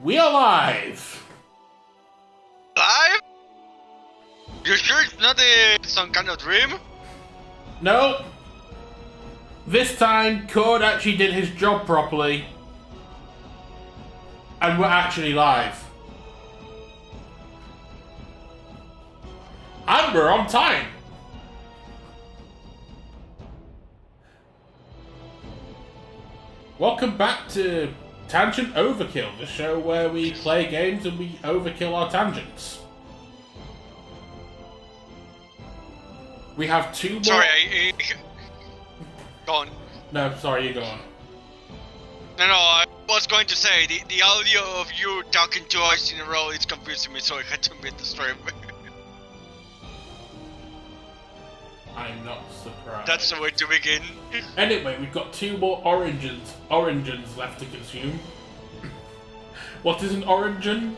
We are live! Live? You sure it's not some kind of dream? No. This time, Code actually did his job properly. And we're actually live. And we're on time! Welcome back to Tangent Overkill, the show where we play games and we overkill our tangents. We have two more... Sorry, go on. No, sorry, you go on. No, I was going to say, the audio of you talking twice in a row is confusing me, so I had to mute the stream. I'm not surprised. That's the way to begin. Anyway, we've got two more oranges left to consume. What is an origin?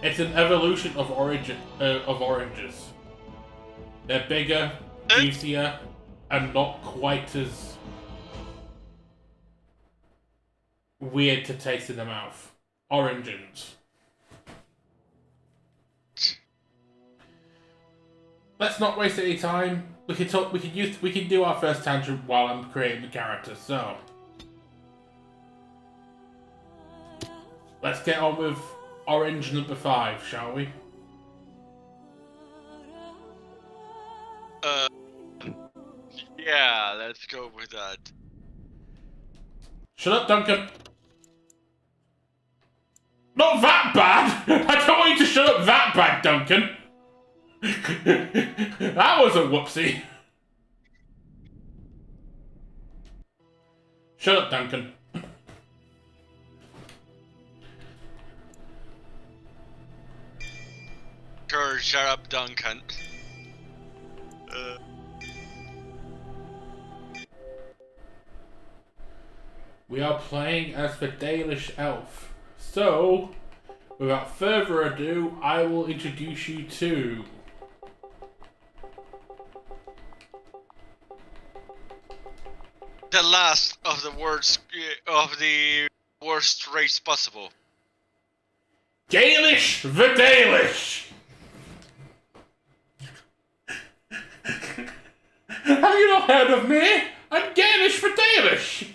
It's an evolution of oranges. They're bigger, juicier, and not quite as weird to taste in the mouth. Oranges. Let's not waste any time. We can do our first tangent while I'm creating the character. So let's get on with orange number 5, shall we? Yeah, let's go with that. Shut up, Duncan. Not that bad. I don't want you to shut up that bad, Duncan. That was a whoopsie. Shut up, Duncan. Sure, shut up, Duncan. We are playing as the Dalish elf. So, without further ado, I will introduce you to... The last of the worst race possible. Dalish the Dalish! Have you not heard of me? I'm Dalish for Dalish!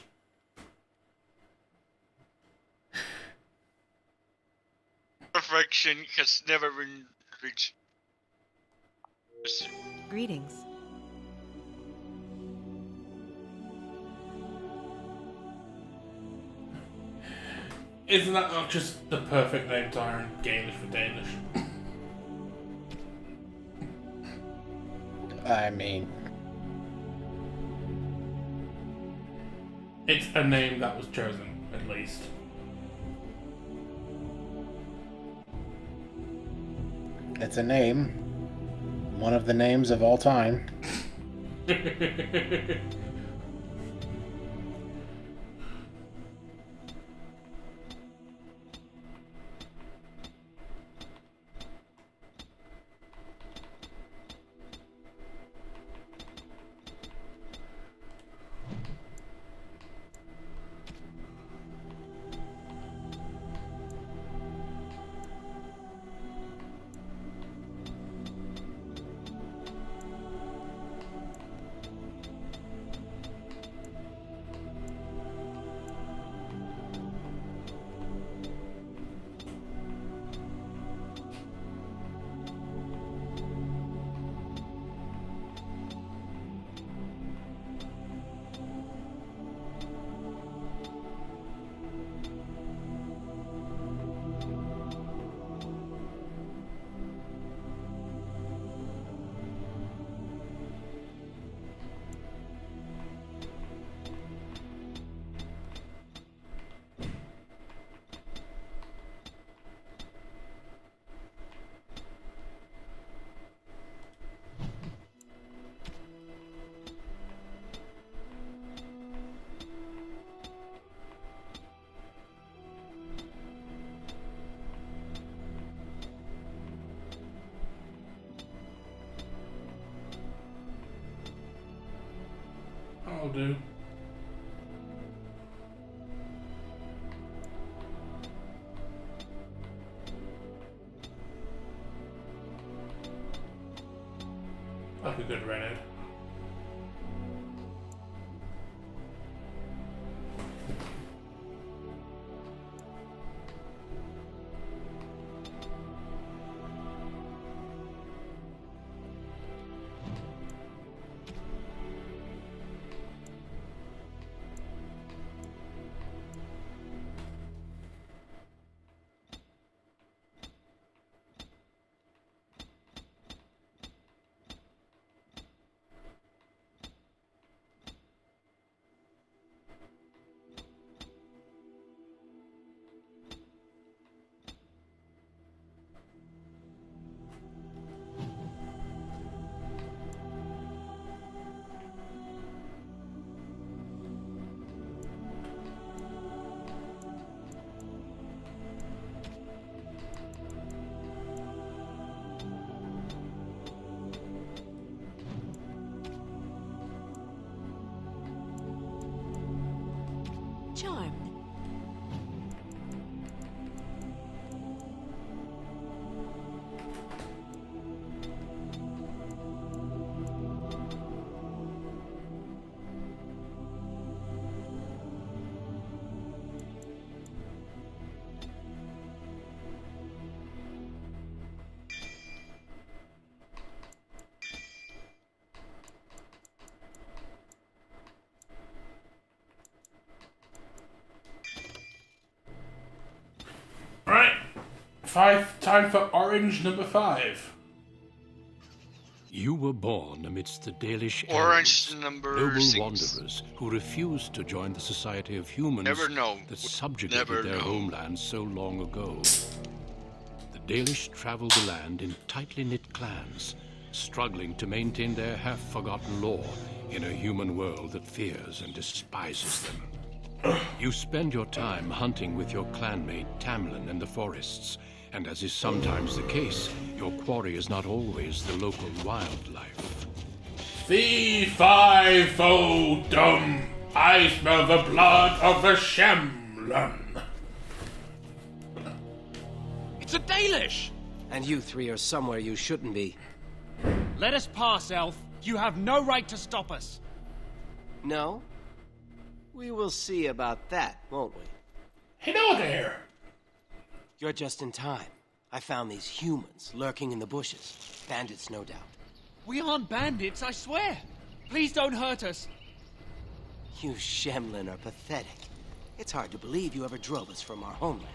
Perfection has never been reached. Greetings. Isn't that not just the perfect name, Tyren? Dalish for Dalish. I mean... It's a name that was chosen, at least. It's a name. One of the names of all time. I'll do. a good rented. Charmed. Time for orange number 5. You were born amidst the Dalish Orange elves, number noble 6. wanderers who refused to join the society of humans Never know. that subjugated Never their know. homeland so long ago. The Dalish traveled the land in tightly knit clans, struggling to maintain their half-forgotten lore in a human world that fears and despises them. You spend your time hunting with your clanmate Tamlin in the forests, and as is sometimes the case, your quarry is not always the local wildlife. C5, oh dumb! I smell the blood of a Shemlin. It's a Dalish! And you three are somewhere you shouldn't be. Let us pass, Elf. You have no right to stop us. No? We will see about that, won't we? Hello there! You're just in time. I found these humans lurking in the bushes. Bandits, no doubt. We aren't bandits, I swear. Please don't hurt us. You Shemlin are pathetic. It's hard to believe you ever drove us from our homeland.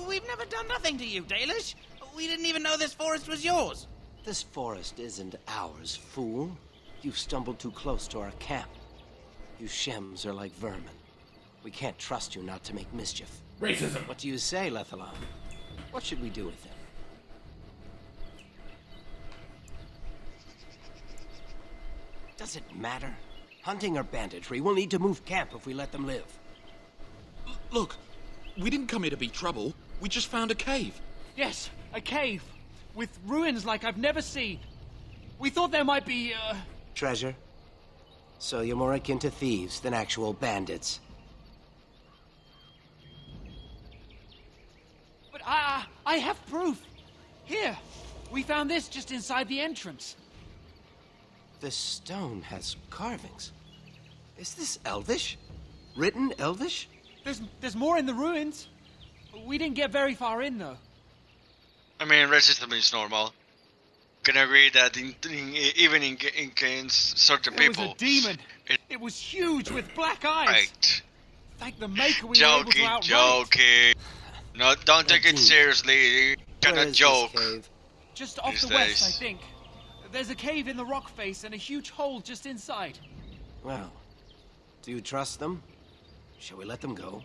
We've never done nothing to you, Dalish. We didn't even know this forest was yours. This forest isn't ours, fool. You've stumbled too close to our camp. You Shems are like vermin. We can't trust you not to make mischief. Racism. What do you say, Lethalon? What should we do with them? Does it matter? Hunting or banditry, we'll need to move camp if we let them live. Look, we didn't come here to be trouble. We just found a cave. Yes, a cave. With ruins like I've never seen. We thought there might be, Treasure? So you're more akin to thieves than actual bandits. But I have proof. Here, we found this just inside the entrance. This stone has carvings. Is this Elvish? Written Elvish? There's more in the ruins. We didn't get very far in, though. I mean, racism is normal. Can agree that even in certain It people. was a demon. It was huge with black eyes. Right. Thank the Maker we were able to outrun it. Joking. No, don't take it seriously. You Where cannot is joke. this cave? Just off These the west, I days. think. There's a cave in the rock face and a huge hole just inside. Well, do you trust them? Shall we let them go?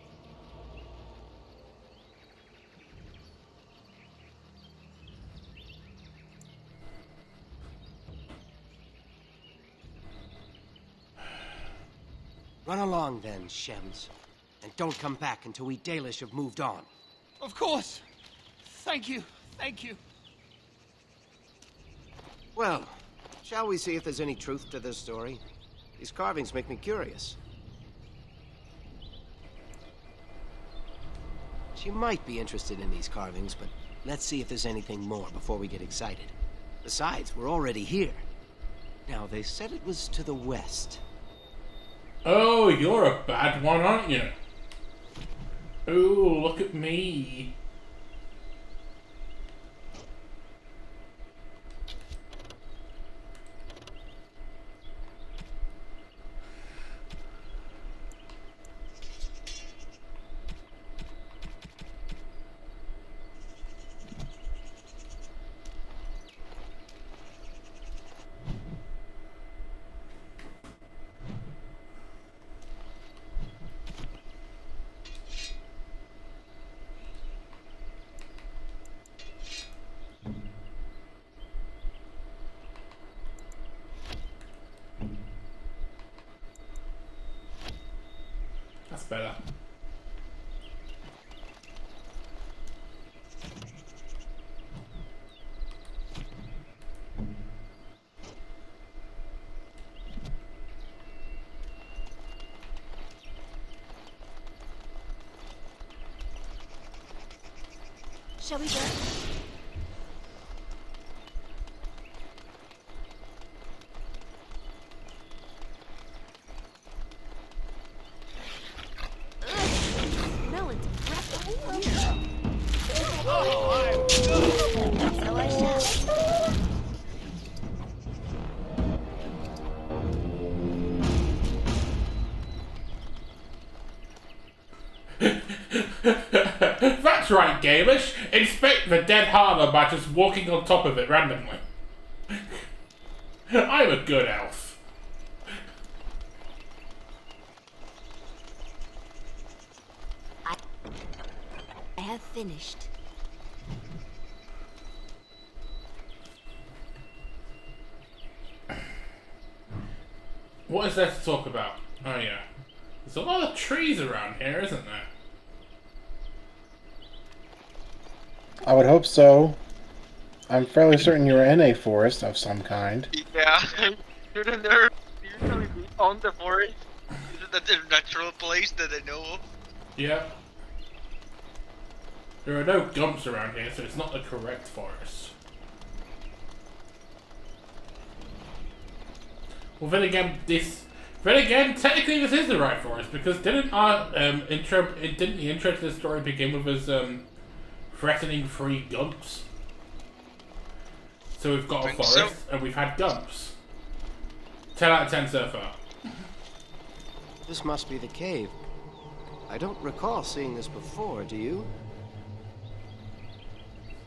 Run along then, Shems. And don't come back until we Dalish have moved on. Of course. Thank you. Thank you. Well, shall we see if there's any truth to this story? These carvings make me curious. She might be interested in these carvings, but let's see if there's anything more before we get excited. Besides, we're already here. Now, they said it was to the west. Oh, you're a bad one, aren't you? Oh, look at me. That's better. Shall we go? Melon's breath. So I shall. That's right, Galish. Inspect the dead harbour by just walking on top of it randomly. I'm a good elf. I have finished. What is there to talk about? Oh yeah. There's a lot of trees around here, isn't there? I would hope so. I'm fairly certain you're in a forest of some kind. Yeah. Shouldn't there usually be on the forest? Isn't that the natural place that I know of? Yeah. There are no gumps around here, so it's not the correct forest. Well, then again, technically this is the right forest, because didn't the intro to the story begin with us threatening 3 gumps? So we've got a forest, and we've had gumps. 10 out of 10 so far. This must be the cave. I don't recall seeing this before, do you?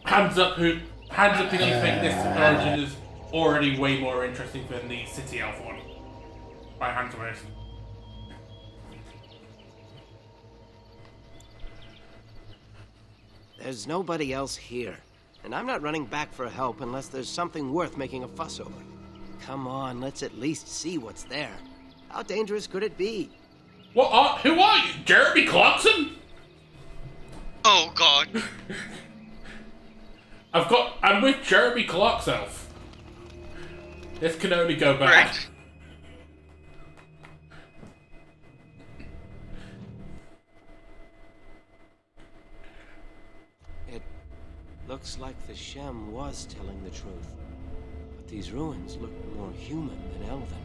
Hands up if you think this origin is already way more interesting than the City Elf one. By hands raised. There's nobody else here. And I'm not running back for help unless there's something worth making a fuss over. Come on, let's at least see what's there. How dangerous could it be? Who are you? Jeremy Clarkson? Oh god. I'm with Jeremy Clark's elf. This can only go bad. Right. It looks like the Shem was telling the truth. But these ruins look more human than elven.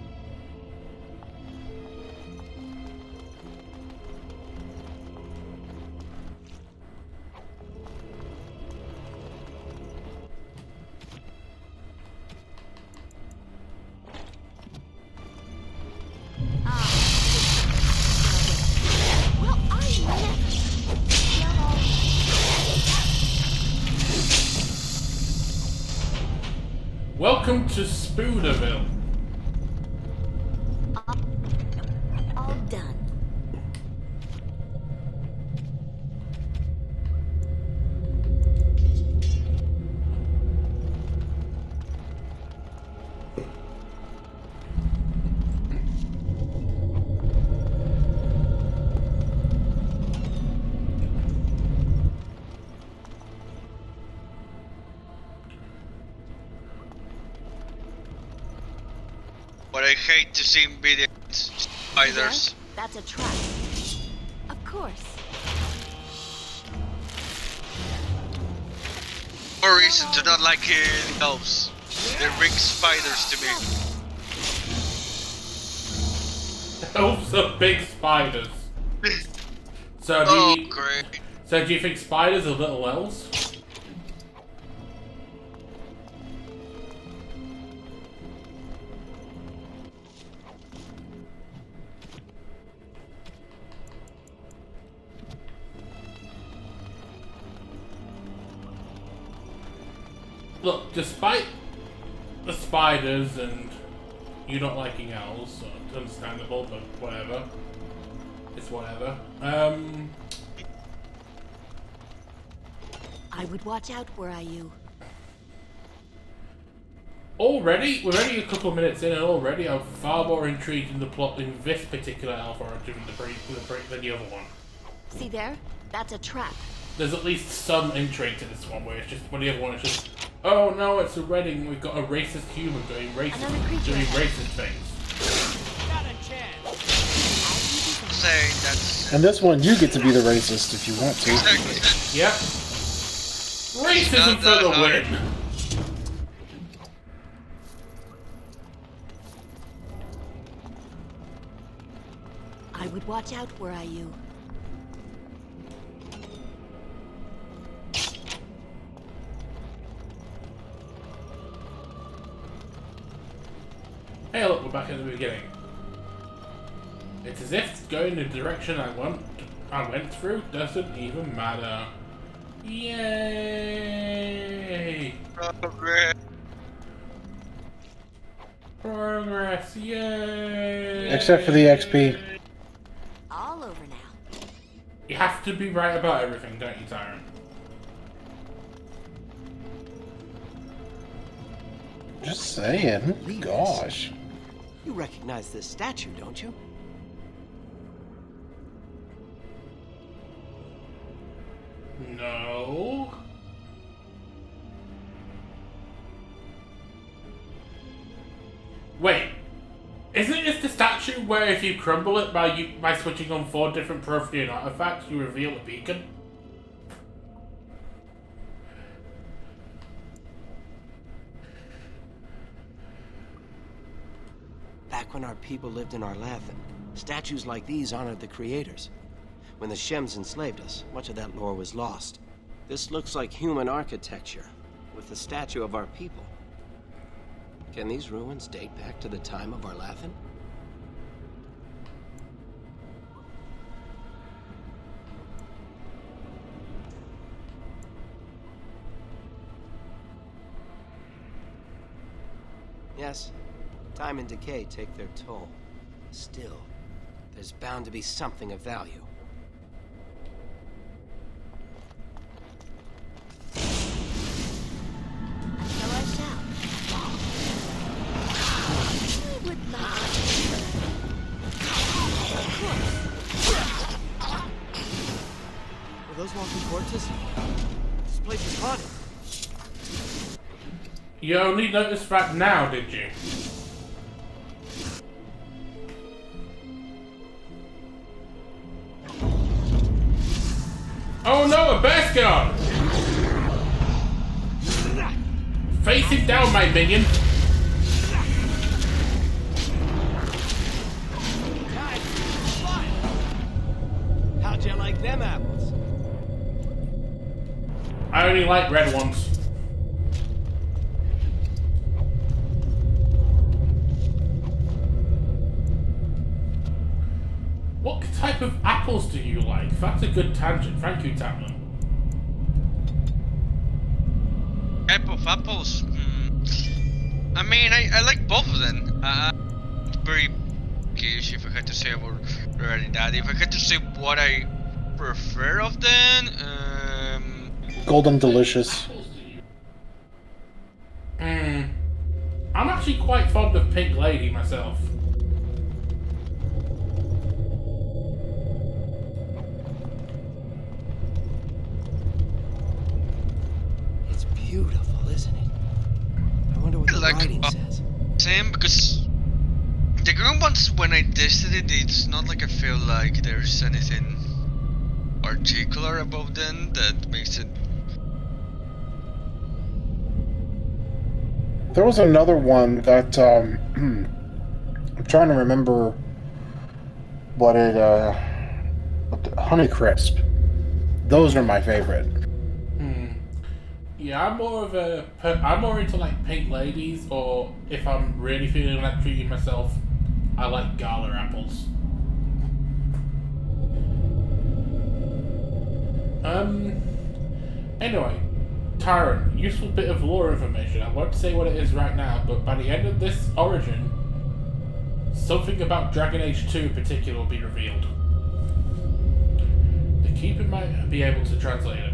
Welcome to Spoonerville. All done. But I hate to see him beat spiders. That's a trap. Of course. More reason to not like elves. They bring spiders to me. Elves are big spiders. So great. So do you think spiders are little elves? Look, despite the spiders and you not liking owls, so it's understandable, but whatever. It's whatever. I would watch out, were I you. Already? We're only a couple of minutes in and already I'm far more intrigued in the plot in this particular alpha than the other one. See there? That's a trap. There's at least some intrigue to this one where it's just, when the other one is just, oh no, it's a wedding, we've got a racist human doing racist things. Not a chance. Saying that's... And this one, you get to be the racist if you want to. Exactly. Yep. Racism for the win. I would watch out, were I you. Hey look, we're back at the beginning. It's as if going the direction I went through doesn't even matter. Yay! Progress, yay! Except for the XP. All over now. You have to be right about everything, don't you, Tyren? Just saying. Gosh. You recognize this statue, don't you? No. Wait. Isn't this the statue where if you crumble it by switching on 4 different Prothean artifacts, you reveal a beacon? Back when our people lived in Arlathan, statues like these honored the creators. When the Shems enslaved us, much of that lore was lost. This looks like human architecture, with the statue of our people. Can these ruins date back to the time of Arlathan? Yes, time and decay take their toll. Still, there's bound to be something of value. So I shall. I would not. Were those walking corpses? This place is haunted. You only noticed that now, did you? Oh no, a Beskar! Face him down, my minion! How'd you like them apples? I only like red ones. What type of apples do you like? That's a good tangent. Thank you, Tamlin. Type of apples? I mean, I like both of them. Very curious if I had to say about regarding that. If I had to say what I prefer of them, Golden Delicious. I'm actually quite fond of Pink Lady myself. It's beautiful, isn't it? I wonder what the writing says. Same, because the green ones, when I tested it, it's not like I feel like there's anything particular about them that makes it. There was another one that I'm trying to remember cold-blooded Honeycrisp. Those are my favorite. Yeah, I'm more into like pink ladies, or if I'm really feeling like treating myself, I like gala apples. Anyway, Tyren, useful bit of lore information. I won't say what it is right now, but by the end of this origin, something about Dragon Age 2 in particular will be revealed. The Keeper might be able to translate it.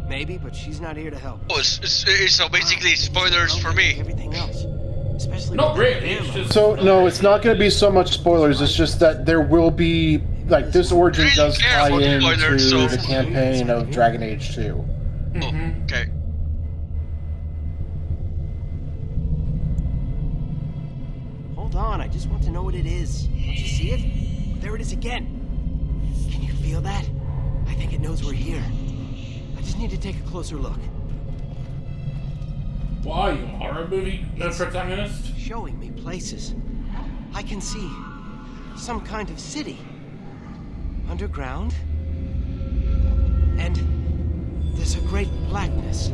Maybe, but she's not here to help. Oh, so basically spoilers for me. Everything else, especially Not with really, the it's just... So, no, it's not going to be so much spoilers. It's just that there will be... Like, this origin Really does care tie about into spoilers, so- the campaign of Dragon Age 2. Oh, okay. Hold on, I just want to know what it is. Don't you see it? There it is again. Can you feel that? I think it knows we're here. I just need to take a closer look. Why, you a horror movie protagonist? Showing me places. I can see some kind of city. Underground. And there's a great blackness.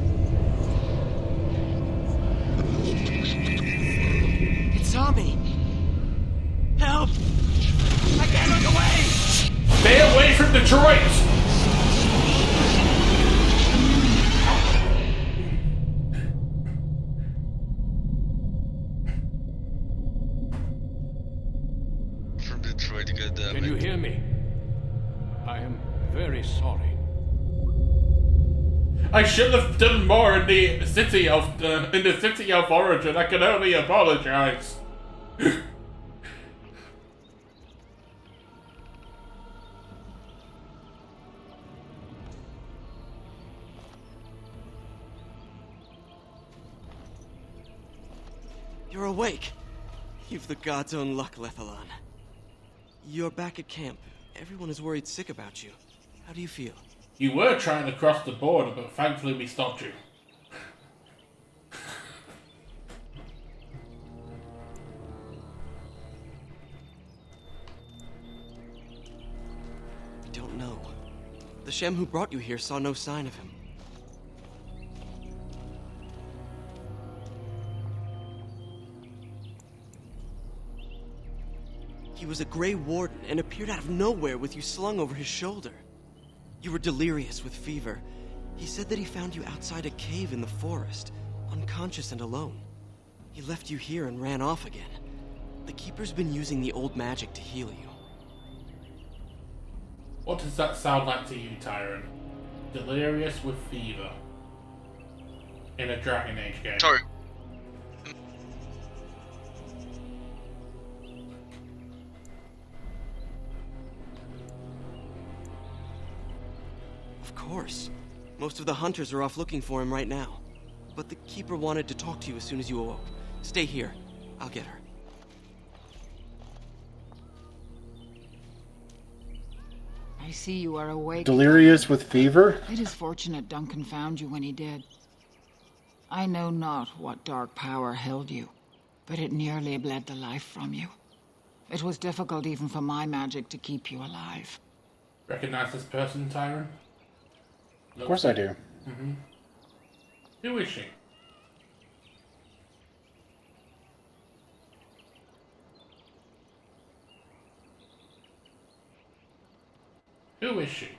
It saw me. Help! I can't look away! Stay away from Detroit! From Detroit, goddammit. Can you hear me? I am very sorry. I should have done more in the city of origin. I can only apologize. You're awake. You've the god's own luck, Lethalon. You're back at camp. Everyone is worried sick about you. How do you feel? You were trying to cross the border, but thankfully we stopped you. I don't know. The Shem who brought you here saw no sign of him. He was a Grey Warden and appeared out of nowhere with you slung over his shoulder. You were delirious with fever. He said that he found you outside a cave in the forest, unconscious and alone. He left you here and ran off again. The Keeper's been using the old magic to heal you. What does that sound like to you, Tyren? Delirious with fever. In a Dragon Age game. Sorry. Of course. Most of the hunters are off looking for him right now. But the Keeper wanted to talk to you as soon as you awoke. Stay here. I'll get her. I see you are awake. Delirious with fever? It is fortunate Duncan found you when he did. I know not what dark power held you, but it nearly bled the life from you. It was difficult even for my magic to keep you alive. Recognize this person, Tyren? Of course I do. Mm-hmm. Who is she? Who is she?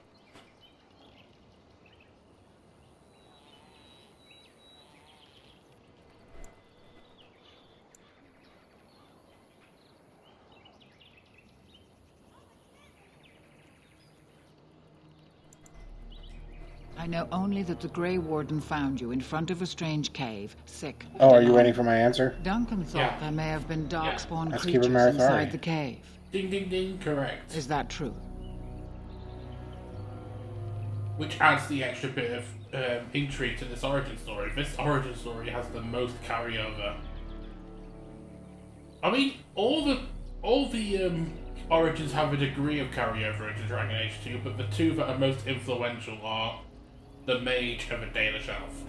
I know only that the Grey Warden found you in front of a strange cave, sick. Oh, are you waiting for my answer? Duncan thought Yeah. there may have been darkspawn Let's keep it creatures Marathari. inside the cave. Ding ding ding, correct. Is that true? Which adds the extra bit of intrigue to this origin story. This origin story has the most carryover. I mean, all the origins have a degree of carryover into Dragon Age 2, but the two that are most influential are the Mage and the Dalish Elf.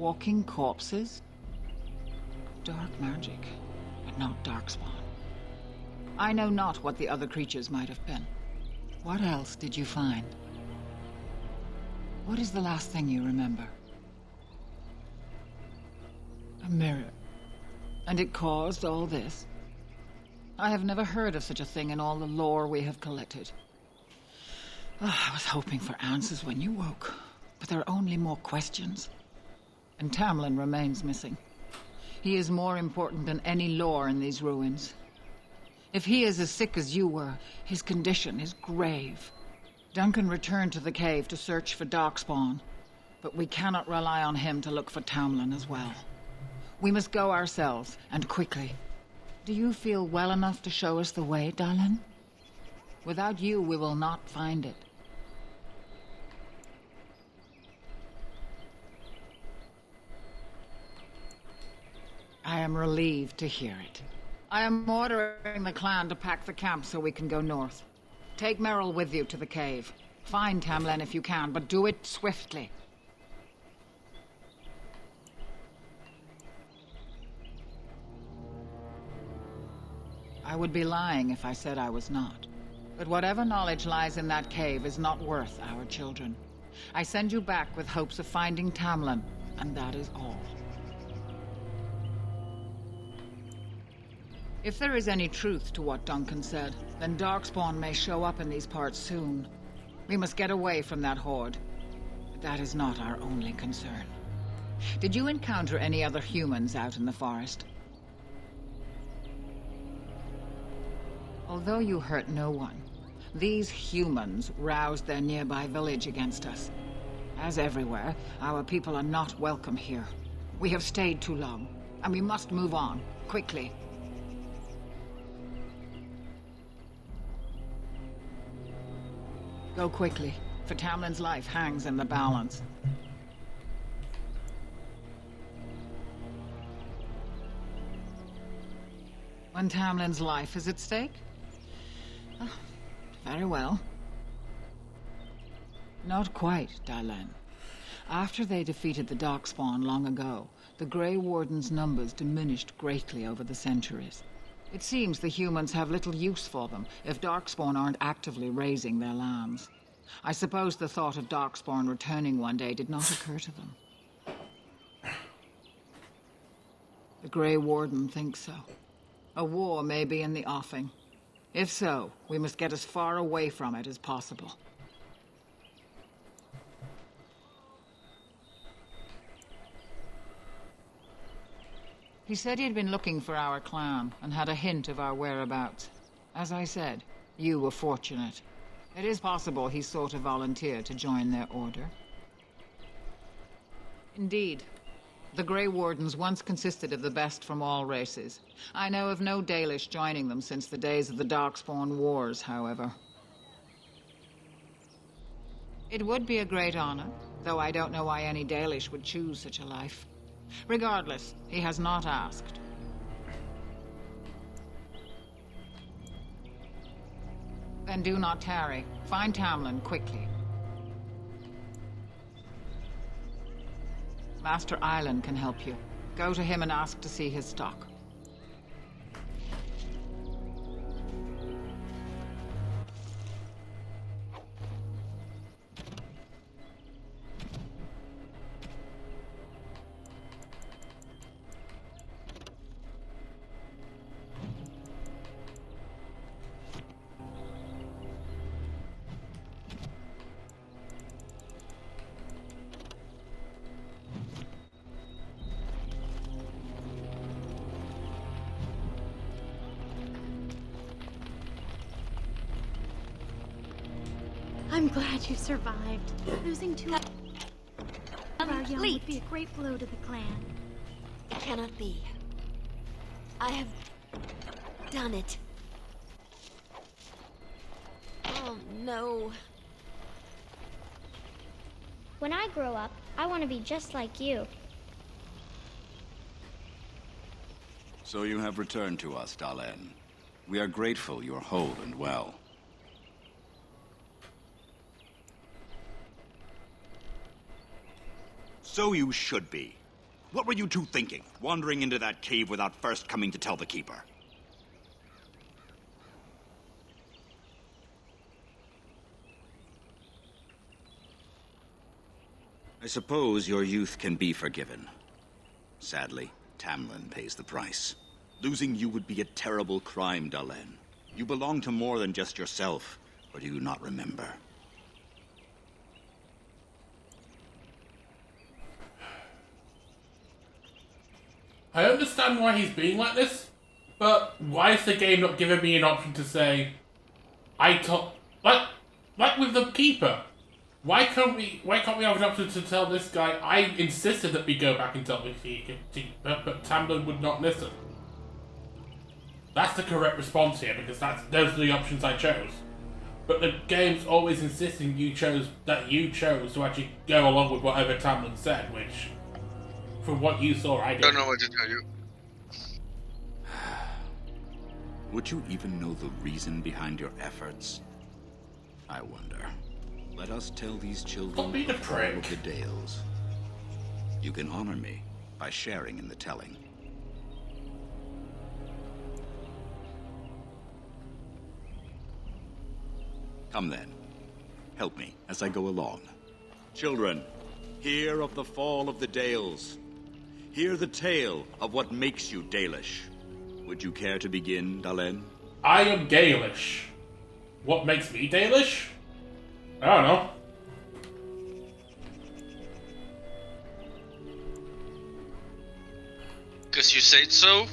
Walking corpses? Dark magic, but not darkspawn. I know not what the other creatures might have been. What else did you find? What is the last thing you remember? A mirror. And it caused all this? I have never heard of such a thing in all the lore we have collected. I was hoping for answers when you woke, but there are only more questions. And Tamlin remains missing. He is more important than any lore in these ruins. If he is as sick as you were, his condition is grave. Duncan returned to the cave to search for Darkspawn, but we cannot rely on him to look for Tamlin as well. We must go ourselves, and quickly. Do you feel well enough to show us the way, Dallin? Without you, we will not find it. I am relieved to hear it. I am ordering the clan to pack the camp so we can go north. Take Merrill with you to the cave. Find Tamlin if you can, but do it swiftly. I would be lying if I said I was not. But whatever knowledge lies in that cave is not worth our children. I send you back with hopes of finding Tamlin, and that is all. If there is any truth to what Duncan said, then Darkspawn may show up in these parts soon. We must get away from that horde. But that is not our only concern. Did you encounter any other humans out in the forest? Although you hurt no one, these humans roused their nearby village against us. As everywhere, our people are not welcome here. We have stayed too long, and we must move on, quickly. Go quickly, for Tamlin's life hangs in the balance. When Tamlin's life is at stake? Oh, very well. Not quite, Dallin. After they defeated the Darkspawn long ago, the Grey Warden's numbers diminished greatly over the centuries. It seems the humans have little use for them if Darkspawn aren't actively raising their lands. I suppose the thought of Darkspawn returning one day did not occur to them. The Grey Warden thinks so. A war may be in the offing. If so, we must get as far away from it as possible. He said he had been looking for our clan, and had a hint of our whereabouts. As I said, you were fortunate. It is possible he sought a volunteer to join their order. Indeed. The Grey Wardens once consisted of the best from all races. I know of no Dalish joining them since the days of the Darkspawn Wars, however. It would be a great honor, though I don't know why any Dalish would choose such a life. Regardless, he has not asked. Then do not tarry. Find Tamlin quickly. Master Island can help you. Go to him and ask to see his stock. I'm glad you survived. Losing two of our young would be a great blow to the clan. It cannot be. I have done it. Oh, no. When I grow up, I want to be just like you. So you have returned to us, Dallin. We are grateful you're whole and well. So you should be. What were you two thinking, wandering into that cave without first coming to tell the Keeper? I suppose your youth can be forgiven. Sadly, Tamlin pays the price. Losing you would be a terrible crime, Dalen. You belong to more than just yourself, or do you not remember? I understand why he's being like this, but why is the game not giving me an option to say, like with the Keeper? Why can't we have an option to tell this guy, I insisted that we go back and tell the Keeper, but Tamlin would not listen? That's the correct response here, because those are the options I chose. But the game's always insisting you chose to actually go along with whatever Tamlin said, which, from what you saw, I didn't. Don't know what to tell you. Would you even know the reason behind your efforts? I wonder. Let us tell these children the fall of the Dales. You can honor me by sharing in the telling. Come then. Help me as I go along. Children, hear of the fall of the Dales. Hear the tale of what makes you Dalish. Would you care to begin, Dalen? I am Dalish. What makes me Dalish? I don't know. Because you said so?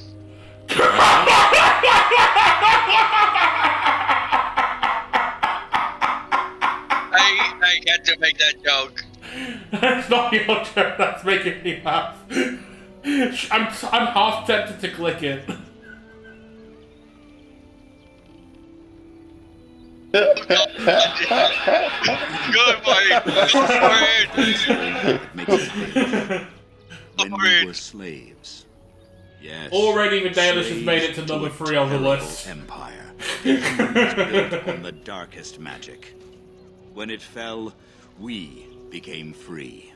I had to make that joke. It's not your turn, that's making me laugh. I'm half tempted to click it. Good When we were slaves. Yes. Already the Dalish has made it to number 3 on the list. Empire. Built on the darkest magic. When it fell, we became free.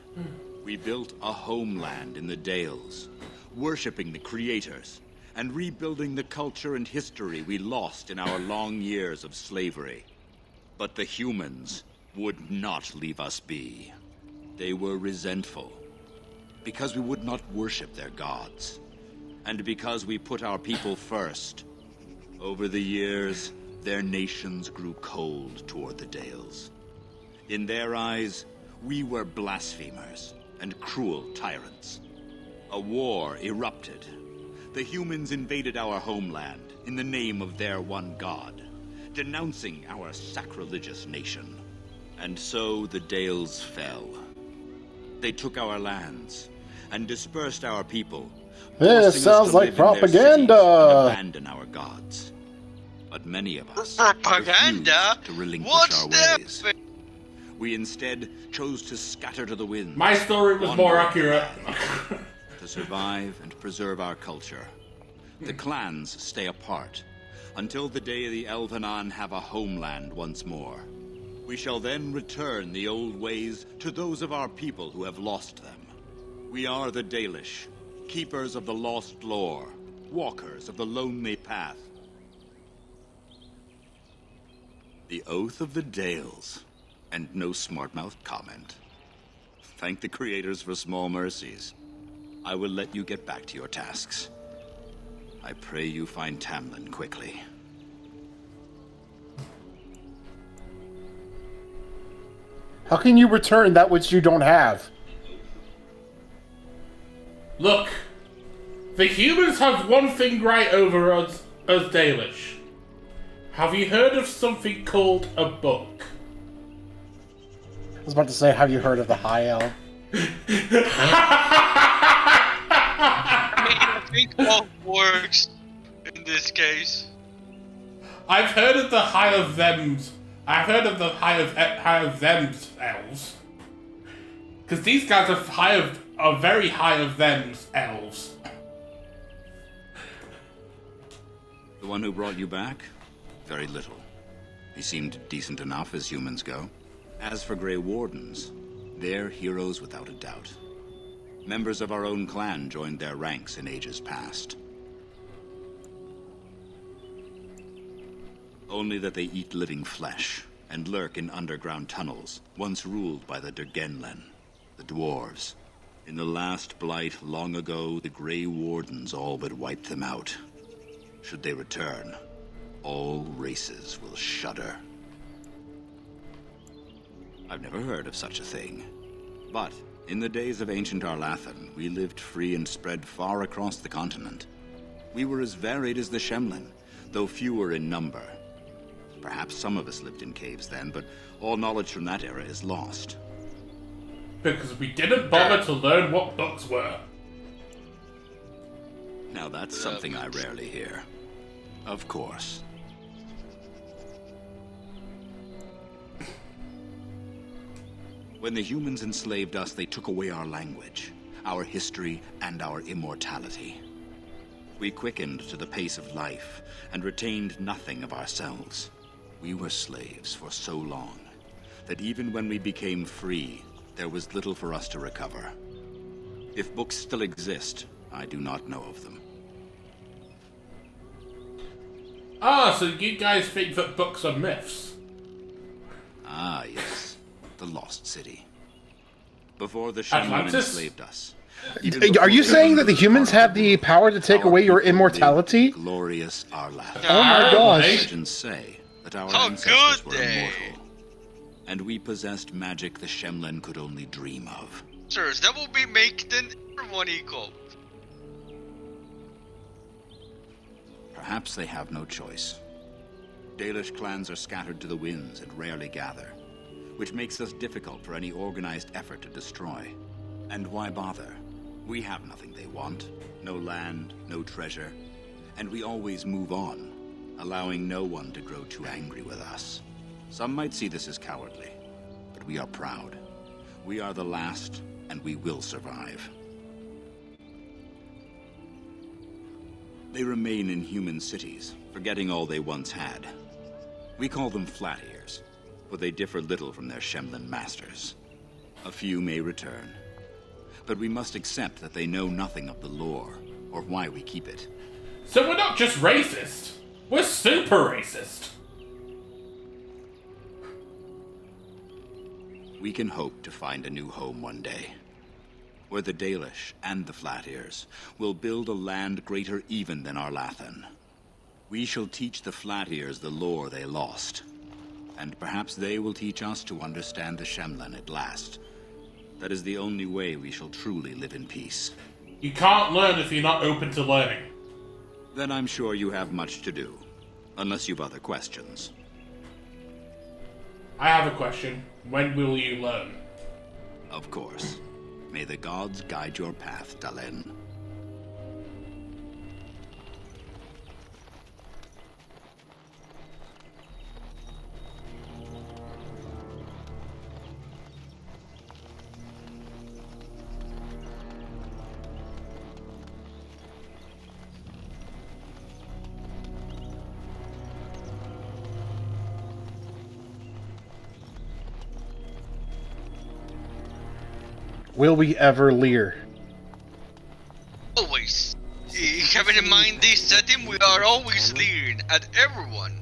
We built a homeland in the Dales, worshipping the creators, and rebuilding the culture and history we lost in our long years of slavery. But the humans would not leave us be. They were resentful, because we would not worship their gods, and because we put our people first. Over the years, their nations grew cold toward the Dales. In their eyes, we were blasphemers and cruel tyrants. A war erupted. The humans invaded our homeland in the name of their one god, denouncing our sacrilegious nation. And so the Dales fell. They took our lands and dispersed our people. This sounds like propaganda. Abandon our gods. But many of us propaganda refused to relinquish What's our that? ways. We instead chose to scatter to the winds. My story was more accurate. To survive and preserve our culture. The clans stay apart until the day the Elvenan have a homeland once more. We shall then return the old ways to those of our people who have lost them. We are the Dalish, keepers of the lost lore, walkers of the lonely path. The oath of the Dales, and no smart-mouthed comment. Thank the creators for small mercies. I will let you get back to your tasks. I pray you find Tamlin quickly. How can you return that which you don't have? Look, the humans have one thing right over us as Dalish. Have you heard of something called a book? I was about to say, have you heard of the High Elf? I think all works in this case. I've heard of the High of Them's. I've heard of the High of Them's elves. Because these guys are very High of Them's elves. The one who brought you back? Very little. He seemed decent enough as humans go. As for Grey Wardens, they're heroes without a doubt. Members of our own clan joined their ranks in ages past. Only that they eat living flesh and lurk in underground tunnels, once ruled by the Tngents, the dwarves. In the last blight long ago, the Grey Wardens all but wiped them out. Should they return, all races will shudder. I've never heard of such a thing. But in the days of ancient Arlathan, we lived free and spread far across the continent. We were as varied as the Shemlen, though fewer in number. Perhaps some of us lived in caves then, but all knowledge from that era is lost. Because we didn't bother to learn what books were. Now that's something I rarely hear. Of course. When the humans enslaved us, they took away our language, our history, and our immortality. We quickened to the pace of life and retained nothing of ourselves. We were slaves for so long that even when we became free, there was little for us to recover. If books still exist, I do not know of them. Ah, so you guys think that books are myths? Ah, yes. The Lost City. Before the Shemlen enslaved us. Are you saying that the humans have the power to take away your immortality? Glorious Arlathan. Oh my gosh. Legends say that our ancestors were immortal. And we possessed magic the Shemlen could only dream of. Sirs, that will be making everyone equal. Perhaps they have no choice. Dalish clans are scattered to the winds and rarely gather, which makes us difficult for any organized effort to destroy. And why bother? We have nothing they want. No land, no treasure. And we always move on, allowing no one to grow too angry with us. Some might see this as cowardly, but we are proud. We are the last, and we will survive. They remain in human cities, forgetting all they once had. We call them Flat Ears, for they differ little from their Shemlen masters. A few may return, but we must accept that they know nothing of the lore, or why we keep it. So we're not just racist, we're super racist. We can hope to find a new home one day, where the Dalish and the Flat Ears will build a land greater even than Arlathan. We shall teach the Flat Ears the lore they lost, and perhaps they will teach us to understand the Shemlen at last. That is the only way we shall truly live in peace. You can't learn if you're not open to learning. Then I'm sure you have much to do, unless you've other questions. I have a question. When will you learn? Of course. May the gods guide your path, Tyren. Will we ever leer? Always. Having in mind this setting, we are always leering at everyone.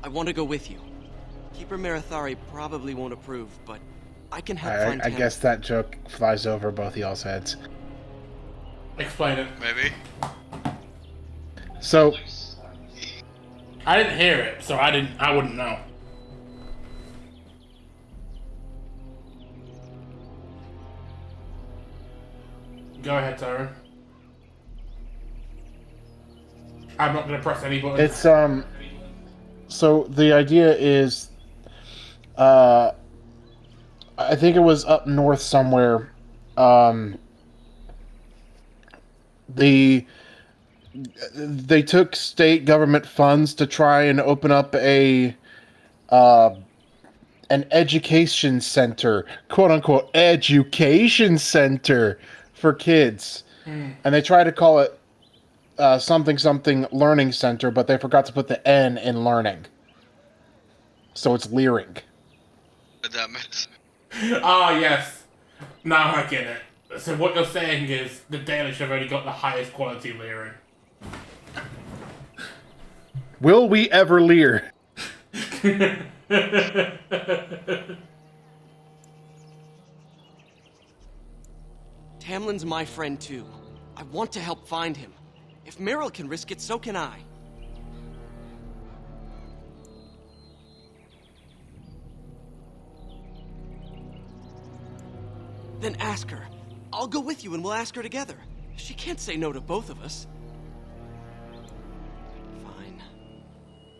I want to go with you. Keeper Marathari probably won't approve, but I can help find I guess that joke flies over both y'all's heads. Explain it. Maybe. So, I didn't hear it, so I wouldn't know. Go ahead, Tyren. I'm not gonna press any button. it's so the idea is, I think it was up north somewhere. They took state government funds to try and open up an education center, quote unquote education center for kids, and they tried to call it something learning center, but they forgot to put the N in learning, so it's leering. Damn it. Ah, yes. Now I get it. So what you're saying is the Dalish have only got the highest quality leering. Will we ever leer? Tamlin's my friend too. I want to help find him. If Meryl can risk it, so can I. Then ask her. I'll go with you and we'll ask her together. She can't say no to both of us. Fine.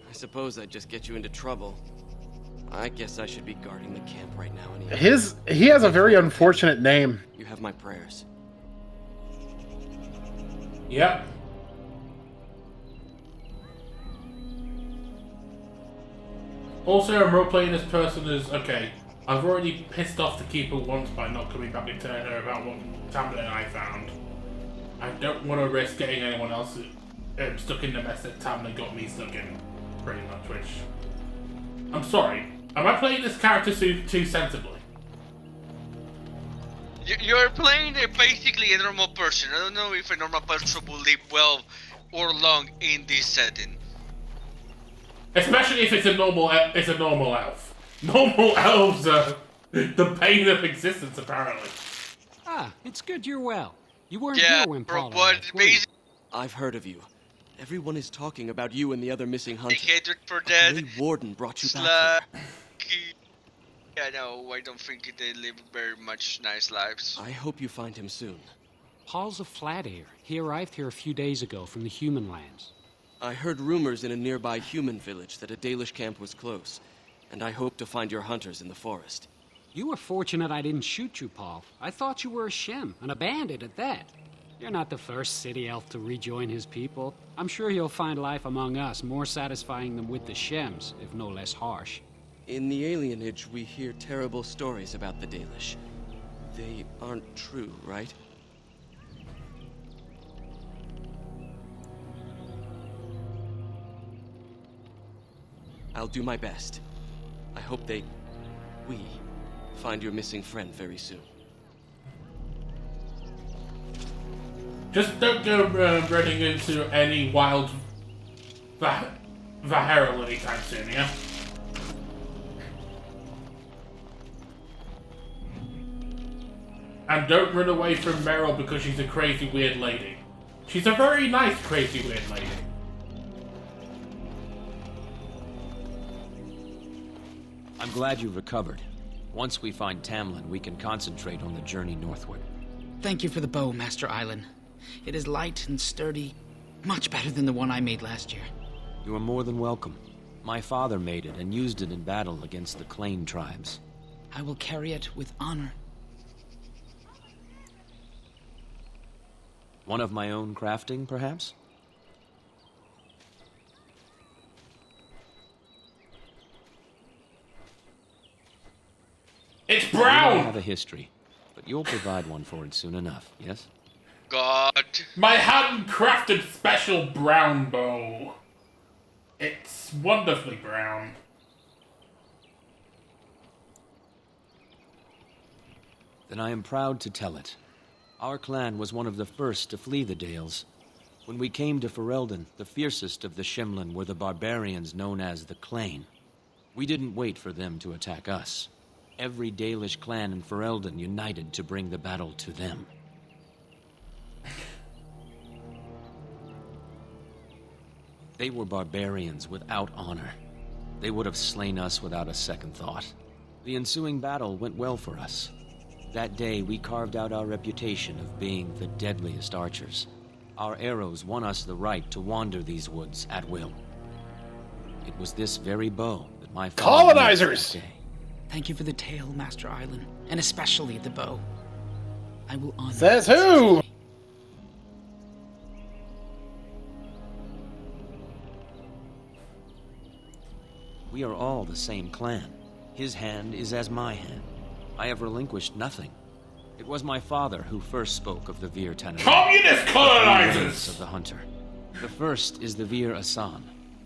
I suppose I'd just get you into trouble. I guess I should be guarding the camp right now anyway. He has a very unfortunate name. You have my prayers. Yep. Also, I'm role-playing this person as, okay, I've already pissed off the Keeper once by not coming back and telling her about what Tamlin and I found. I don't want to risk getting anyone else stuck in the mess that Tamlin got me stuck in, pretty much, which... I'm sorry. Am I playing this character too sensibly? You're playing basically a normal person. I don't know if a normal person will live well or long in this setting. Especially if it's a normal elf. Normal elves are the pain of existence, apparently. Ah, it's good you're well. You weren't here when Paul left, were you? I've heard of you. Everyone is talking about you and the other missing hunter. Hatred for dead. The Grey Warden brought you back here. Yeah, no, I don't think they live very much nice lives. I hope you find him soon. Paul's a flat air. He arrived here a few days ago from the human lands. I heard rumors in a nearby human village that a Dalish camp was close, and I hope to find your hunters in the forest. You were fortunate I didn't shoot you, Paul. I thought you were a Shem, and a bandit at that. You're not the first city elf to rejoin his people. I'm sure you'll find life among us more satisfying than with the Shems, if no less harsh. In the alienage, we hear terrible stories about the Dalish. They aren't true, right? I'll do my best. I hope we find your missing friend very soon. Just don't go running into any wild Vaharal anytime soon, yeah? And don't run away from Meryl because she's a crazy weird lady. She's a very nice crazy weird lady. I'm glad you recovered. Once we find Tamlin, we can concentrate on the journey northward. Thank you for the bow, Master Island. It is light and sturdy, much better than the one I made last year. You are more than welcome. My father made it and used it in battle against the Clane tribes. I will carry it with honor. One of my own crafting, perhaps? It's I brown! don't have a history, but you'll provide one for it soon enough, yes? God. My handcrafted special brown bow. It's wonderfully brown. Then I am proud to tell it. Our clan was one of the first to flee the Dales. When we came to Ferelden, the fiercest of the Shemlin were the barbarians known as the Clane. We didn't wait for them to attack us. Every Dalish clan in Ferelden united to bring the battle to them. They were barbarians without honor. They would have slain us without a second thought. The ensuing battle went well for us. That day, we carved out our reputation of being the deadliest archers. Our arrows won us the right to wander these woods at will. It was this very bow that my father colonizers! used that day. Thank you for the tale, Master Island, and especially the bow. I will honor. Says who? We are all the same clan. His hand is as my hand. I have relinquished nothing. It was my father who first spoke of the Vir Tanaran. Communist colonizers! Of the hunter. The first is the Vir Asan,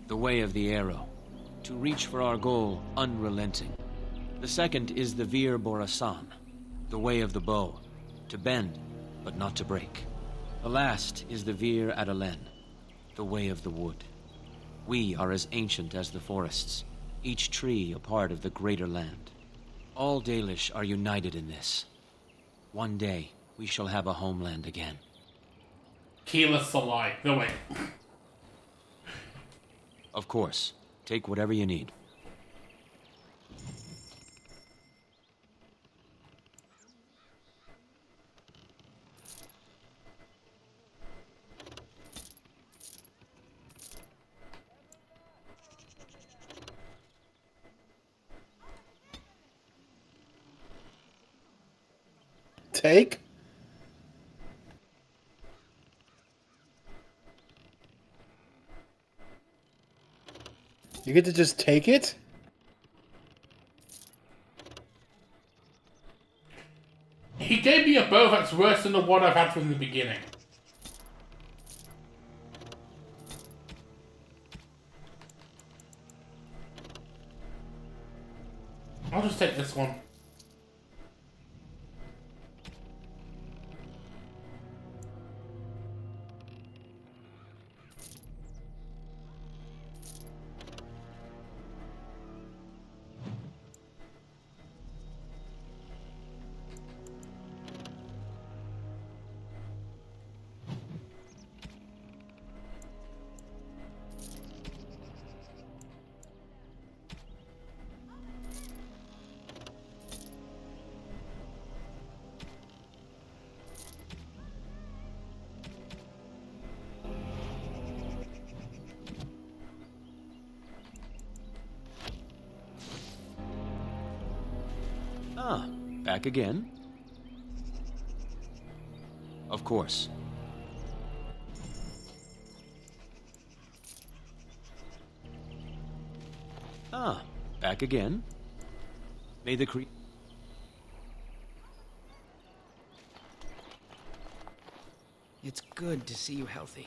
the way of the arrow. To reach for our goal, unrelenting. The second is the Vir Borasan, The way of the bow, to bend, but not to break. The last is the Vir Adalen, the way of the wood. We are as ancient as the forests, each tree a part of the greater land. All Dalish are united in this. One day, we shall have a homeland again. Keela Salai. No, wait. Of course. Take whatever you need. Take? You get to just take it? He gave me a bow that's worse than the one I've had from the beginning. I'll just take this one. Ah, back again? Of course. Ah, back again? May the It's good to see you healthy.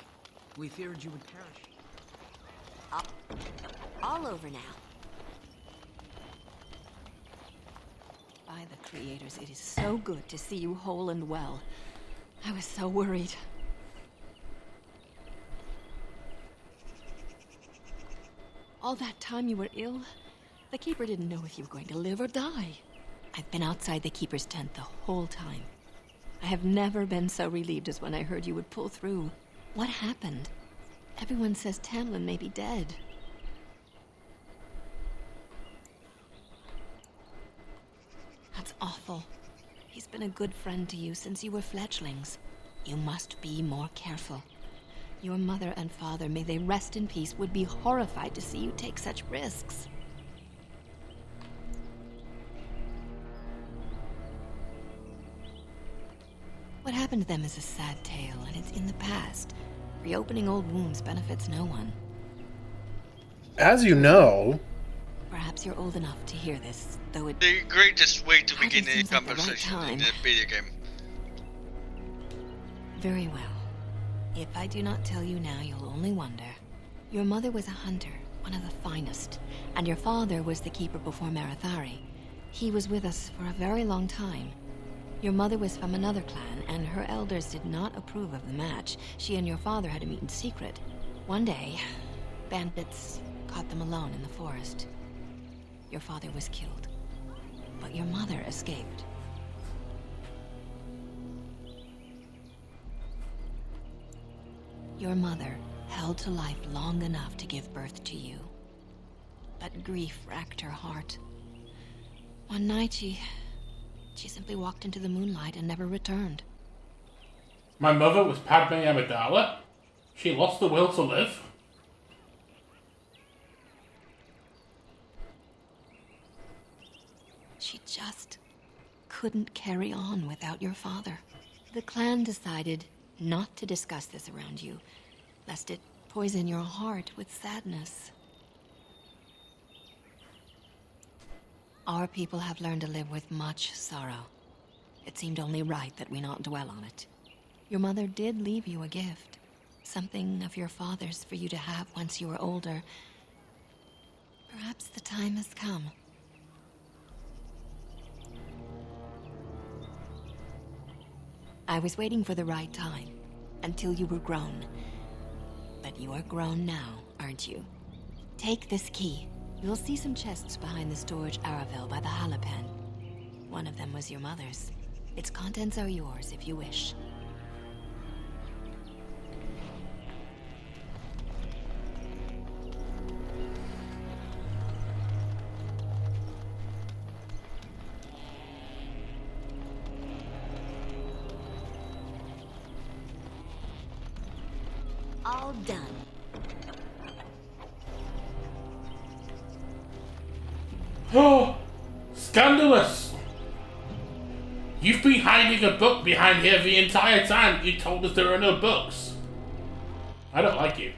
We feared you would perish. All over now. By the creators, it is so good to see you whole and well. I was so worried. All that time you were ill, the Keeper didn't know if you were going to live or die. I've been outside the Keeper's tent the whole time. I have never been so relieved as when I heard you would pull through. What happened? Everyone says Tamlin may be dead. That's awful. He's been a good friend to you since you were fledglings. You must be more careful. Your mother and father, may they rest in peace, would be horrified to see you take such risks. What happened to them is a sad tale, and it's in the past. Reopening old wounds benefits no one. As you know... Perhaps you're old enough to hear this, though it... The greatest way to begin a seems like the right conversation in time. a video game. Very well. If I do not tell you now, you'll only wonder. Your mother was a hunter, one of the finest, and your father was the Keeper before Marathari. He was with us for a very long time. Your mother was from another clan, and her elders did not approve of the match. She and your father had to meet in secret. One day, bandits caught them alone in the forest. Your father was killed, but your mother escaped. Your mother held to life long enough to give birth to you. But grief racked her heart. One night she simply walked into the moonlight and never returned. My mother was Padme Amidala. She lost the will to live. She just couldn't carry on without your father. The clan decided not to discuss this around you, lest it poison your heart with sadness. Our people have learned to live with much sorrow. It seemed only right that we not dwell on it. Your mother did leave you a gift, something of your father's for you to have once you were older. Perhaps the time has come. I was waiting for the right time, until you were grown. But you are grown now, aren't you? Take this key. You'll see some chests behind the storage Aravel by the Halapan. One of them was your mother's. Its contents are yours if you wish. All done. Oh, scandalous! You've been hiding a book behind here the entire time. You told us there are no books. I don't like you.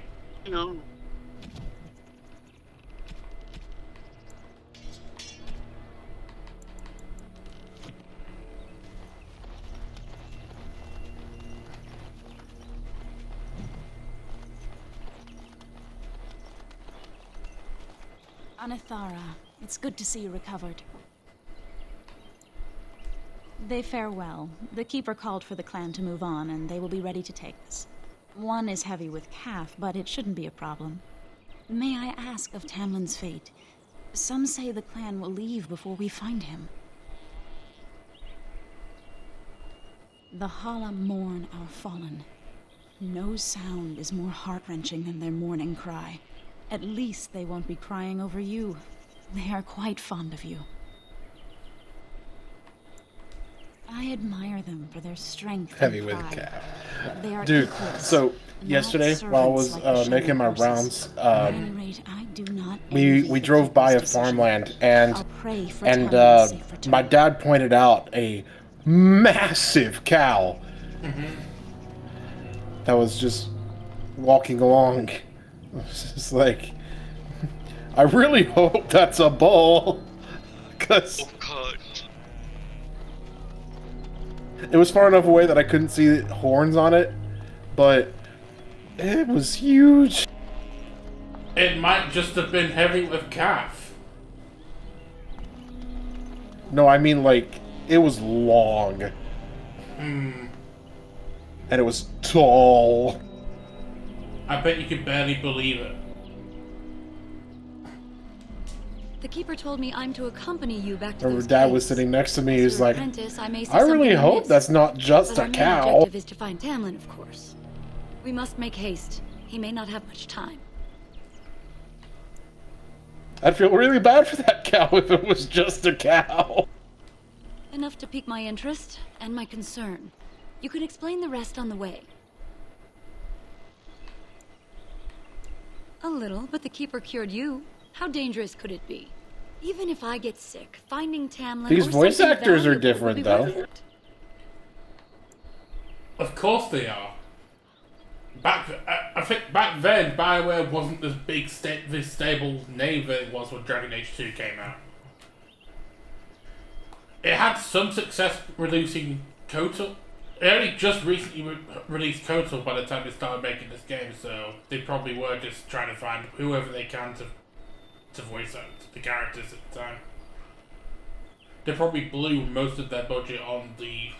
No. Anithara, it's good to see you recovered. They fare well. The Keeper called for the clan to move on, and they will be ready to take us. One is heavy with calf, but it shouldn't be a problem. May I ask of Tamlin's fate? Some say the clan will leave before we find him. The Hala mourn our fallen. No sound is more heart-wrenching than their mourning cry. At least they won't be crying over you. They are quite fond of you. I admire them for their strength Heavy and with pride. calf. They are Dude, equals, so not yesterday while I was servants like making my horses. rounds, At any rate, I do not we envy the drove by a Keeper's decision. farmland, and I'll pray for Tyren's safe return. my dad pointed out a massive cow that was just walking along. It was just like, I really hope that's a bull, because it was far enough away that I couldn't see horns on it, but it was huge. It might just have been heavy with calf. No, I mean, like, it was long. Hmm. And it was tall. I bet you could barely believe it. The Keeper told me I'm to accompany you back to Remember, those Dad caves. was sitting next to me. As He's your like, apprentice, I may see I really something hope amiss, that's not just but a our main cow. objective is to find Tamlin, of course. We must make haste. He may not have much time. I'd feel really bad for that cow if it was just a cow. Enough to pique my interest and my concern. You can explain the rest on the way. A little, but the Keeper cured you. How dangerous could it be? Even if I get sick, finding Tamlin These or voice something actors are valuable different, will be worth though. it. Of course they are. I think back then, BioWare wasn't as big, this stable name that it was when Dragon Age 2 came out. It had some success releasing KOTOR. It only just recently released KOTOR by the time they started making this game, so they probably were just trying to find whoever they can to voice out the characters at the time. They probably blew most of their budget on the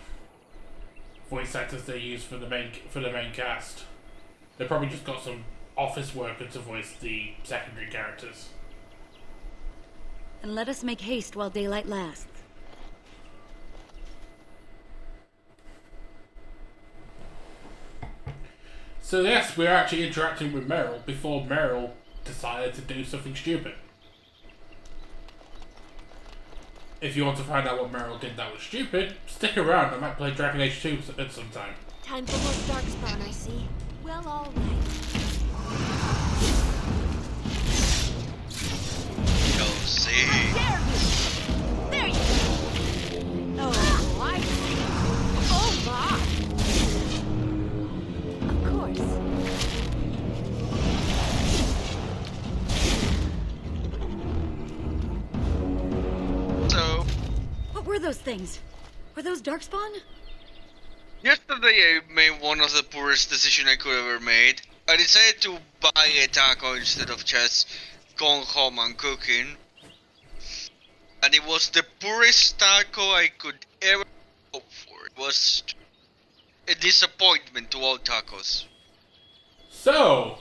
voice actors they used for the main cast. They probably just got some office worker to voice the secondary characters. And let us make haste while daylight lasts. So yes, we're actually interacting with Meryl before Meryl decided to do something stupid. If you want to find out what Meryl did that was stupid, stick around. I might play Dragon Age 2 at some time. Time for more darkspawn, I see. Well, all right. Go see. There you go. Oh, I see. Oh, my. Of course. So, What were those things? Were those Darkspawn? yesterday I made one of the poorest decisions I could ever made. I decided to buy a taco instead of just going home and cooking. And it was the poorest taco I could ever hope for. It was a disappointment to all tacos. So,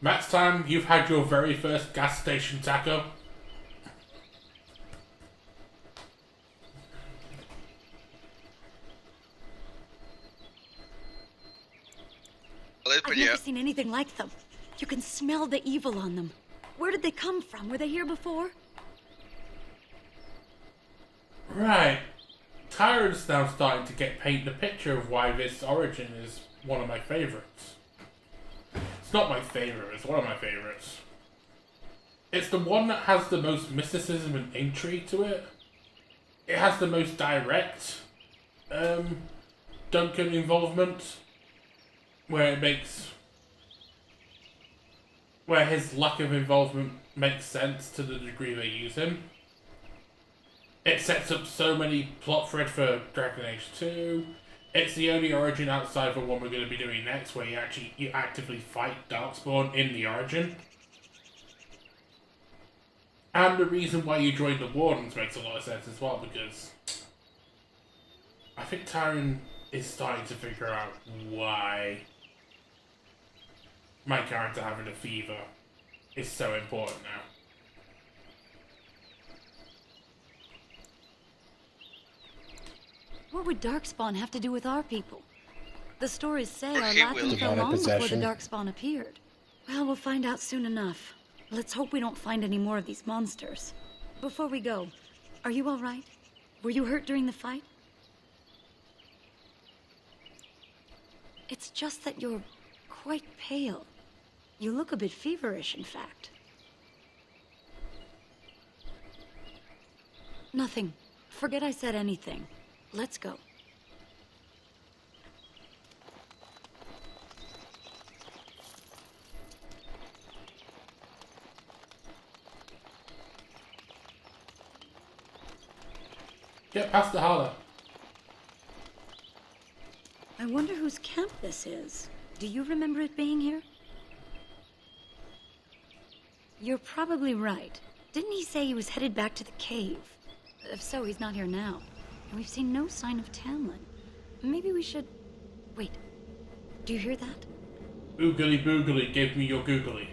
Maxtime, you've had your very first gas station taco. I've never seen anything like them. You can smell the evil on them. Where did they come from? Were they here before? Right. Tyren's now starting to paint the picture of why this origin is one of my favourites. It's not my favourite, it's one of my favourites. It's the one that has the most mysticism and intrigue to it. It has the most direct Duncan involvement, where his lack of involvement makes sense to the degree they use him. It sets up so many plot threads for Dragon Age 2. It's the only origin outside of the one we're going to be doing next where you actively fight Darkspawn in the origin. And the reason why you joined the Wardens makes a lot of sense as well, because I think Tyren is starting to figure out why my character having a fever is so important now. What would Darkspawn have to do with our people? The stories say our he Lathans will. fell long before the Possession. Darkspawn appeared. Well, we'll find out soon enough. Let's hope we don't find any more of these monsters. Before we go, are you all right? Were you hurt during the fight? It's just that you're quite pale. You look a bit feverish, in fact. Nothing. Forget I said anything. Let's go. Get past the holler. I wonder whose camp this is. Do you remember it being here? You're probably right. Didn't he say he was headed back to the cave? If so, he's not here now. And we've seen no sign of Tamlin. Maybe we should... Wait. Do you hear that? Oogly boogly, give me your googly.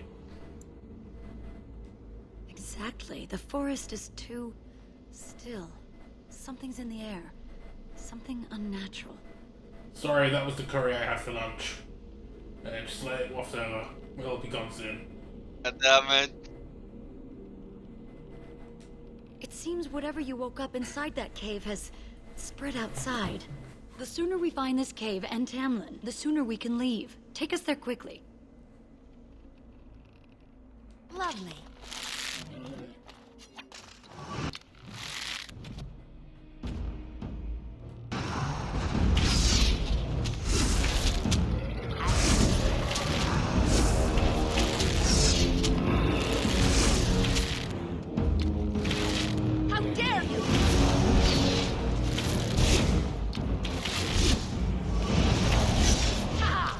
Exactly. The forest is too... still. Something's in the air. Something unnatural. Sorry, that was the curry I had for lunch. Just let it waft over. We'll be gone soon. God damn it. It seems whatever you woke up inside that cave has spread outside. The sooner we find this cave and Tamlin, the sooner we can leave. Take us there quickly. Lovely. How dare you! Ah!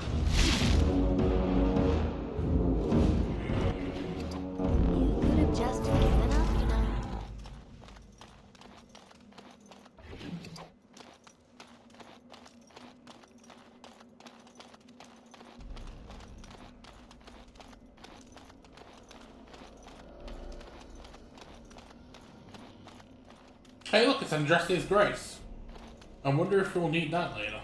You could have just given up, you know. Hey look, it's Andraste's Grace. I wonder if we'll need that later.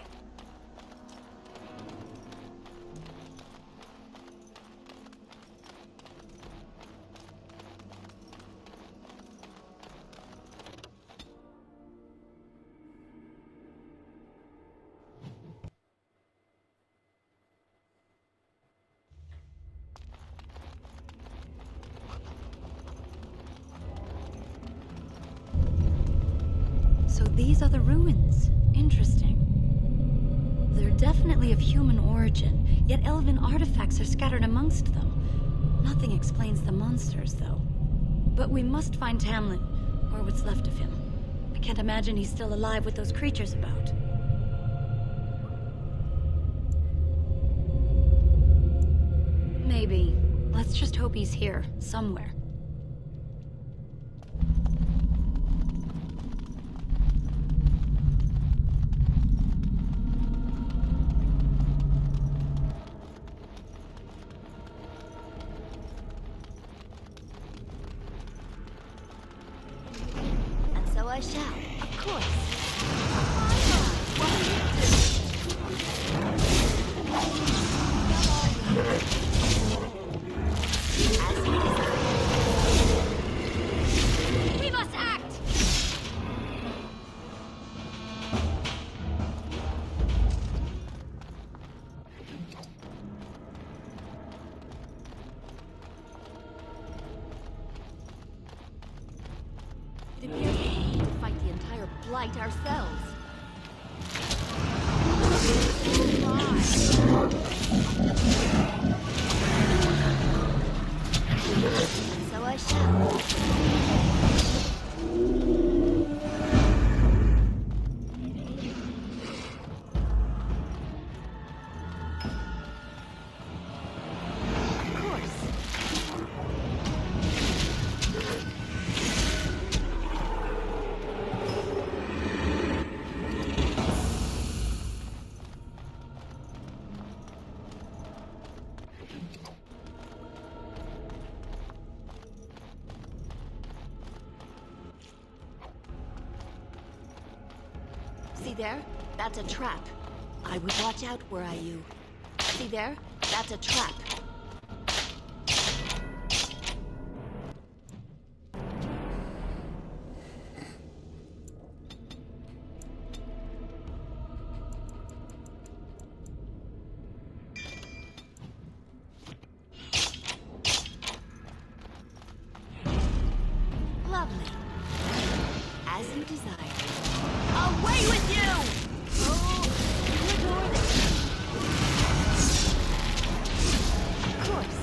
So these are the ruins. Interesting. They're definitely of human origin, yet elven artifacts are scattered amongst them. Nothing explains the monsters, though. But we must find Tamlin, or what's left of him. I can't imagine he's still alive with those creatures about. Maybe. Let's just hope he's here, somewhere. I shall, of course. We must act! It appears we need to fight the entire blight ourselves. So I shall. See there? That's a trap. I would watch out were I you. See there? That's a trap. Lovely. As you desire. Away with you! Oh, you adore this. Of course.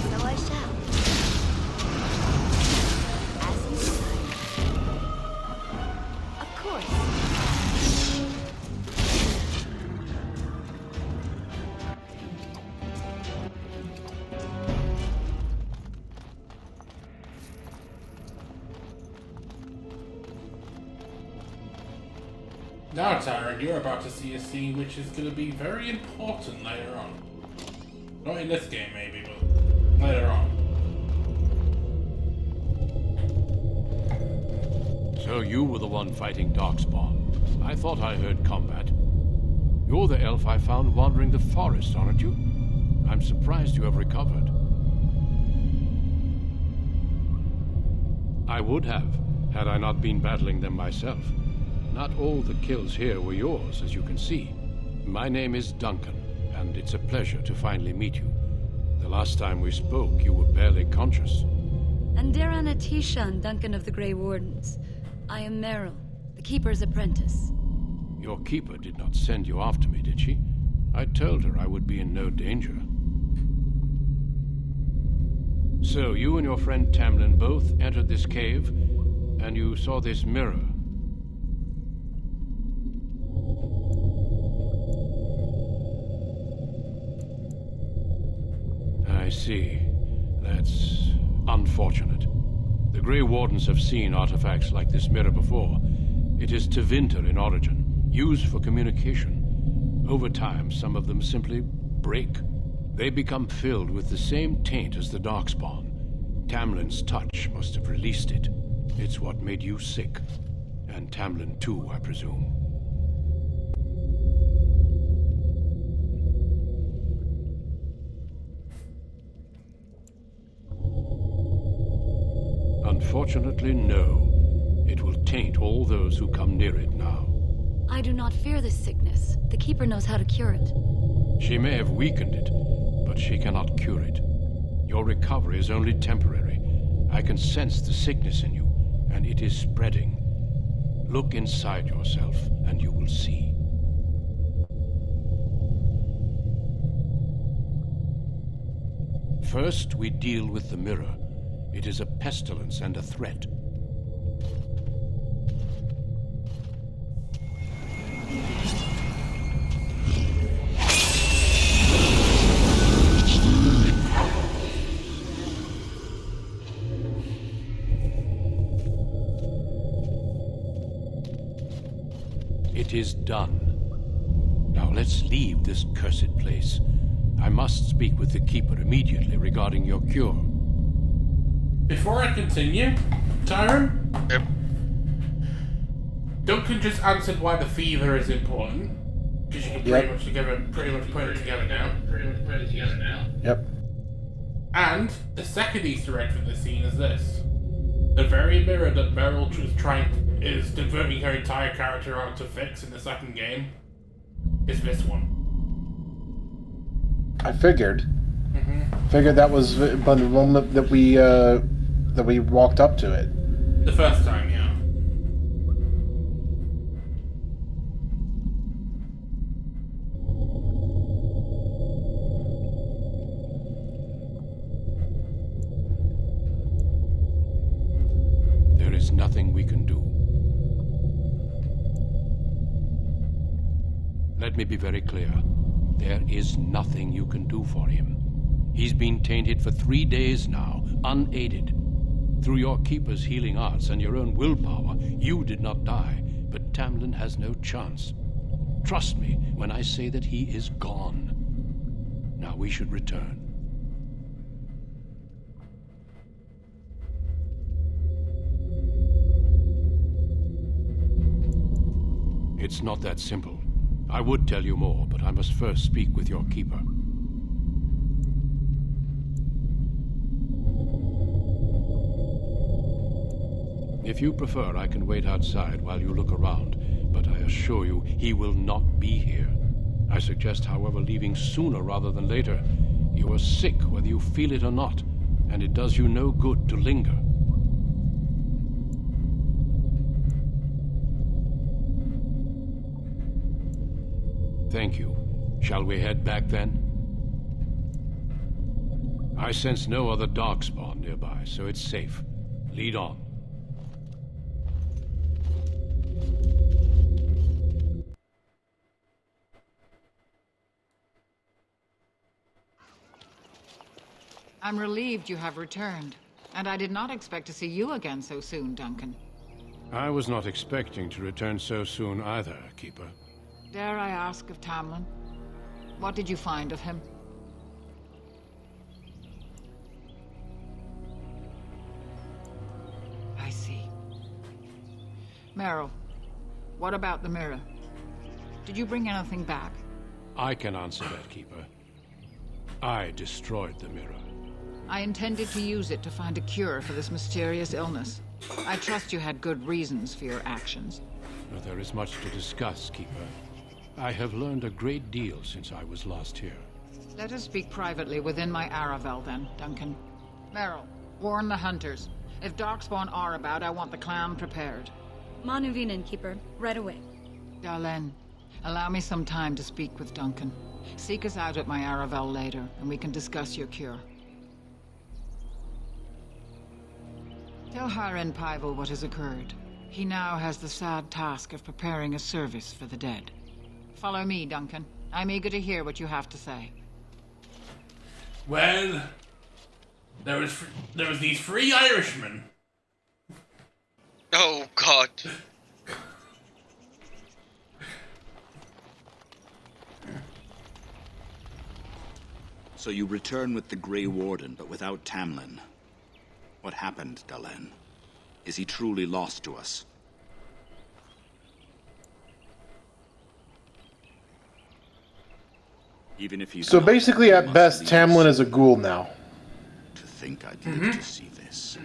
So I shall. As you desire. Of course. Now, Tyren, you're about to see a scene which is going to be very important later on. Not in this game, maybe, but later on. So you were the one fighting Darkspawn. I thought I heard combat. You're the elf I found wandering the forest, aren't you? I'm surprised you have recovered. I would have, had I not been battling them myself. Not all the kills here were yours, as you can see. My name is Duncan, and it's a pleasure to finally meet you. The last time we spoke, you were barely conscious. Andera Natisha and Duncan of the Grey Wardens. I am Meryl, the Keeper's apprentice. Your keeper did not send you after me, did she? I told her I would be in no danger. So, you and your friend Tamlin both entered this cave, and you saw this mirror. I see. That's unfortunate. The Grey Wardens have seen artifacts like this mirror before. It is Tevinter in origin, used for communication. Over time, some of them simply break. They become filled with the same taint as the Darkspawn. Tamlin's touch must have released it. It's what made you sick. And Tamlin too, I presume. Unfortunately, no. It will taint all those who come near it now. I do not fear this sickness. The Keeper knows how to cure it. She may have weakened it, but she cannot cure it. Your recovery is only temporary. I can sense the sickness in you, and it is spreading. Look inside yourself, and you will see. First, we deal with the mirror. It is a pestilence and a threat. It is done. Now let's leave this cursed place. I must speak with the Keeper immediately regarding your cure. Before I continue, Tyren? Yep. Duncan just answered why the fever is important. Because you can pretty much put it together now. Yep. And the second Easter egg for this scene is this. The very mirror that Meryl is diverting her entire character on to fix in the second game is this one. I figured. Figured that was the moment that we walked up to it. The first time, yeah. There is nothing we can do. Let me be very clear. There is nothing you can do for him. He's been tainted for 3 days now, unaided. Through your Keeper's healing arts and your own willpower, you did not die, but Tamlin has no chance. Trust me when I say that he is gone. Now we should return. It's not that simple. I would tell you more, but I must first speak with your Keeper. If you prefer, I can wait outside while you look around, but I assure you, he will not be here. I suggest, however, leaving sooner rather than later. You are sick, whether you feel it or not, and it does you no good to linger. Thank you. Shall we head back then? I sense no other darkspawn nearby, so it's safe. Lead on. I'm relieved you have returned, and I did not expect to see you again so soon, Duncan. I was not expecting to return so soon either, Keeper. Dare I ask of Tamlin? What did you find of him? I see. Meryl, what about the mirror? Did you bring anything back? I can answer that, Keeper. I destroyed the mirror. I intended to use it to find a cure for this mysterious illness. I trust you had good reasons for your actions. But there is much to discuss, Keeper. I have learned a great deal since I was last here. Let us speak privately within my Aravel then, Duncan. Meryl, warn the hunters. If Darkspawn are about, I want the clan prepared. Manuvinen, Keeper. Right away. Darlene, allow me some time to speak with Duncan. Seek us out at my Aravel later, and we can discuss your cure. Tell Tyren Pivel what has occurred. He now has the sad task of preparing a service for the dead. Follow me, Duncan. I'm eager to hear what you have to say. Well, there was these 3 Irishmen. Oh, God. So you return with the Grey Warden, but without Tamlin. What happened, Dalen? Is he truly lost to us? Even if he's So not, basically, he at must best, leave Tamlin us. is a ghoul now. To think I'd live to see this.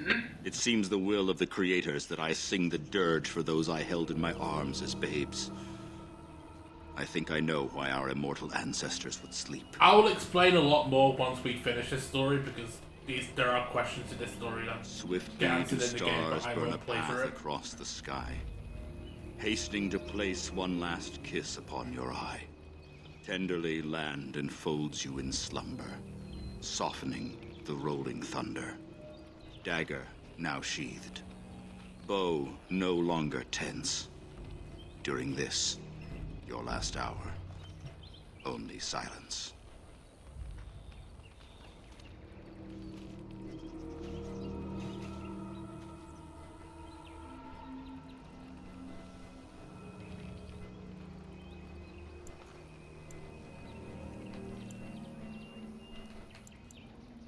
It seems the will of the creators that I sing the dirge for those I held in my arms as babes. I think I know why our immortal ancestors would sleep. I will explain a lot more once we finish this story, because there are questions to this story that Swiftly get answered the in the game, but stars I burn a won't play path for it. across the sky, hastening to place one last kiss upon your eye. Tenderly land enfolds you in slumber, softening the rolling thunder. Dagger now sheathed, bow no longer tense. During this, your last hour, only silence.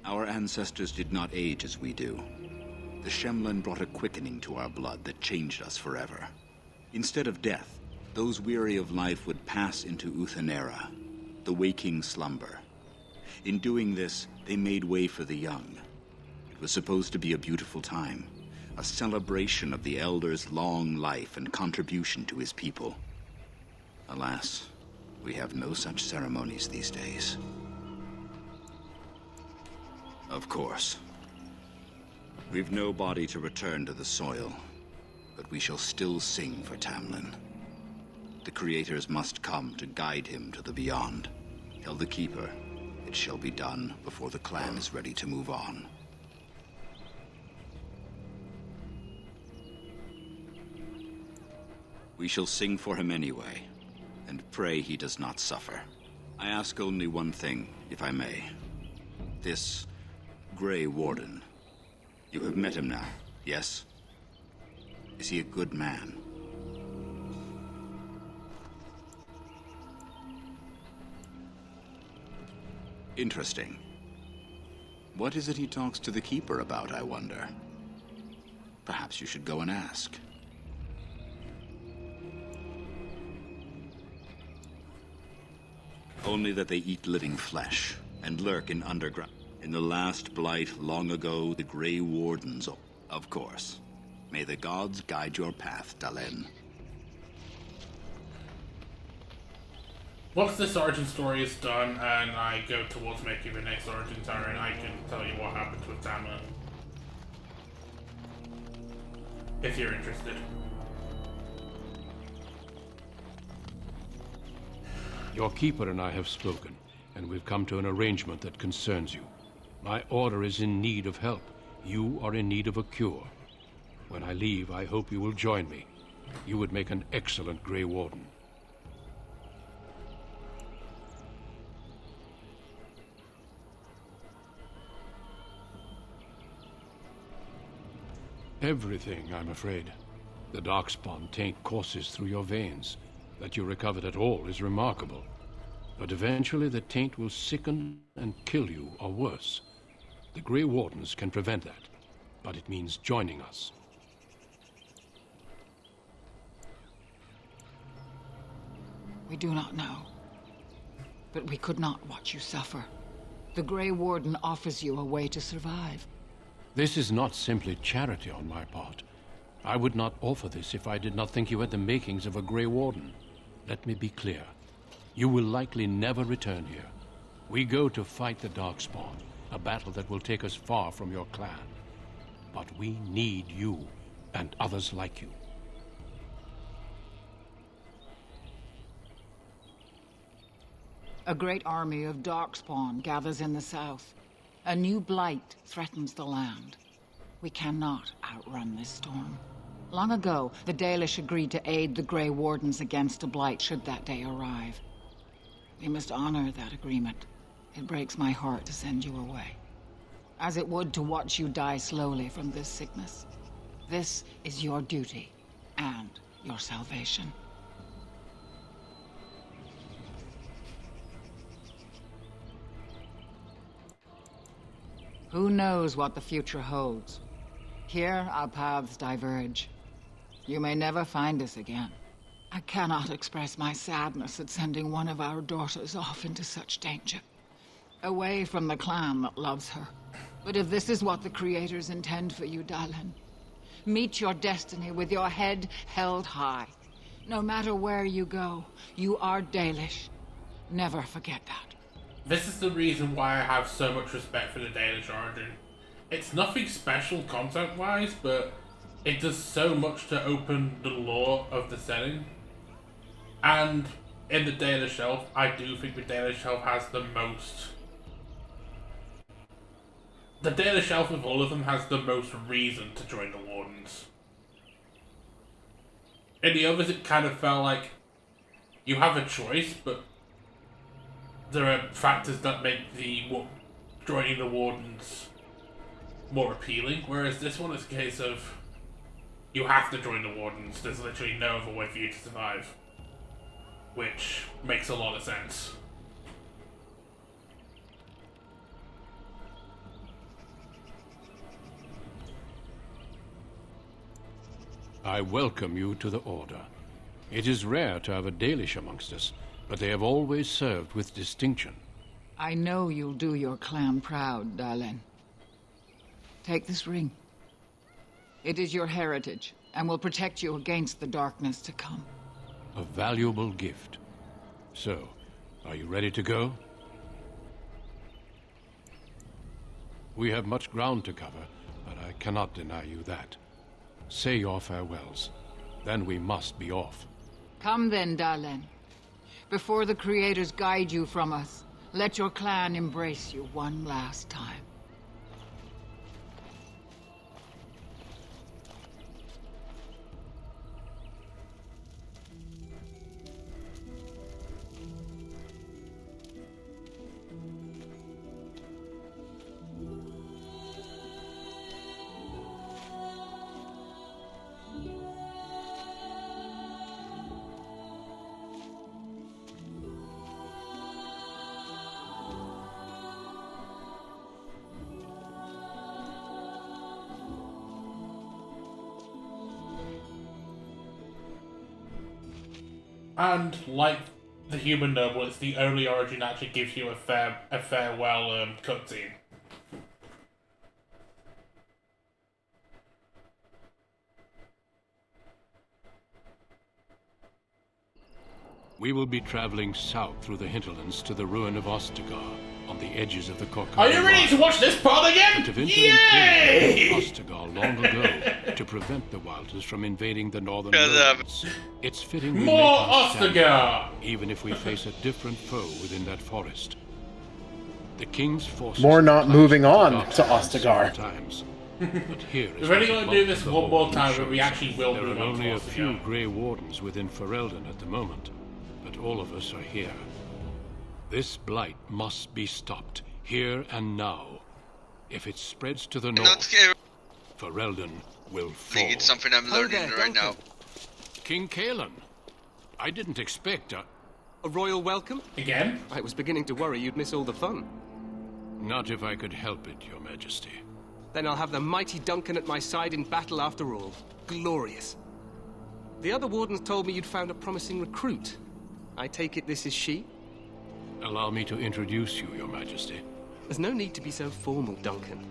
Our ancestors did not age as we do. The Shemlen brought a quickening to our blood that changed us forever. Instead of death, those weary of life would pass into Uthenera, the waking slumber. In doing this, they made way for the young. It was supposed to be a beautiful time, a celebration of the Elder's long life and contribution to his people. Alas, we have no such ceremonies these days. Of course. We've no body to return to the soil, but we shall still sing for Tamlin. The creators must come to guide him to the beyond. Tell the Keeper, it shall be done before the clan is ready to move on. We shall sing for him anyway, and pray he does not suffer. I ask only one thing, if I may. This Grey Warden. You have met him now, yes? Is he a good man? Interesting. What is it he talks to the Keeper about, I wonder? Perhaps you should go and ask. Only that they eat living flesh and lurk in underground. In the last blight long ago, the Grey Wardens, of course. May the gods guide your path, Dalen. Once this origin story is done and I go towards making the next origin Tyren, I can tell you what happened with Tamlin. If you're interested. Your Keeper and I have spoken, and we've come to an arrangement that concerns you. My order is in need of help. You are in need of a cure. When I leave, I hope you will join me. You would make an excellent Grey Warden. Everything, I'm afraid. The Darkspawn taint courses through your veins. That you recovered at all is remarkable. But eventually the taint will sicken and kill you, or worse. The Grey Wardens can prevent that, but it means joining us. We do not know. But we could not watch you suffer. The Grey Warden offers you a way to survive. This is not simply charity on my part. I would not offer this if I did not think you had the makings of a Grey Warden. Let me be clear. You will likely never return here. We go to fight the Darkspawn, a battle that will take us far from your clan. But we need you, and others like you. A great army of Darkspawn gathers in the south. A new blight threatens the land. We cannot outrun this storm. Long ago, the Dalish agreed to aid the Grey Wardens against a blight should that day arrive. We must honor that agreement. It breaks my heart to send you away, as it would to watch you die slowly from this sickness. This is your duty and your salvation. Who knows what the future holds? Here, our paths diverge. You may never find us again. I cannot express my sadness at sending one of our daughters off into such danger. Away from the clan that loves her. But if this is what the creators intend for you, Dalen, meet your destiny with your head held high. No matter where you go, you are Dalish. Never forget that. This is the reason why I have so much respect for the Dalish origin. It's nothing special content-wise, but it does so much to open the lore of the setting. And in the Dalish Elf, I do think the Dalish Elf has the most... The Dalish Elf of all of them has the most reason to join the Wardens. In the others, it kind of felt like you have a choice, but there are factors that make the joining the Wardens more appealing, whereas this one is a case of you have to join the Wardens. There's literally no other way for you to survive, which makes a lot of sense. I welcome you to the Order. It is rare to have a Dalish amongst us, but they have always served with distinction. I know you'll do your clan proud, Tyren. Take this ring. It is your heritage, and will protect you against the darkness to come. A valuable gift. So, are you ready to go? We have much ground to cover, but I cannot deny you that. Say your farewells. Then we must be off. Come then, Tyren. Before the Creators guide you from us, let your clan embrace you one last time. And like the human noble, it's the only origin that actually gives you a farewell cutscene. We will be traveling south through the hinterlands to the ruin of Ostagar, on the edges of the Korkan. Are you ready to watch this part again? Yay! Ostagar long ago to prevent the Wilders from invading the northern lands. It's fitting we More make our Ostagar! stand, even if we face a different foe within that forest. The king's forces. More not moving on to Ostagar. But here is We're only what going to the do this month of one more August time, but shows. we actually will There move are on only to a few Ostagar. Grey Wardens within Ferelden at the moment, but all of us are here. This blight must be stopped, here and now. If it spreads to the north, Ferelden will I fall. think it's something I'm learning right now. King Kalen, I didn't expect A royal welcome? Again? I was beginning to worry you'd miss all the fun. Not if I could help it, Your Majesty. Then I'll have the mighty Duncan at my side in battle after all. Glorious. The other wardens told me you'd found a promising recruit. I take it this is she? Allow me to introduce you, Your Majesty. There's no need to be so formal, Duncan.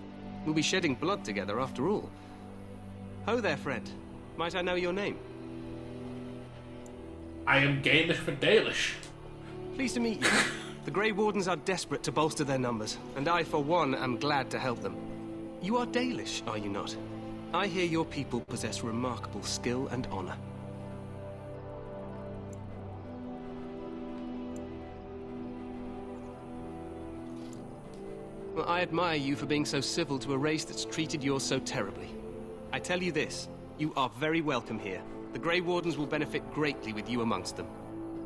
We'll be shedding blood together after all. Ho there, friend. Might I know your name? I am Gaelish for Dalish. Pleased to meet you. The Grey Wardens are desperate to bolster their numbers, and I, for one, am glad to help them. You are Dalish, are you not? I hear your people possess remarkable skill and honor. Well, I admire you for being so civil to a race that's treated yours so terribly. I tell you this, you are very welcome here. The Grey Wardens will benefit greatly with you amongst them.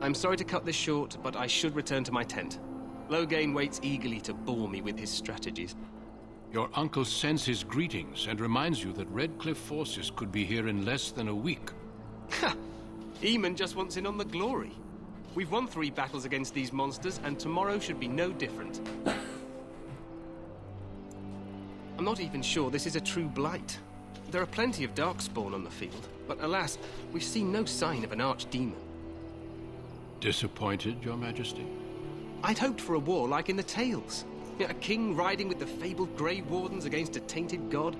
I'm sorry to cut this short, but I should return to my tent. Loghain waits eagerly to bore me with his strategies. Your uncle sends his greetings and reminds you that Redcliffe forces could be here in less than a week. Ha! Eamon just wants in on the glory. We've won 3 battles against these monsters, and tomorrow should be no different. I'm not even sure this is a true blight. There are plenty of darkspawn on the field, but alas, we've seen no sign of an archdemon. Disappointed, Your Majesty? I'd hoped for a war like in the tales. A king riding with the fabled Grey Wardens against a tainted god.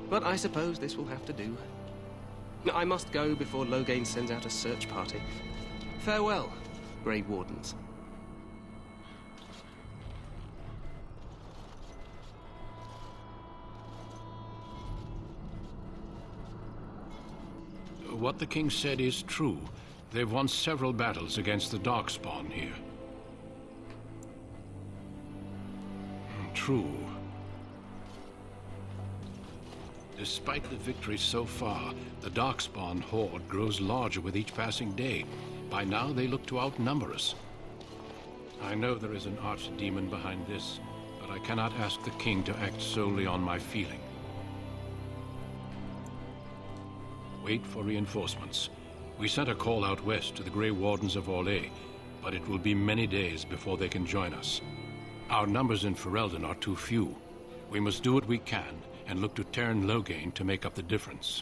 But I suppose this will have to do. I must go before Loghain sends out a search party. Farewell, Grey Wardens. What the king said is true. They've won several battles against the Darkspawn here. True. Despite the victories so far, the Darkspawn horde grows larger with each passing day. By now, they look to outnumber us. I know there is an archdemon behind this, but I cannot ask the king to act solely on my feeling. Wait for reinforcements. We sent a call out west to the Grey Wardens of Orlais, but it will be many days before they can join us. Our numbers in Ferelden are too few. We must do what we can and look to Tyren Loghain to make up the difference.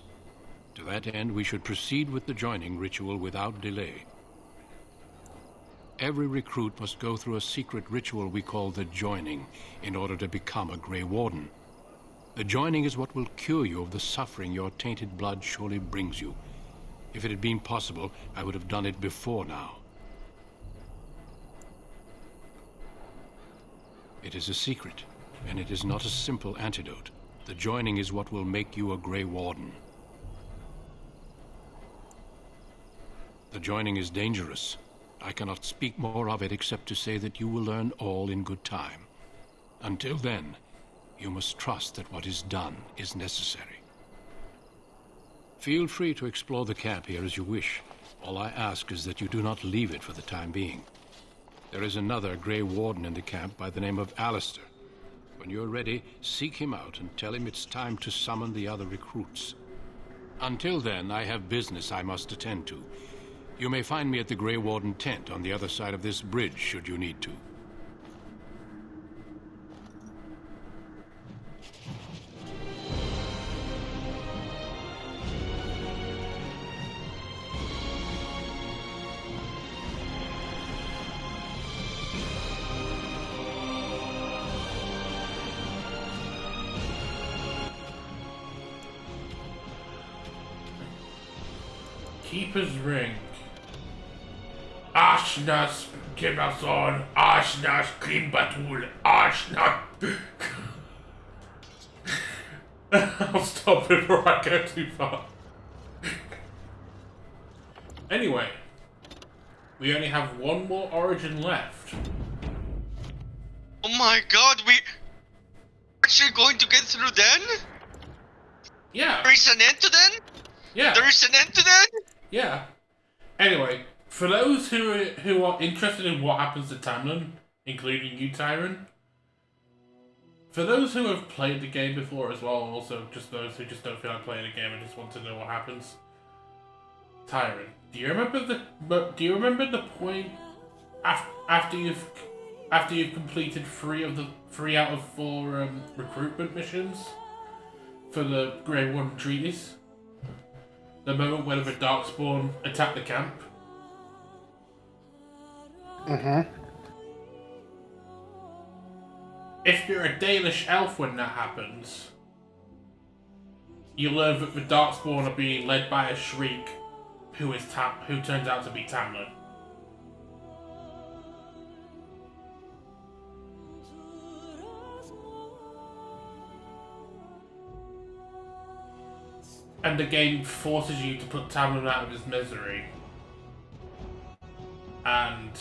To that end, we should proceed with the joining ritual without delay. Every recruit must go through a secret ritual we call the joining in order to become a Grey Warden. The joining is what will cure you of the suffering your tainted blood surely brings you. If it had been possible, I would have done it before now. It is a secret, and it is not a simple antidote. The joining is what will make you a Grey Warden. The joining is dangerous. I cannot speak more of it except to say that you will learn all in good time. Until then, you must trust that what is done is necessary. Feel free to explore the camp here as you wish. All I ask is that you do not leave it for the time being. There is another Grey Warden in the camp by the name of Alistair. When you're ready, seek him out and tell him it's time to summon the other recruits. Until then, I have business I must attend to. You may find me at the Grey Warden tent on the other side of this bridge, should you need to. Keeper's Ring. Ashnas Gemason, Ashnas Klimbatul, Ashnas. I'll stop before I go too far. Anyway, we only have one more origin left. Oh my god, we actually going to get through then? Yeah. There is an end to then? Yeah. There is an end to then? Yeah. Anyway, for those who are interested in what happens to Tamlin, including you, Tyren, for those who have played the game before as well, and also just those who just don't feel like playing the game and just want to know what happens, Tyren, do you remember the point after you've completed 3 out of 4 recruitment missions for the Grey Warden treaties? The moment when the Darkspawn attacked the camp? If you're a Dalish elf when that happens, you learn that the Darkspawn are being led by a Shriek who turns out to be Tamlin. And the game forces you to put Tamlin out of his misery. And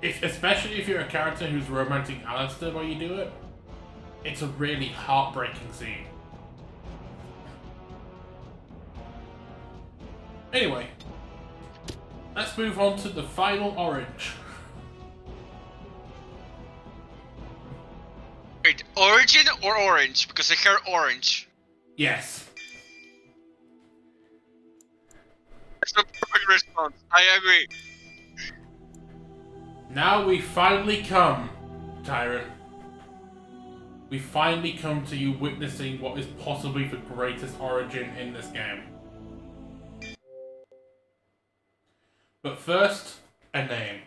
especially if you're a character who's romancing Alistair while you do it, it's a really heartbreaking scene. Anyway, let's move on to the final orange. Wait, origin or orange? Because I heard orange. Yes. That's the perfect response. I agree. Now we finally come, Tyren. We finally come to you witnessing what is possibly the greatest origin in this game. But first, a name.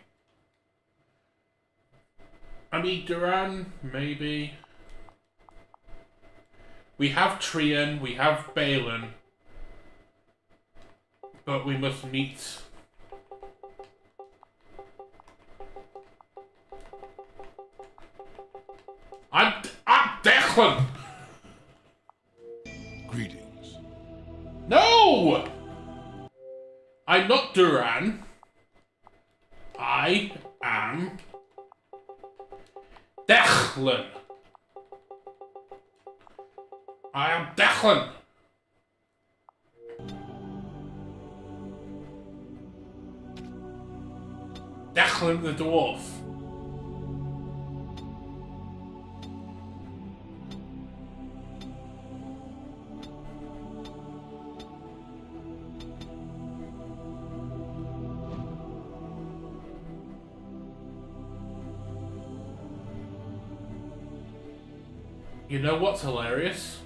I mean, Duran, maybe. We have Trian, we have Balin, but we must meet. I'm Declan! Greetings. No! I'm not Duran. I am Declan. I am Declan. Declan the dwarf. You know what's hilarious?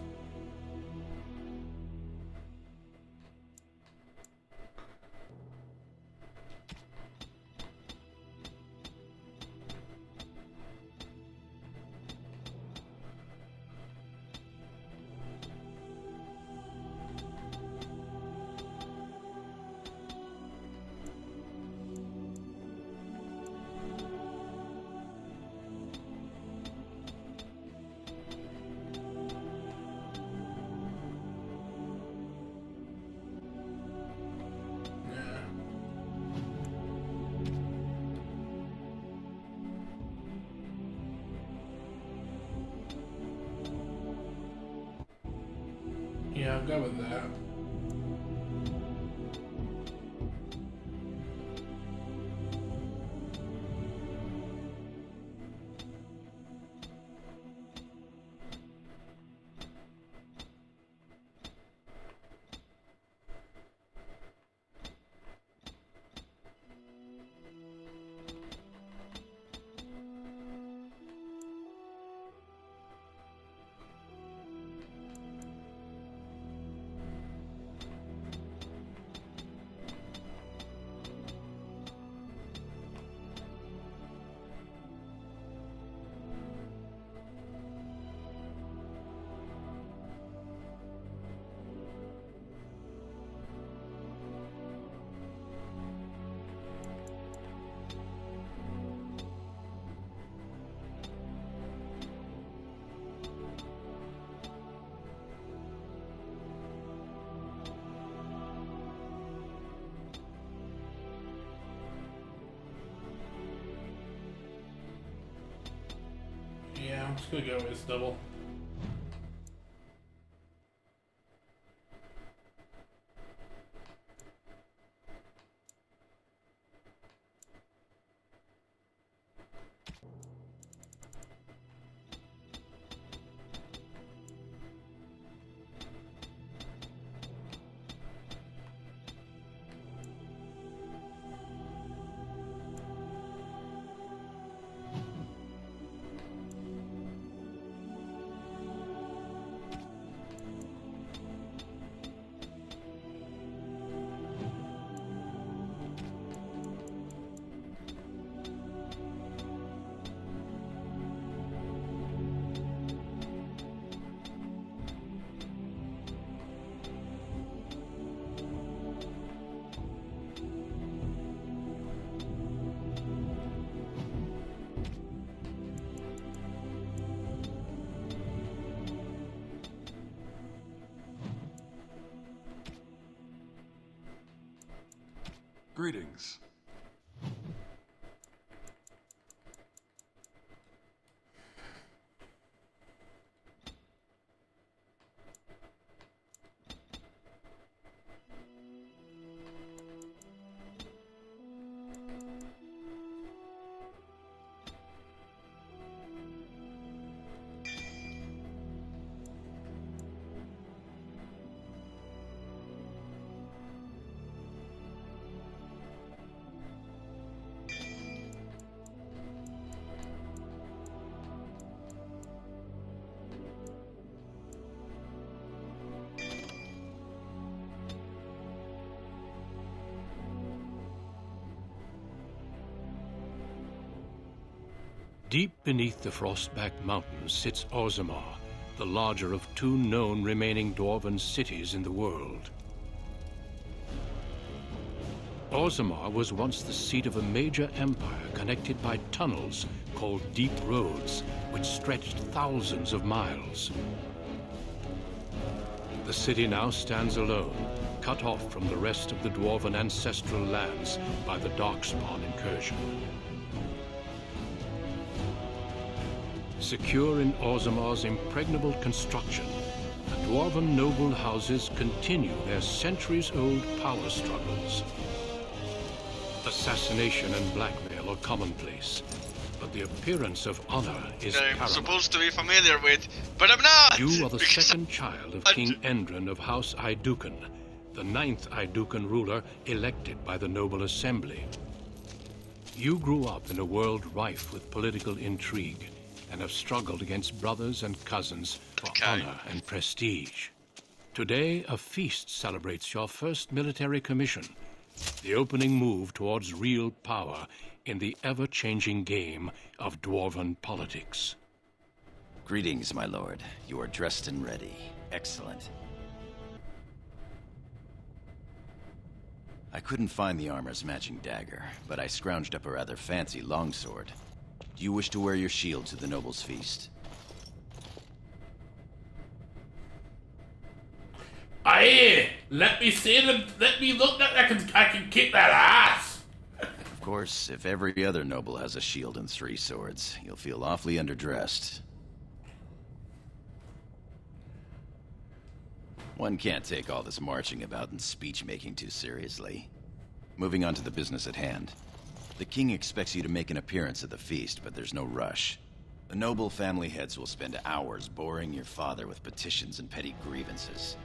Yeah, I'll go with that. Yeah, I'm just gonna go with this double. Greetings. Deep beneath the Frostback Mountains sits Orzammar, the larger of two known remaining dwarven cities in the world. Orzammar was once the seat of a major empire connected by tunnels called Deep Roads, which stretched thousands of miles. The city now stands alone, cut off from the rest of the dwarven ancestral lands by the Darkspawn incursion. Secure in Orzammar's impregnable construction, the dwarven noble houses continue their centuries-old power struggles. Assassination and blackmail are commonplace, but the appearance of honor is that I'm paramount. supposed to be familiar with, but I'm not! You are the second child of King Endrin of House Aidukan, the 9th Aidukan ruler elected by the Noble Assembly. You grew up in a world rife with political intrigue, and have struggled against brothers and cousins for honor and prestige. Today, a feast celebrates your first military commission, the opening move towards real power in the ever-changing game of dwarven politics. Greetings, my lord. You are dressed and ready. Excellent. I couldn't find the armor's matching dagger, but I scrounged up a rather fancy longsword. Do you wish to wear your shield to the noble's feast? Aye, let me see them. Let me look like I can kick that ass. Of course, if every other noble has a shield and 3 swords, you'll feel awfully underdressed. One can't take all this marching about and speech-making too seriously. Moving on to the business at hand. The king expects you to make an appearance at the feast, but there's no rush. The noble family heads will spend hours boring your father with petitions and petty grievances.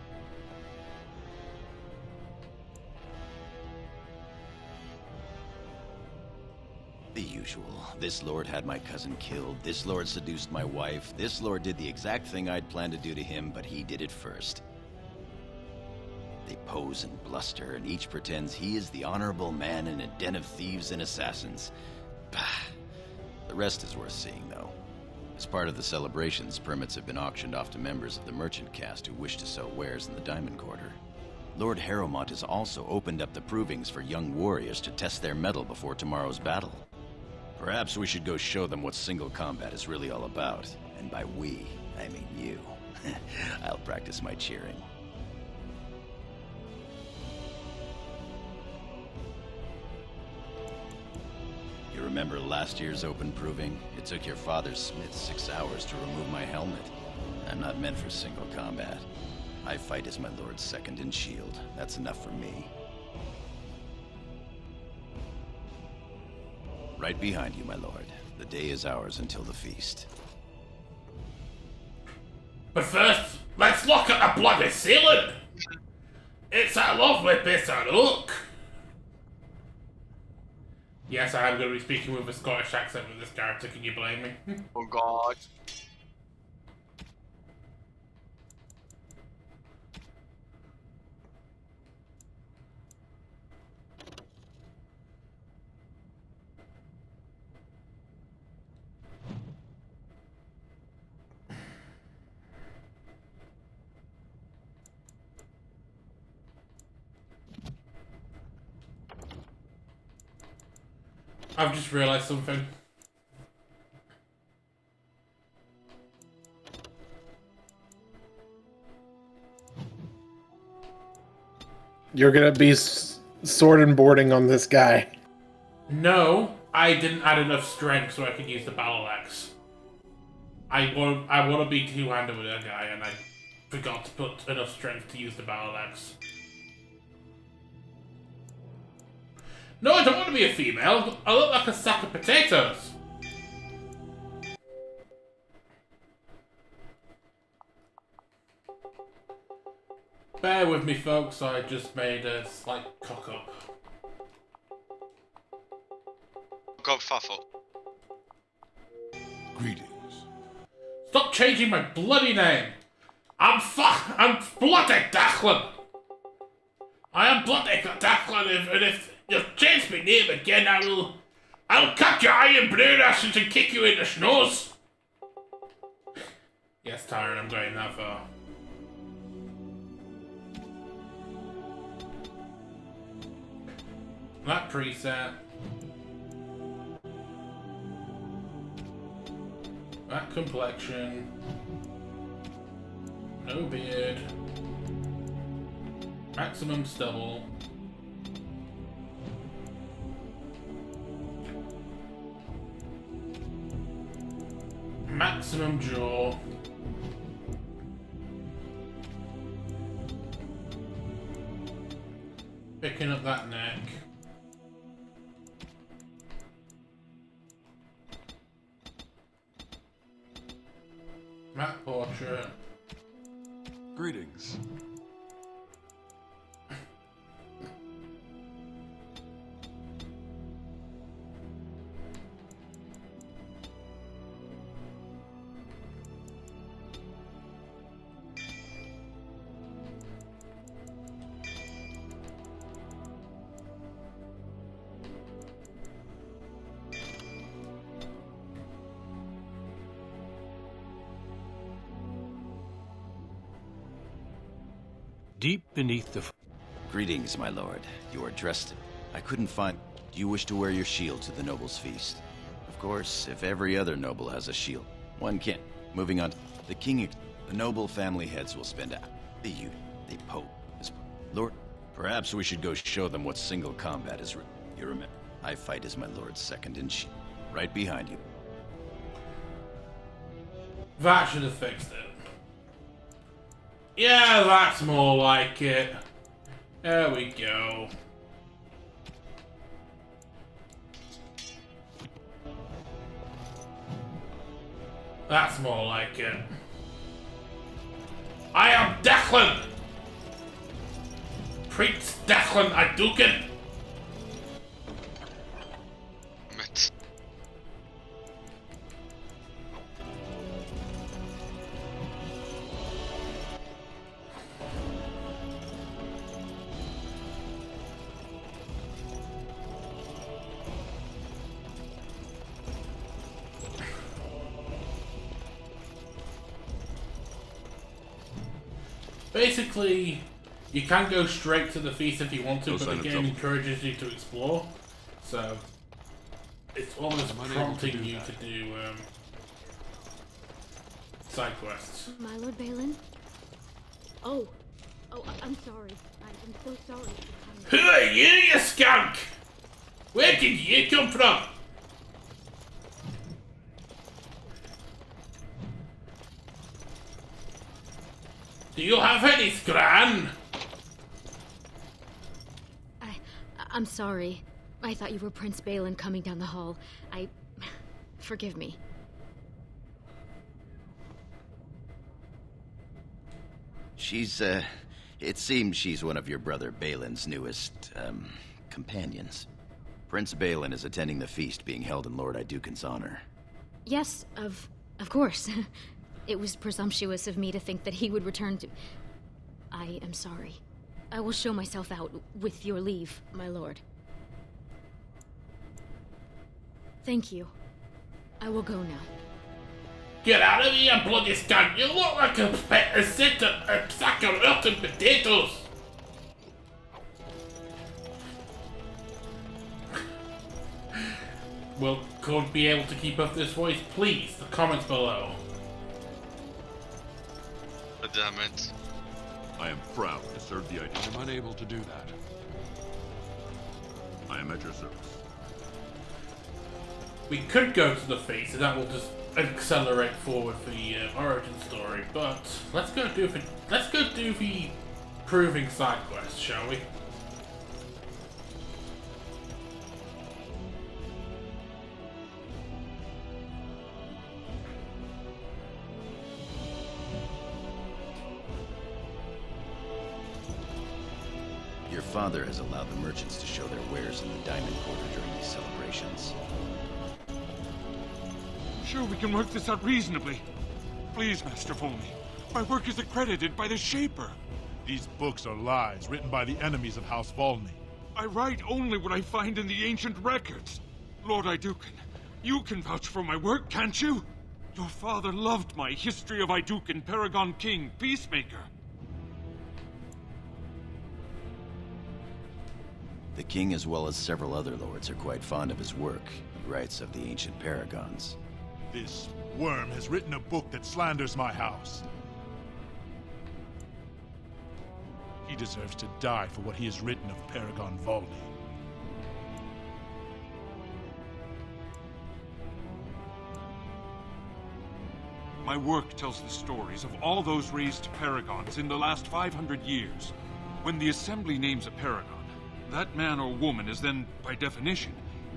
The usual. This lord had my cousin killed, this lord seduced my wife, this lord did the exact thing I'd planned to do to him, but he did it first. They pose and bluster, and each pretends he is the honorable man in a den of thieves and assassins. Bah. The rest is worth seeing, though. As part of the celebrations, permits have been auctioned off to members of the merchant caste who wish to sell wares in the Diamond Quarter. Lord Harrowmont has also opened up the provings for young warriors to test their mettle before tomorrow's battle. Perhaps we should go show them what single combat is really all about. And by we, I mean you. I'll practice my cheering. You remember last year's open proving? It took your father's smith 6 hours to remove my helmet. I'm not meant for single combat. I fight as my lord's second in shield. That's enough for me. Right behind you, my lord. The day is ours until the feast. But first, let's look at the bloody ceiling! It's a lovely bit of look! Yes, I am going to be speaking with a Scottish accent with this character, can you blame me? Oh god. I've just realised something. You're gonna be sword and boarding on this guy. No, I didn't add enough strength so I could use the battle axe. I want to be two-handed with that guy, and I forgot to put enough strength to use the battle axe. No, I don't want to be a female. I look like a sack of potatoes. Bear with me, folks. I just made a slight cock-up. Godfuffle. Greetings. Stop changing my bloody name. I'm bloody Declan. I am bloody Declan, and if you change my name again, I'll cut your iron brown asses and kick you in the schnoz. Yes, Tyren, I'm going that far. That preset. That complexion. No beard. Maximum stubble. Maximum jaw. Picking up that neck. Matte portrait. Greetings. Deep beneath the... Greetings, my lord. You are dressed... I couldn't find... Do you wish to wear your shield to the noble's feast? Of course, if every other noble has a shield, one can't. Moving on. The king... The noble family heads will spend... They pope. Lord... Perhaps we should go show them what single combat is... You remember, I fight as my lord's second in shield. Right behind you. That should have fixed it. Yeah, that's more like it. There we go. That's more like it. I am Declan! Prince Declan Adukin! Basically, you can go straight to the feast if you want to, but the game encourages you to explore. So, it's almost prompting you to do side quests. My Lord Balin? Oh, I'm sorry. I'm so sorry. Who are you, you skunk? Where did you come from? Do you have any scran? I'm sorry. I thought you were Prince Balin coming down the hall. Forgive me. She's, it seems she's one of your brother Balin's newest, companions. Prince Balin is attending the feast being held in Lord Iduken's honor. Yes, of course. It was presumptuous of me to think that he would return to... I am sorry. I will show myself out, with your leave, my lord. Thank you. I will go now. Get out of here, bloody skunk! You look like a sack of rotten potatoes! Will Code be able to keep up this voice? Please, the comments below. Damn it. I am proud to serve the idea. I'm unable to do that. I am at your service. We could go to the feast, and that will just accelerate forward the origin story. But let's go do the proving side quest, shall we? Your father has allowed the merchants to show their wares in the Diamond Quarter during these celebrations. Sure, we can work this out reasonably. Please, Master Volney. My work is accredited by the Shaper. These books are lies written by the enemies of House Volney. I write only what I find in the ancient records. Lord Iduken, you can vouch for my work, can't you? Your father loved my History of Iduken, Paragon King, Peacemaker. The king, as well as several other lords, are quite fond of his work. He writes of the ancient paragons. This worm has written a book that slanders my house. He deserves to die for what he has written of Paragon Volney. My work tells the stories of all those raised paragons in the last 500 years. When the Assembly names a paragon, that man or woman is then, by definition,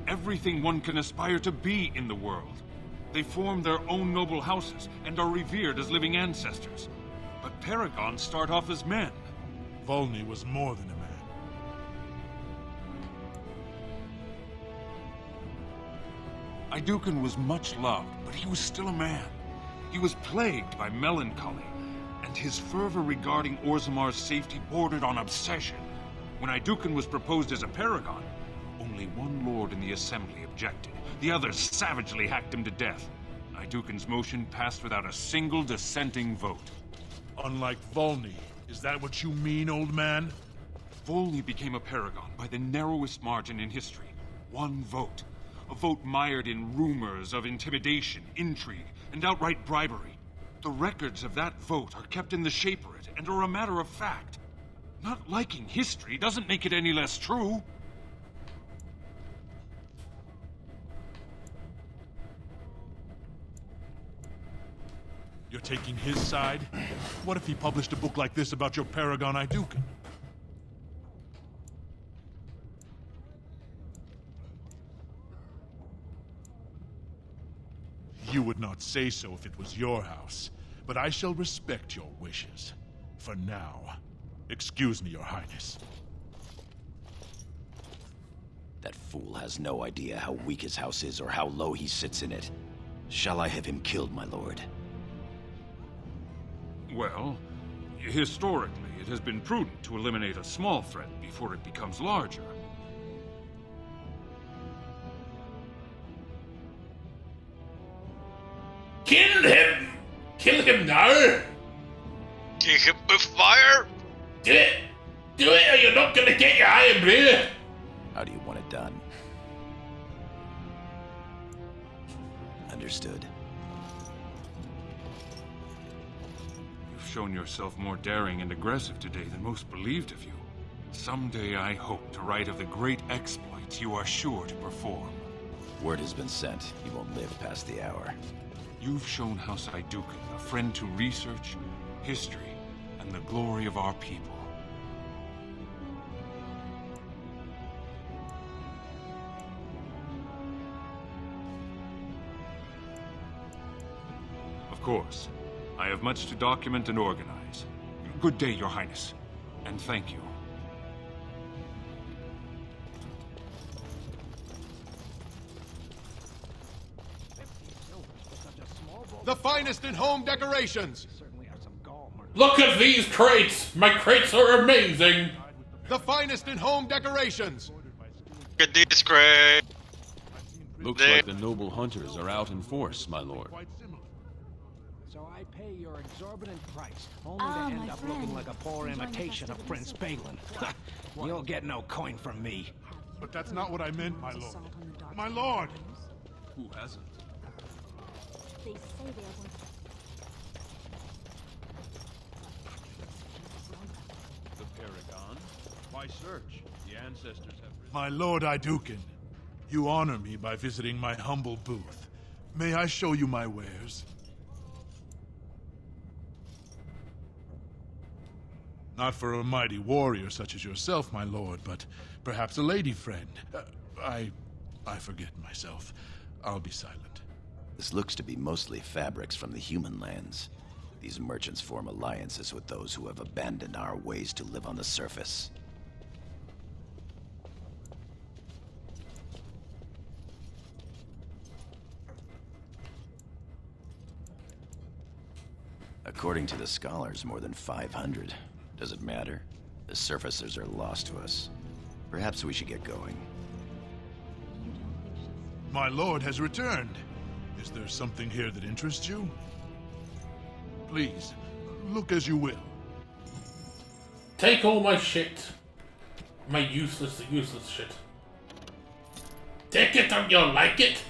everything one can aspire to be in the world. They form their own noble houses and are revered as living ancestors. But paragons start off as men. Volney was more than a man. Iduken was much loved, but he was still a man. He was plagued by melancholy, and his fervor regarding Orzamar's safety bordered on obsession. When Iduken was proposed as a paragon, only one lord in the assembly objected. The others savagely hacked him to death. Iduken's motion passed without a single dissenting vote. Unlike Volney, is that what you mean, old man? Volney became a paragon by the narrowest margin in history. One vote. A vote mired in rumors of intimidation, intrigue, and outright bribery. The records of that vote are kept in the Shaperate and are a matter of fact. Not liking history doesn't make it any less true. You're taking his side? What if he published a book like this about your paragon Iduken? You would not say so if it was your house, but I shall respect your wishes. For now. Excuse me, Your Highness. That fool has no idea how weak his house is or how low he sits in it. Shall I have him killed, my lord? Well, historically, it has been prudent to eliminate a small threat before it becomes larger. Kill him! Kill him now! Kill him with fire! Do it! Do it or you're not gonna get your iron blade! How do you want it done? Understood. You've shown yourself more daring and aggressive today than most believed of you. Someday I hope to write of the great exploits you are sure to perform. Word has been sent. You won't live past the hour. You've shown House Iduken a friend to research, history, and the glory of our people. Of course, I have much to document and organize. Good day, Your Highness, and thank you. The finest in home decorations! Look at these crates! My crates are amazing! The finest in home decorations! Look at this crate! Looks like the noble hunters are out in force, my lord. So I pay your exorbitant price, only to end up looking like a poor imitation of Prince Balin. You'll get no coin from me. But that's not what I meant, my lord. My lord! Who hasn't? They say they are going The Paragon? Why search? The ancestors have... My lord Iduken, you honor me by visiting my humble booth. May I show you my wares? Not for a mighty warrior such as yourself, my lord, but perhaps a lady friend. I forget myself. I'll be silent. This looks to be mostly fabrics from the human lands. These merchants form alliances with those who have abandoned our ways to live on the surface. According to the scholars, more than 500. Does it matter? The surfacers are lost to us. Perhaps we should get going. My lord has returned. Is there something here that interests you? Please, look as you will. Take all my shit. My useless shit. Take it and you'll like it.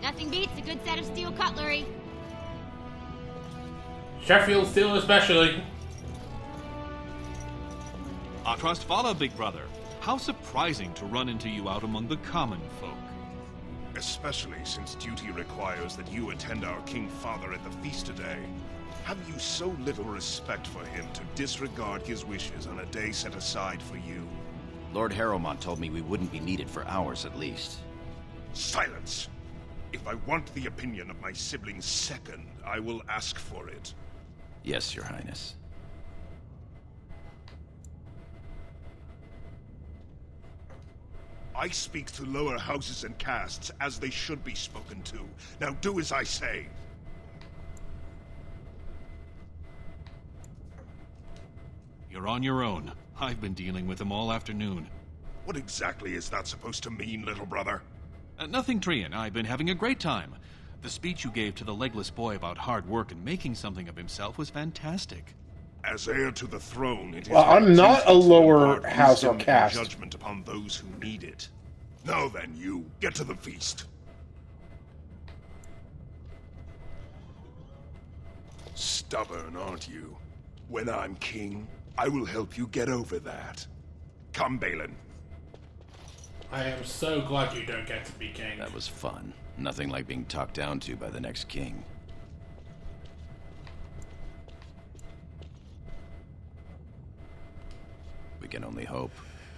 Nothing beats a good set of steel cutlery. Sheffield steel especially. Our trust follow, big brother. How surprising to run into you out among the common folk. Especially since duty requires that you attend our King Father at the feast today. Have you so little respect for him to disregard his wishes on a day set aside for you? Lord Harrowmont told me we wouldn't be needed for hours at least. Silence! If I want the opinion of my siblings second, I will ask for it. Yes, Your Highness. I speak to lower houses and castes as they should be spoken to. Now do as I say. You're on your own. I've been dealing with them all afternoon. What exactly is that supposed to mean, little brother? Nothing, Tyren. I've been having a great time. The speech you gave to the legless boy about hard work and making something of himself was fantastic. As heir to the throne, it is Well, I'm not a lower house or wisdom and caste. judgment upon those who need it. Now then, you, get to the feast. Stubborn, aren't you? When I'm king, I will help you get over that. Come, Balin. I am so glad you don't get to be king. That was fun. Nothing like being talked down to by the next king. We can only hope.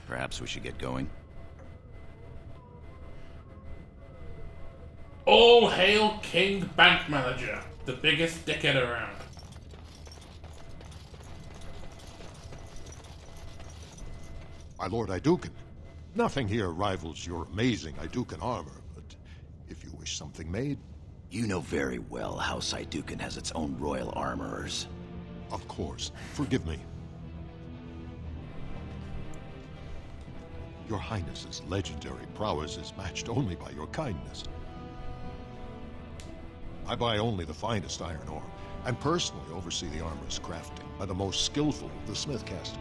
Perhaps we should get going. All hail King Bank Manager, the biggest dickhead around. My lord Idukan, nothing here rivals your amazing Idukan armor, but if you wish something made... You know very well House Idukan has its own royal armorers. Of course. Forgive me. Your Highness's legendary prowess is matched only by your kindness. I buy only the finest iron ore, and personally oversee the armor's crafting by the most skillful of the smithcasters.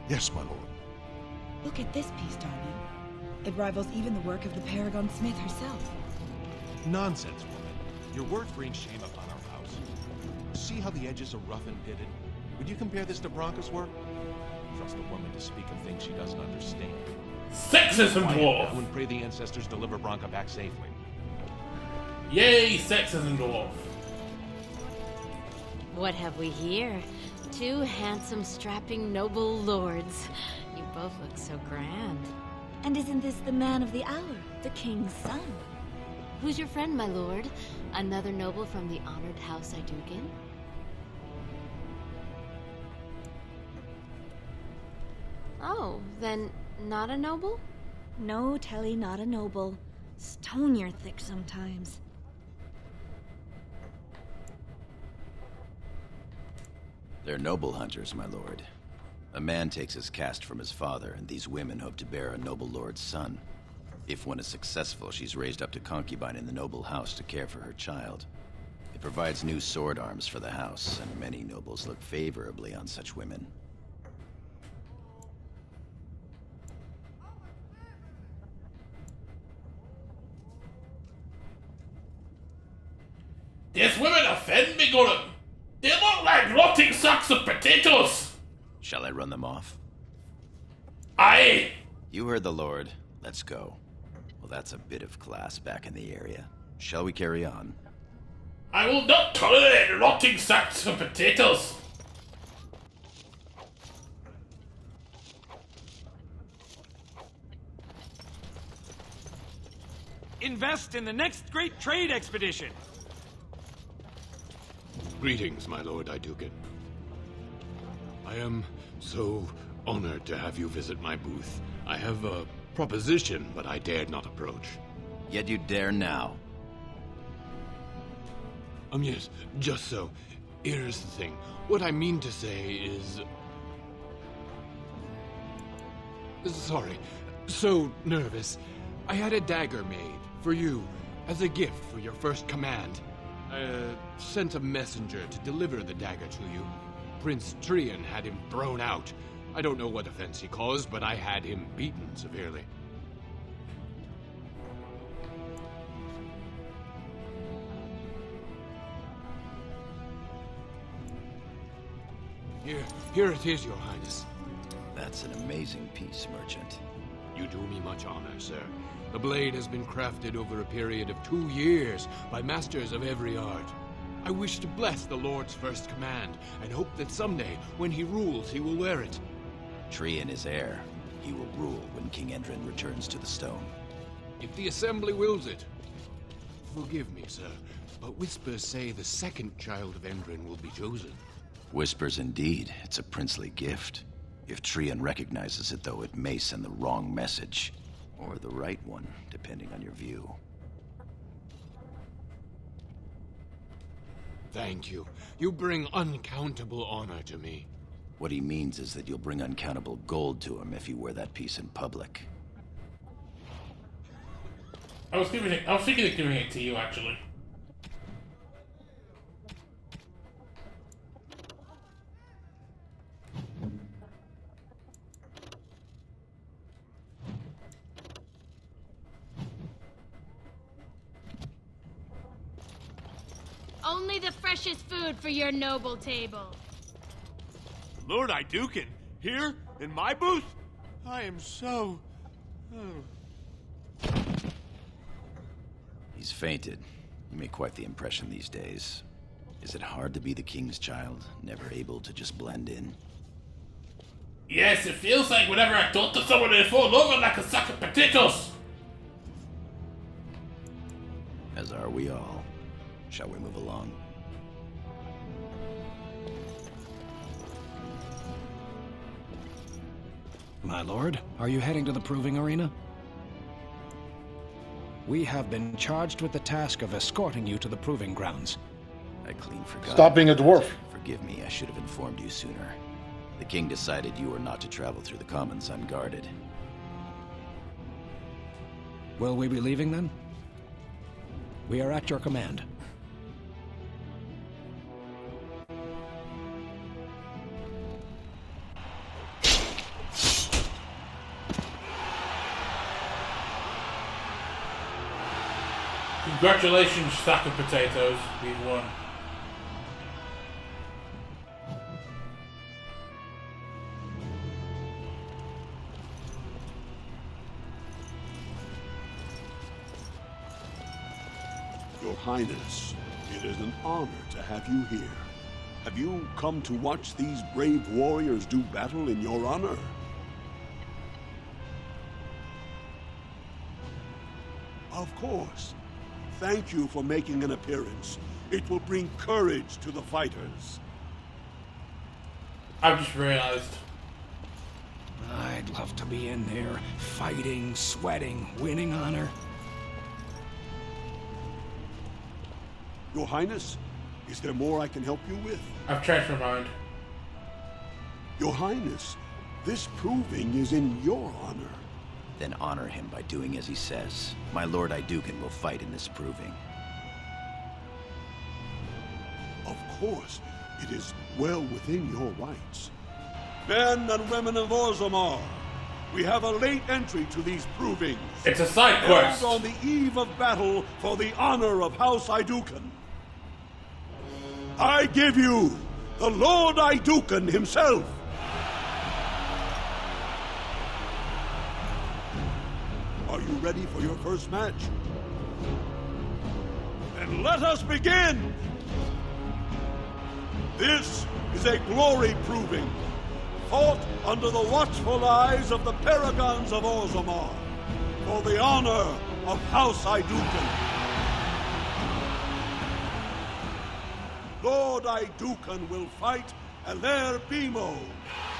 Yes, my lord. Look at this piece, darling. It rivals even the work of the Paragon Smith herself. Nonsense, woman. Your words bring shame upon our house. See how the edges are rough and pitted? Would you compare this to Bronca's work? Trust a woman to speak of things she doesn't understand. Sexism, dwarf! And pray the ancestors deliver Bronca back safely. Yay, sexism, dwarf! What have we here? Two handsome, strapping, noble lords. You both look so grand. And isn't this the man of the hour, the king's son? Who's your friend, my lord? Another noble from the honored House Idukan? Oh, then not a noble? No, Telly, not a noble. Stone you're thick sometimes. They're noble hunters, my lord. A man takes his caste from his father, and these women hope to bear a noble lord's son. If one is successful, she's raised up to concubine in the noble house to care for her child. It provides new sword arms for the house, and many nobles look favorably on such women. These women offend me, Gordon. They look like rotting sacks of potatoes. Shall I run them off? Aye. You heard the lord. Let's go. Well, that's a bit of class back in the area. Shall we carry on? I will not tolerate rotting sacks of potatoes. Invest in the next great trade expedition. Greetings, my lord Idukan. I am so honored to have you visit my booth. I have a proposition, but I dared not approach. Yet you dare now. Yes, just so. Here's the thing. What I mean to say is... Sorry. So nervous. I had a dagger made for you as a gift for your first command. I sent a messenger to deliver the dagger to you. Prince Tyren had him thrown out. I don't know what offense he caused, but I had him beaten severely. Here it is, your highness. That's an amazing piece, merchant. You do me much honor, sir. The blade has been crafted over a period of 2 years by masters of every art. I wish to bless the Lord's first command, and hope that someday, when he rules, he will wear it. Tyren is heir. He will rule when King Endrin returns to the stone. If the assembly wills it. Forgive me, sir, but whispers say the second child of Endrin will be chosen. Whispers indeed. It's a princely gift. If Tyren recognizes it, though, it may send the wrong message. Or the right one, depending on your view. Thank you. You bring uncountable honor to me. What he means is that you'll bring uncountable gold to him if you wear that piece in public. I was thinking of giving it to you, actually. me the freshest food for your noble table. Lord Iduken, here in my booth? I am so... He's fainted. You make quite the impression these days. Is it hard to be the king's child, never able to just blend in? Yes, it feels like whenever I talk to someone they fall over like a sack of potatoes. As are we all. Shall we move along? My lord, are you heading to the proving arena? We have been charged with the task of escorting you to the proving grounds. I clean forgot. Stop being a dwarf. Forgive me, I should have informed you sooner. The king decided you were not to travel through the commons unguarded. Will we be leaving then? We are at your command. Congratulations, sack of potatoes. We've won. Your Highness, it is an honor to have you here. Have you come to watch these brave warriors do battle in your honor? Of course. Thank you for making an appearance. It will bring courage to the fighters. I've just realized. I'd love to be in there, fighting, sweating, winning honor. Your Highness, is there more I can help you with? I've changed my mind. Your Highness, this proving is in your honor. Then honor him by doing as he says. My Lord Iduken will fight in this proving. Of course, it is well within your rights. Men and women of Orzammar, we have a late entry to these provings. It's a side quest. Held on the eve of battle for the honor of House Iduken. I give you the Lord Iduken himself. Are you ready for your first match? Then let us begin! This is a glory proving, fought under the watchful eyes of the paragons of Orzammar, for the honor of House Iduken. Lord Iduken will fight Alair Bimo,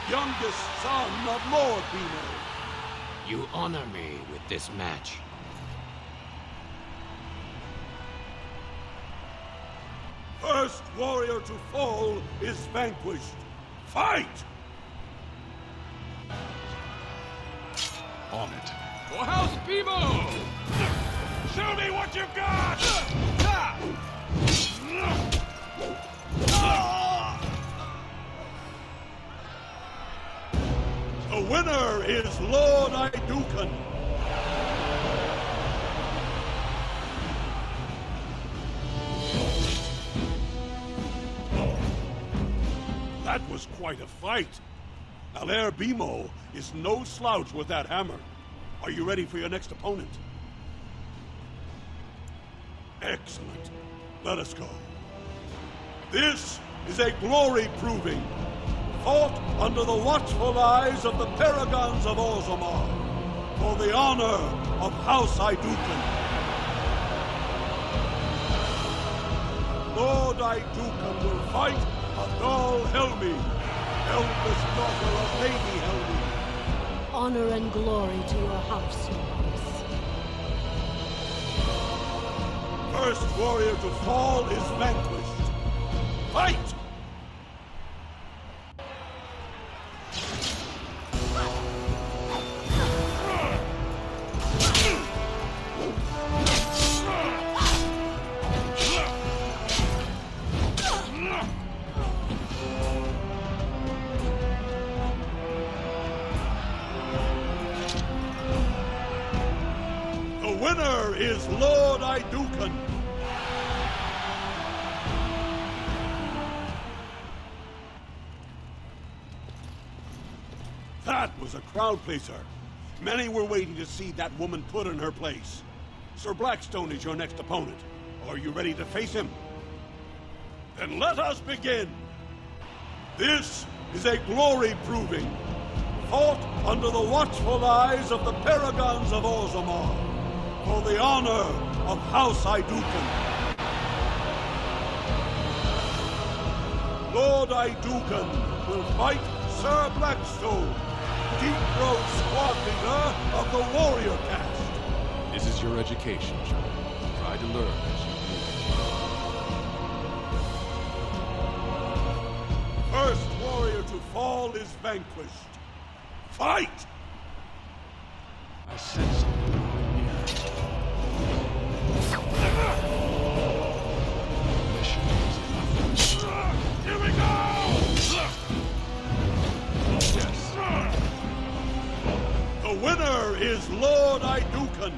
youngest son of Lord Bimo. You honor me with this match. First warrior to fall is vanquished. Fight! On it. For House Bimo! Show me what you've got! The winner is Lord Iduken. That was quite a fight. Alair Bimo is no slouch with that hammer. Are you ready for your next opponent? Excellent. Let us go. This is a glory proving, fought under the watchful eyes of the paragons of Orzammar, for the honor of House Iduken. Lord Iduken will fight Adal Helmi, eldest daughter of Lady Helmi. Honor and glory to your house, Your Highness. First warrior to fall is vanquished. Fight! The winner is Lord Iduken. was a crowd pleaser. Many were waiting to see that woman put in her place. Sir Blackstone is your next opponent. Are you ready to face him? Then let us begin! This is a glory proving, fought under the watchful eyes of the Paragons of Orzammar, for the honor of House Iduken. Lord Iduken will fight Sir Blackstone, Deep Road squad leader of the warrior caste. This is your education, John. Try to learn as you First warrior to fall is vanquished. Fight! I said something wrong here. Mission is enough. Here we go! Yes. The winner is Lord Iduken.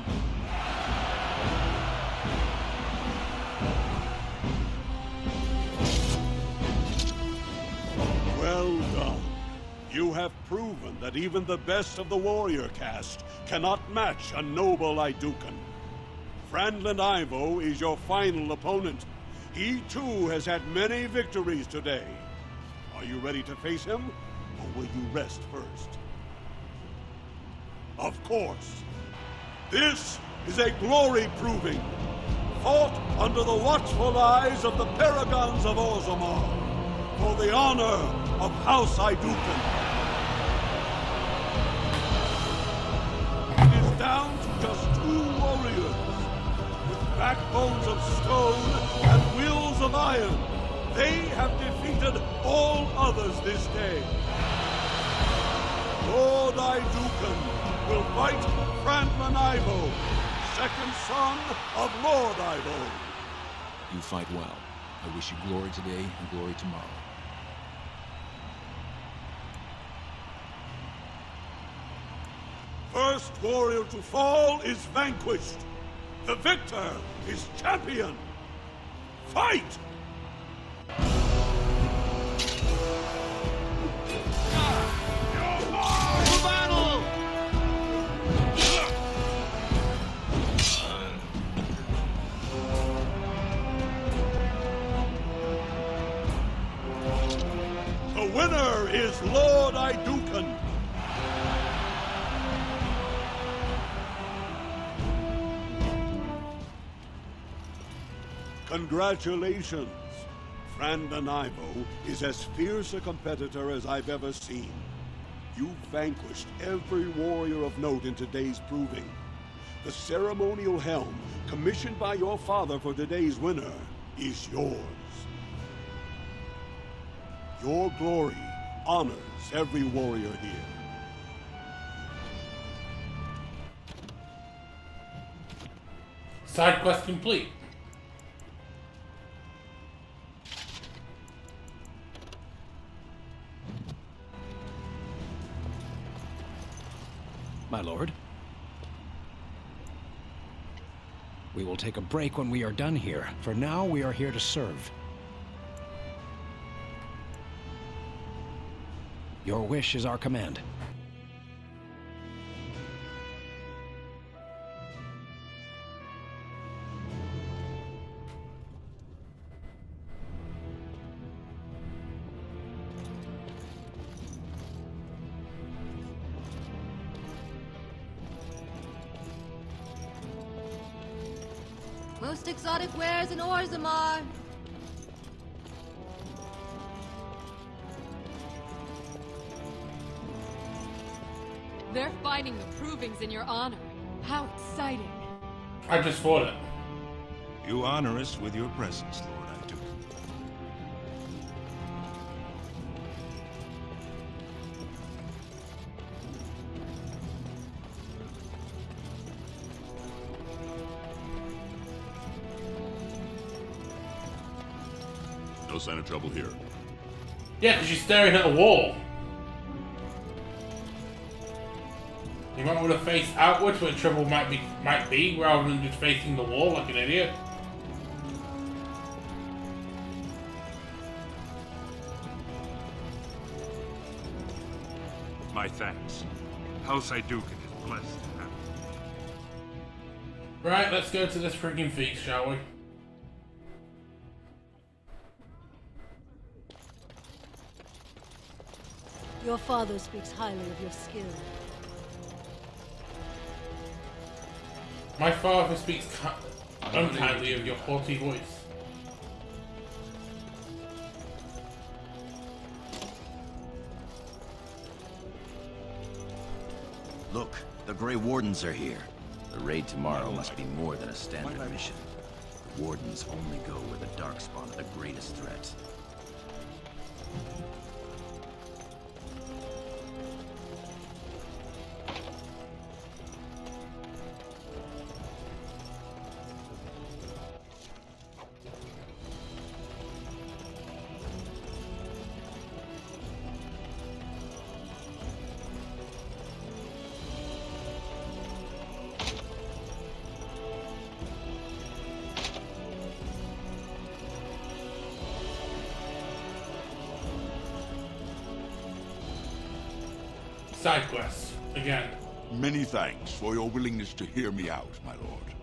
Well done. You have proven that even the best of the warrior caste cannot match a noble Iduken. Franlin Ivo is your final opponent. He too has had many victories today. Are you ready to face him, or will you rest first? Of course. This is a glory proving, fought under the watchful eyes of the Paragons of Orzammar, for the honor of House Iduken. It is down to just 2 warriors, with backbones of stone and wills of iron. They have defeated all others this day. Lord Iduken will fight Franlin Ivo, second son of Lord Ivo. You fight well. I wish you glory today and glory tomorrow. First warrior to fall is vanquished. The victor is champion. Fight! Battle! The winner is Lord Iduken. Congratulations. Franlin Ivo is as fierce a competitor as I've ever seen. You've vanquished every warrior of note in today's proving. The ceremonial helm, commissioned by your father for today's winner, is yours. Your glory honors every warrior here. Side quest complete. My lord. We will take a break when we are done here. For now, we are here to serve. Your wish is our command. Most exotic wares in Orzammar. They're finding the provings in your honor. How exciting. I just fought it. You honor us with your presence, Lord Iduken. No sign of trouble here. Yeah, because she's staring at the wall. You might want to face outwards where trouble might be, rather than just facing the wall like an idiot. My thanks. House Iduken is blessed to have you. Right, let's go to this friggin' feast, shall we? Your father speaks highly of your skill. My father speaks unkindly of your haughty voice. Look, the Grey Wardens are here. The raid tomorrow must be more than a standard mission. The Wardens only go where the Darkspawn are the greatest threat. Side quests, again. Many thanks for your willingness to hear me out, my lord.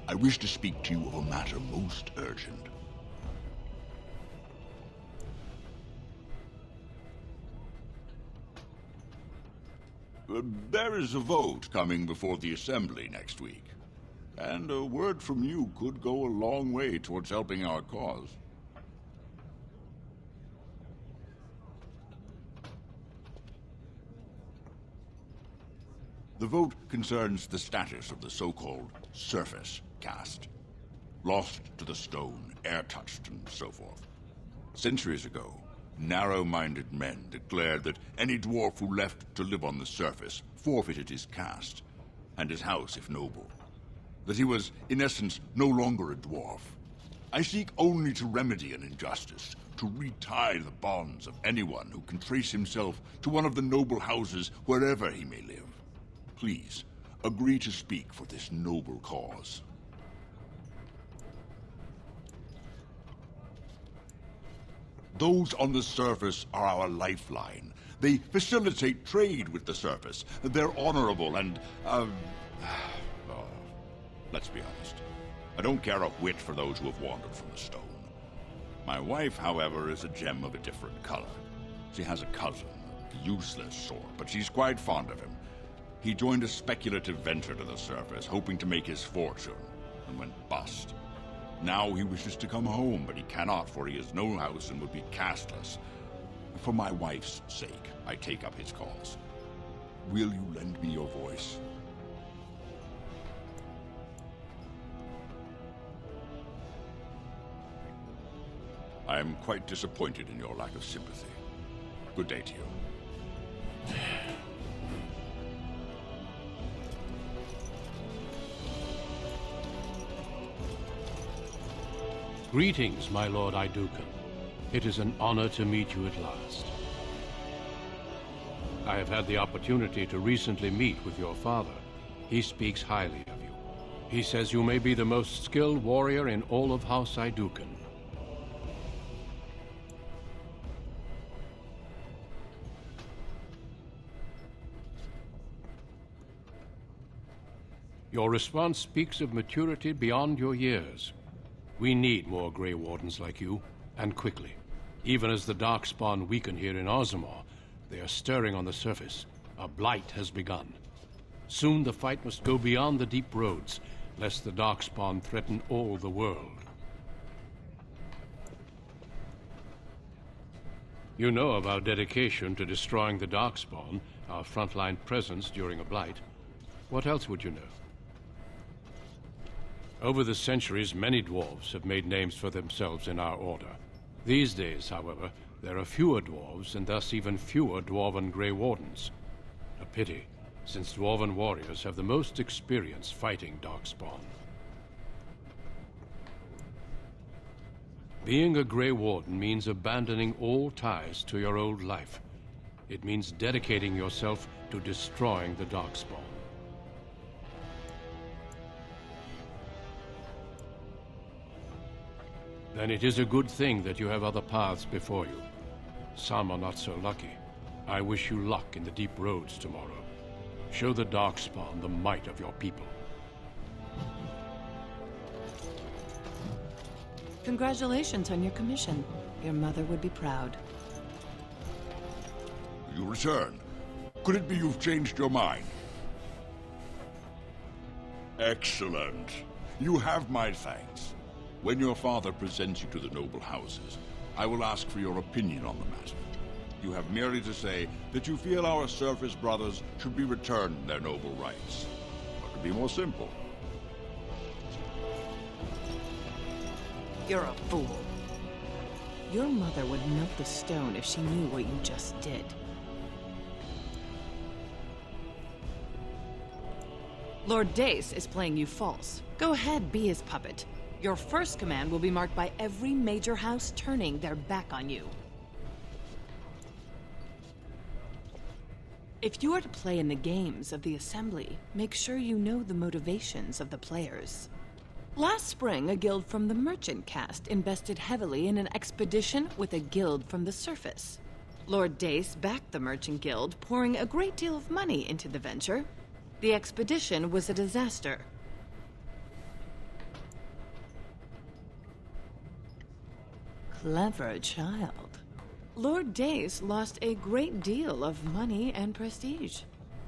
I wish to speak to you of a matter most urgent. There is a vote coming before the Assembly next week, and a word from you could go a long way towards helping our cause. The vote concerns the status of the so-called surface caste. Lost to the stone, air-touched, and so forth. Centuries ago, narrow-minded men declared that any dwarf who left to live on the surface forfeited his caste, and his house if noble. That he was, in essence, no longer a dwarf. I seek only to remedy an injustice, to retie the bonds of anyone who can trace himself to one of the noble houses wherever he may live. Please, agree to speak for this noble cause. Those on the surface are our lifeline. They facilitate trade with the surface. They're honorable and, let's be honest. I don't care a whit for those who have wandered from the stone. My wife, however, is a gem of a different color. She has a cousin, a useless sort, but she's quite fond of him. He joined a speculative venture to the surface, hoping to make his fortune, and went bust. Now he wishes to come home, but he cannot, for he has no house and would be casteless. For my wife's sake, I take up his cause. Will you lend me your voice? I am quite disappointed in your lack of sympathy. Good day to you. Greetings, my Lord Iduken. It is an honor to meet you at last. I have had the opportunity to recently meet with your father. He speaks highly of you. He says you may be the most skilled warrior in all of House Iduken. Your response speaks of maturity beyond your years. We need more Grey Wardens like you, and quickly. Even as the Darkspawn weaken here in Orzammar, they are stirring on the surface. A blight has begun. Soon the fight must go beyond the deep roads, lest the Darkspawn threaten all the world. You know of our dedication to destroying the Darkspawn, our frontline presence during a blight. What else would you know? Over the centuries, many dwarves have made names for themselves in our order. These days, however, there are fewer dwarves and thus even fewer dwarven Grey Wardens. A pity, since dwarven warriors have the most experience fighting Darkspawn. Being a Grey Warden means abandoning all ties to your old life. It means dedicating yourself to destroying the Darkspawn. Then it is a good thing that you have other paths before you. Some are not so lucky. I wish you luck in the deep roads tomorrow. Show the Darkspawn the might of your people. Congratulations on your commission. Your mother would be proud. You return. Could it be you've changed your mind? Excellent. You have my thanks. When your father presents you to the noble houses, I will ask for your opinion on the matter. You have merely to say that you feel our surface brothers should be returned their noble rights. What could be more simple? You're a fool. Your mother would melt the stone if she knew what you just did. Lord Dace is playing you false. Go ahead, be his puppet. Your first command will be marked by every major house turning their back on you. If you are to play in the games of the Assembly, make sure you know the motivations of the players. Last spring, a guild from the Merchant caste invested heavily in an expedition with a guild from the surface. Lord Dace backed the Merchant Guild, pouring a great deal of money into the venture. The expedition was a disaster. Clever child. Lord Dace lost a great deal of money and prestige.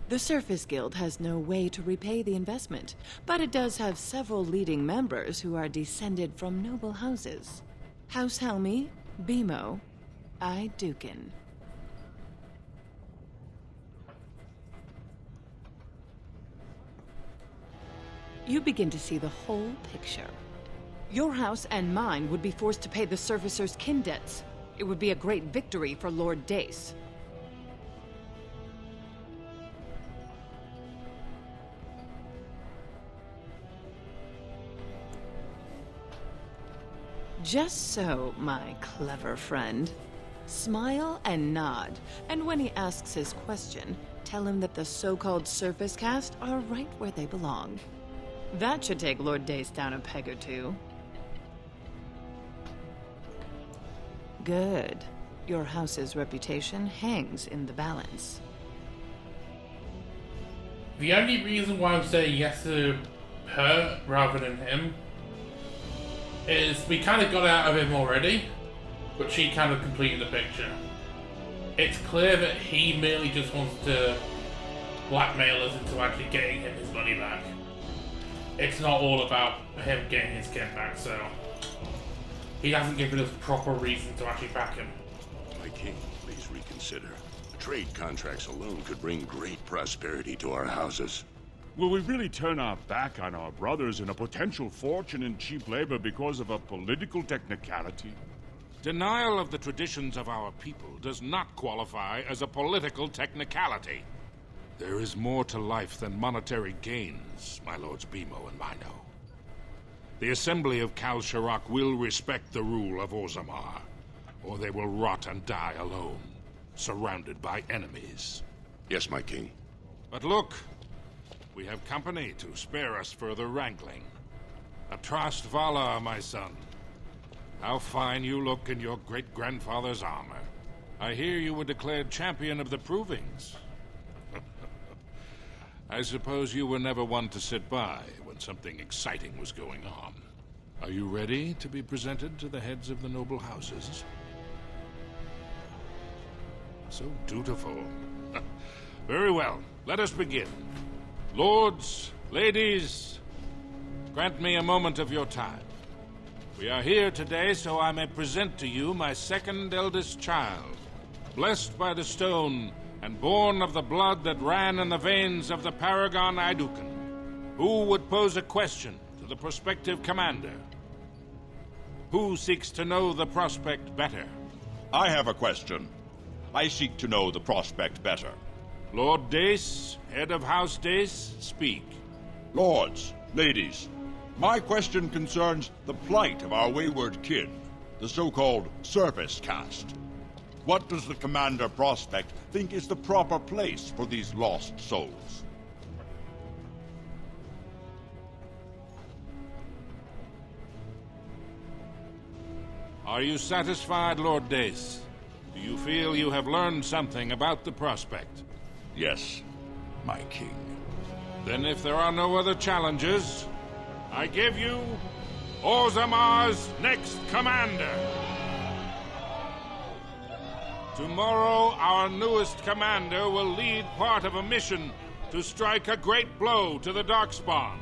The Surface Guild has no way to repay the investment, but it does have several leading members who are descended from noble houses. House Helmi, Bimo, Dukin. You begin to see the whole picture. Your house and mine would be forced to pay the Surfacer's kin debts. It would be a great victory for Lord Dace. Just so, my clever friend. Smile and nod, and when he asks his question, tell him that the so-called Surface Caste are right where they belong. That should take Lord Dace down a peg or two. Good. Your house's reputation hangs in the balance. The only reason why I'm saying yes to her rather than him is we kind of got out of him already, but she kind of completed the picture. It's clear that he merely just wants to blackmail us into actually getting him his money back. It's not all about him getting his kin back, so he hasn't given us proper reason to actually back him. My king, please reconsider. Trade contracts alone could bring great prosperity to our houses. Will we really turn our back on our brothers and a potential fortune in cheap labor because of a political technicality? Denial of the traditions of our people does not qualify as a political technicality. There is more to life than monetary gains, my lords Bimo and Mino. The Assembly of Kal Shirak will respect the rule of Orzammar, or they will rot and die alone, surrounded by enemies. Yes, my king. But look, we have company to spare us further wrangling. Atrast Vala, my son. How fine you look in your great-grandfather's armor. I hear you were declared champion of the Provings. I suppose you were never one to sit by when something exciting was going on. Are you ready to be presented to the heads of the noble houses? So dutiful. Very well, let us begin. Lords, ladies, grant me a moment of your time. We are here today so I may present to you my second eldest child, blessed by the stone and born of the blood that ran in the veins of the Paragon Idukan. Who would pose a question to the prospective commander? Who seeks to know the prospect better? I have a question. I seek to know the prospect better. Lord Dace, head of House Dace, speak. Lords, ladies, my question concerns the plight of our wayward kin, the so-called Surface Caste. What does the Commander Prospect think is the proper place for these lost souls? Are you satisfied, Lord Dace? Do you feel you have learned something about the Prospect? Yes. my king. Then if there are no other challenges, I give you Orzamar's next commander. Tomorrow, our newest commander will lead part of a mission to strike a great blow to the Darkspawn.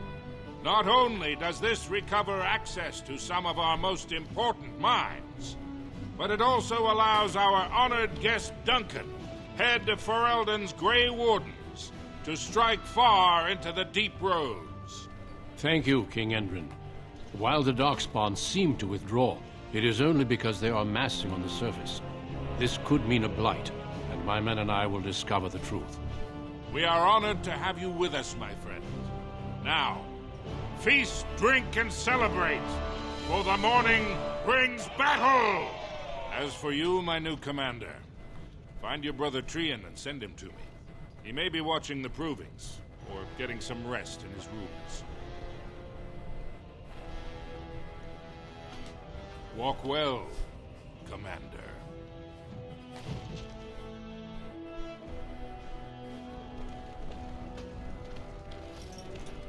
Not only does this recover access to some of our most important mines, but it also allows our honored guest Duncan, head of Ferelden's Grey Wardens, to strike far into the deep roads. Thank you, King Endrin. While the Darkspawn seem to withdraw, it is only because they are massing on the surface. This could mean a blight, and my men and I will discover the truth. We are honored to have you with us, my friend. Now, feast, drink, and celebrate, for the morning brings battle! As for you, my new commander, find your brother Tyren and send him to me. He may be watching the provings, or getting some rest in his rooms. Walk well, Commander.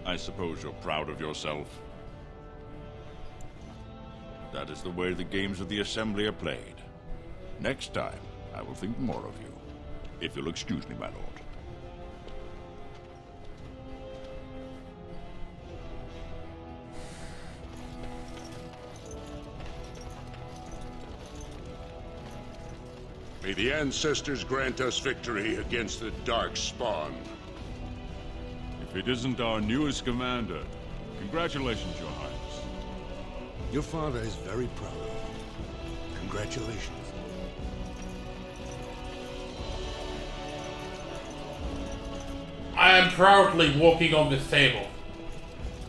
I suppose you're proud of yourself. That is the way the games of the Assembly are played. Next time, I will think more of you. If you'll excuse me, my lord. May the ancestors grant us victory against the Darkspawn. If it isn't our newest commander, congratulations, Your Highness. Your father is very proud of you. Congratulations. I am proudly walking on this table.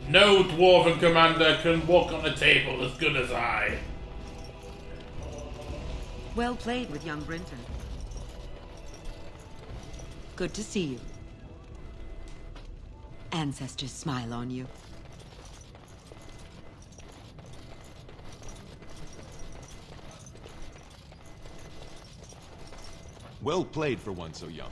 No dwarven commander can walk on a table as good as I. Well played with young Brinton. Good to see you. Ancestors smile on you. Well played for one so young.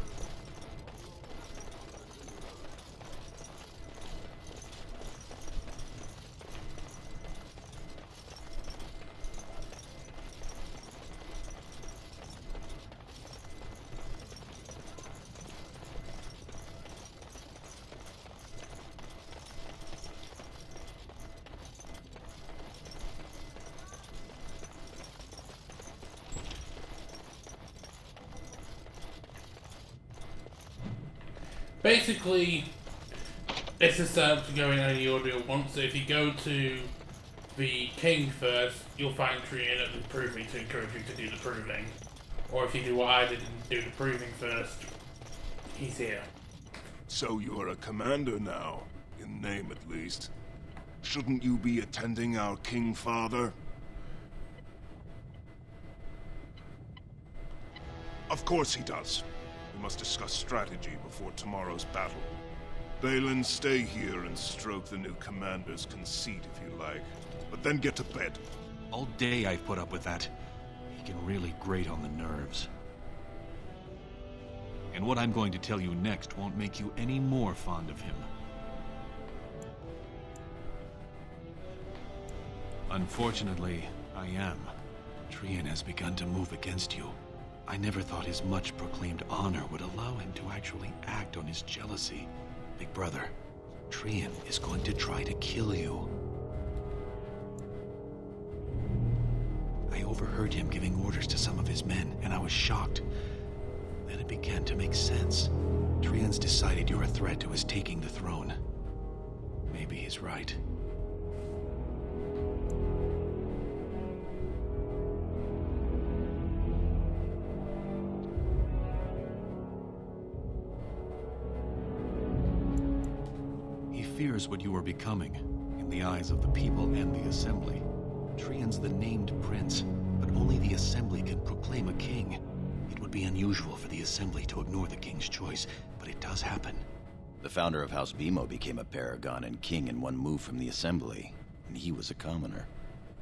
Basically, this is set up to go in any order you want, so if you go to the king first, you'll find Tyren at the proving to encourage you to do the proving. Or if you do what I did and do the proving first, he's here. So you're a commander now, in name at least. Shouldn't you be attending our King Father? Of course he does. We must discuss strategy before tomorrow's battle. Balin, stay here and stroke the new commander's conceit if you like. But then get to bed. All day I've put up with that. He can really grate on the nerves. And what I'm going to tell you next won't make you any more fond of him. Unfortunately, I am. Tyren has begun to move against you. I never thought his much-proclaimed honor would allow him to actually act on his jealousy. Big brother, Tyren is going to try to kill you. I overheard him giving orders to some of his men, and I was shocked. Then it began to make sense. Tyren's decided you're a threat to his taking the throne. Maybe he's right. He fears what you are becoming, in the eyes of the people and the Assembly. Tryon's the named prince, but only the Assembly can proclaim a king. It would be unusual for the Assembly to ignore the king's choice, but it does happen. The founder of House Bimo became a paragon and king in one move from the Assembly, and he was a commoner.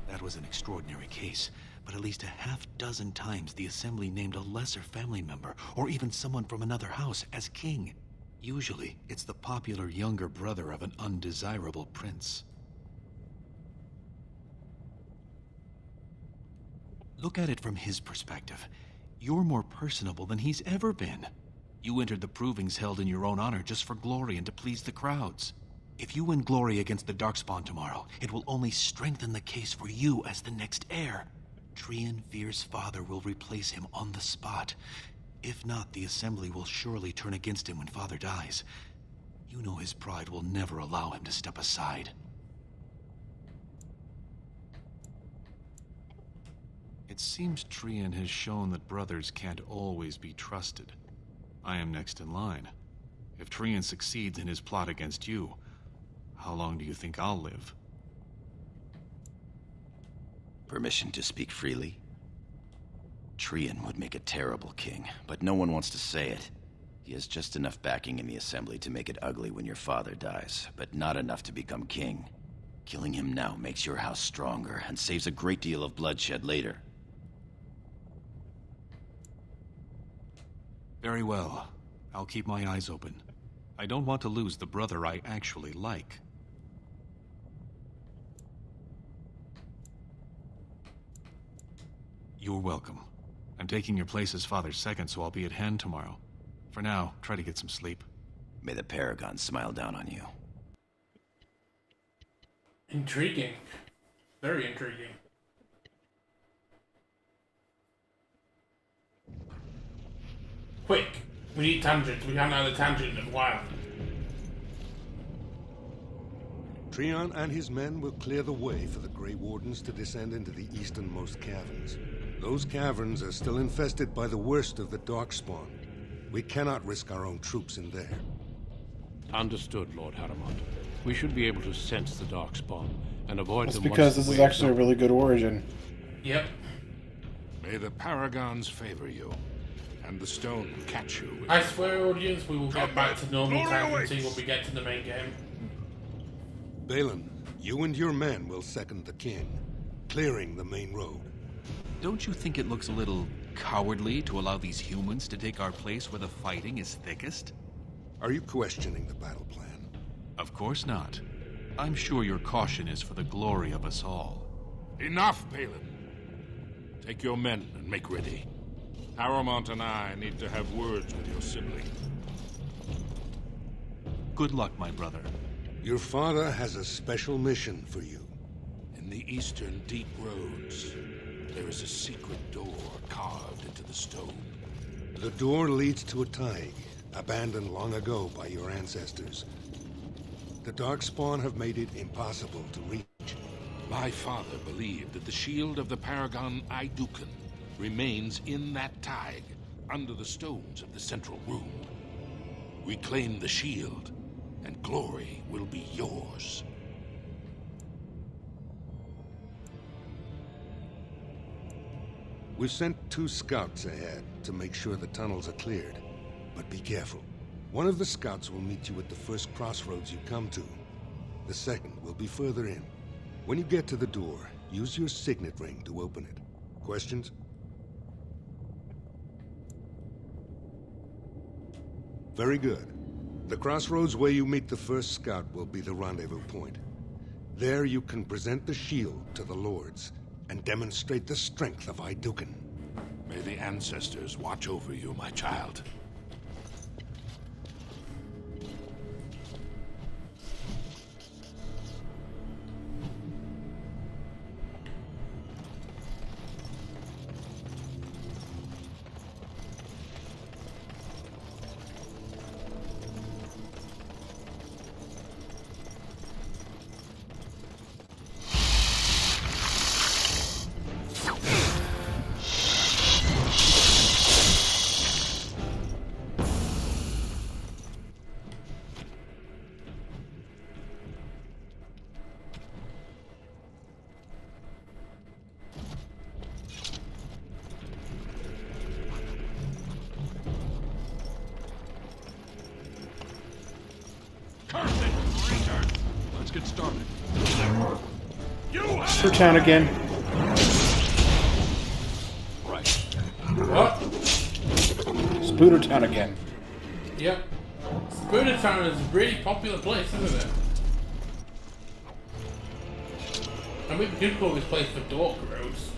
That was an extraordinary case, but at least a half-dozen times the Assembly named a lesser family member, or even someone from another house, as king. Usually, it's the popular younger brother of an undesirable prince. Look at it from his perspective. You're more personable than he's ever been. You entered the provings held in your own honor just for glory and to please the crowds. If you win glory against the Darkspawn tomorrow, it will only strengthen the case for you as the next heir. Tyren Fear's father will replace him on the spot. If not, the Assembly will surely turn against him when father dies. You know his pride will never allow him to step aside. It seems Tyren has shown that brothers can't always be trusted. I am next in line. If Tyren succeeds in his plot against you, how long do you think I'll live? Permission to speak freely? Tyren would make a terrible king, but no one wants to say it. He has just enough backing in the Assembly to make it ugly when your father dies, but not enough to become king. Killing him now makes your house stronger and saves a great deal of bloodshed later. Very well. I'll keep my eyes open. I don't want to lose the brother I actually like. You're welcome. I'm taking your place as father's second, so I'll be at hand tomorrow. For now, try to get some sleep. May the Paragon smile down on you. Intriguing. Very intriguing. Quick! We need tangents. We haven't had a tangent in a while. Tyren and his men will clear the way for the Grey Wardens to descend into the easternmost caverns. Those caverns are still infested by the worst of the Darkspawn. We cannot risk our own troops in there. Understood, Lord Haramond. We should be able to sense the Darkspawn and avoid them. That's because this is actually a really good origin. Yep. May the Paragons favor you, and the stone catch you. I swear, audience, we will get back to normal tangents when we get to the main game. Balin, you and your men will second the king, clearing the main road. Don't you think it looks a little cowardly to allow these humans to take our place where the fighting is thickest? Are you questioning the battle plan? Of course not. I'm sure your caution is for the glory of us all. Enough, Balin. Take your men and make ready. Haramond and I need to have words with your sibling. Good luck, my brother. Your father has a special mission for you. In the eastern deep roads, there is a secret door carved into the stone. The door leads to a Taig, abandoned long ago by your ancestors. The Darkspawn have made it impossible to reach. My father believed that the shield of the Paragon Iduken remains in that Taig, under the stones of the central room. Reclaim the shield, and glory will be yours. We've sent 2 scouts ahead to make sure the tunnels are cleared. But be careful. One of the scouts will meet you at the first crossroads you come to. The second will be further in. When you get to the door, use your signet ring to open it. Questions? Very good. The crossroads where you meet the first scout will be the rendezvous point. There you can present the shield to the lords and demonstrate the strength of Iduken. May the ancestors watch over you, my child. Let's get started. For town again. Right. What? Spooter town again. Yep. Bruder Town is a really popular place, isn't it? And we do call this place for Dork Roads.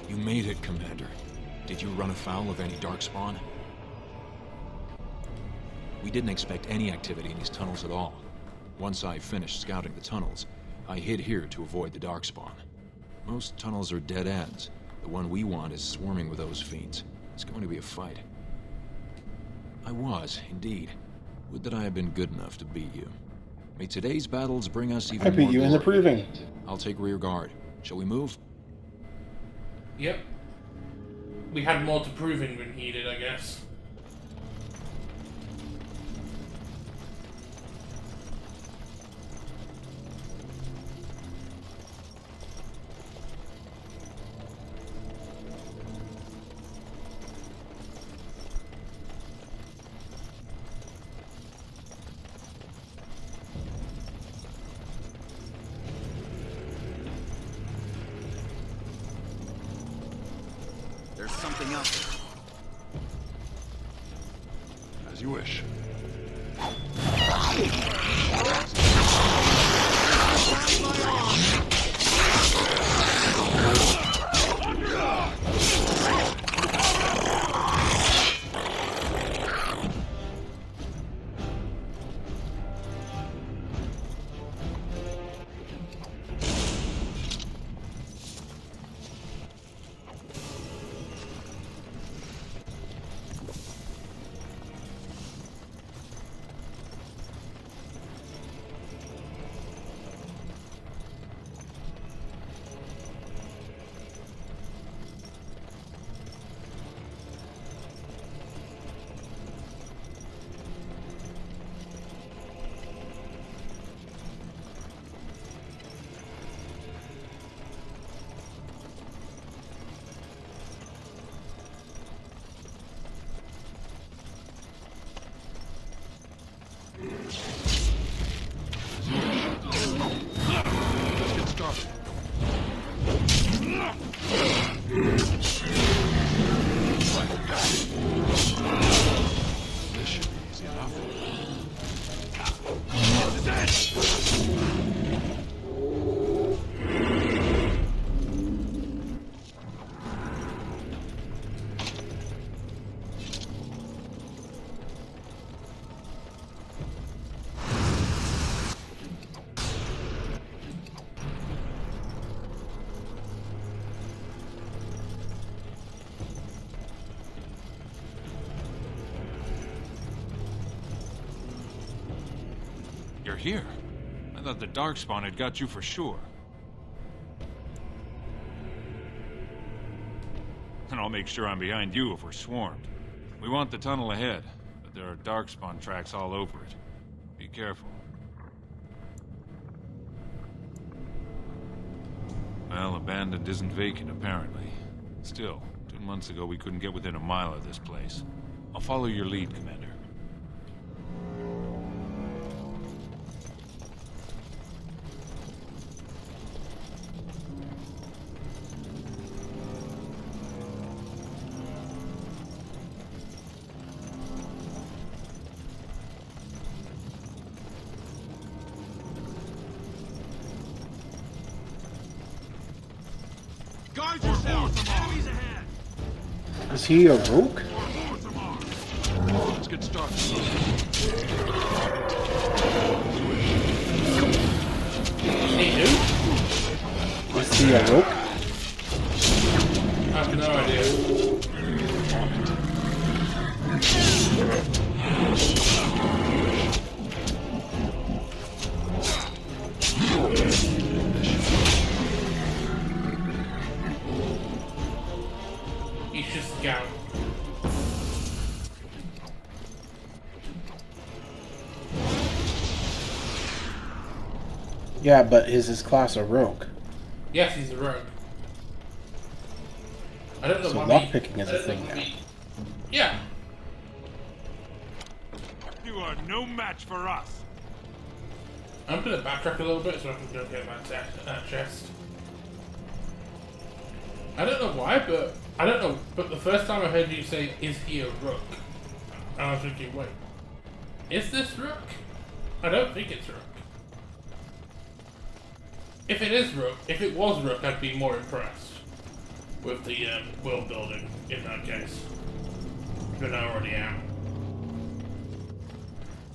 You made it, Commander. Did you run afoul of any darkspawn? We didn't expect any activity in these tunnels at all. Once I finished scouting the tunnels, I hid here to avoid the darkspawn. Most tunnels are dead ends. The one we want is swarming with those fiends. It's going to be a fight. I was, indeed. Would that I had been good enough to beat you. May today's battles bring us even I beat more you in the glory. proving. I'll take rear guard. Shall we move? Yep. We had more to proving than he did, I guess. There's something out there. As you wish. You're here. I thought the darkspawn had got you for sure. And I'll make sure I'm behind you if we're swarmed. We want the tunnel ahead, but there are darkspawn tracks all over it. Be careful. Well, abandoned isn't vacant, apparently. Still, 2 months ago we couldn't get within a mile of this place. I'll follow your lead, Commander. Guard yourself! Enemies ahead! Is he a rook? Let's get started. Is he a rook? I have no idea. He's just a scout. Yeah, but is his class a rogue? Yes, he's a rogue. I don't know So why lockpicking is a thing now. Yeah. You are no match for us. I'm gonna backtrack a little bit so I can go get that chest. I don't know why, but I don't know. But the first time I heard you say, "Is he a rook?" I was thinking, wait, is this rook? I don't think it's rook. If it is rook, if it was rook, I'd be more impressed with the world building in that case than I already am.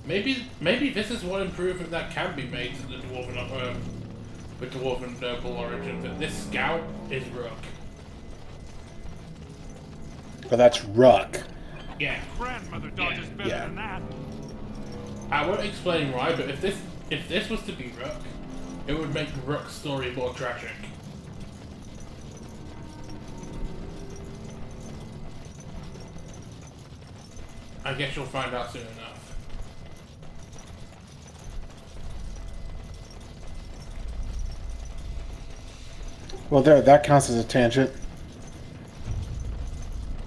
Maybe this is one improvement that can be made to the dwarven noble origin, that this scout is rook. But that's Ruck. Yeah. Grandmother dodges better than that. I won't explain why, but if this was to be rook, it would make Rook's story more tragic. I guess you'll find out soon enough. Well, there, that counts as a tangent.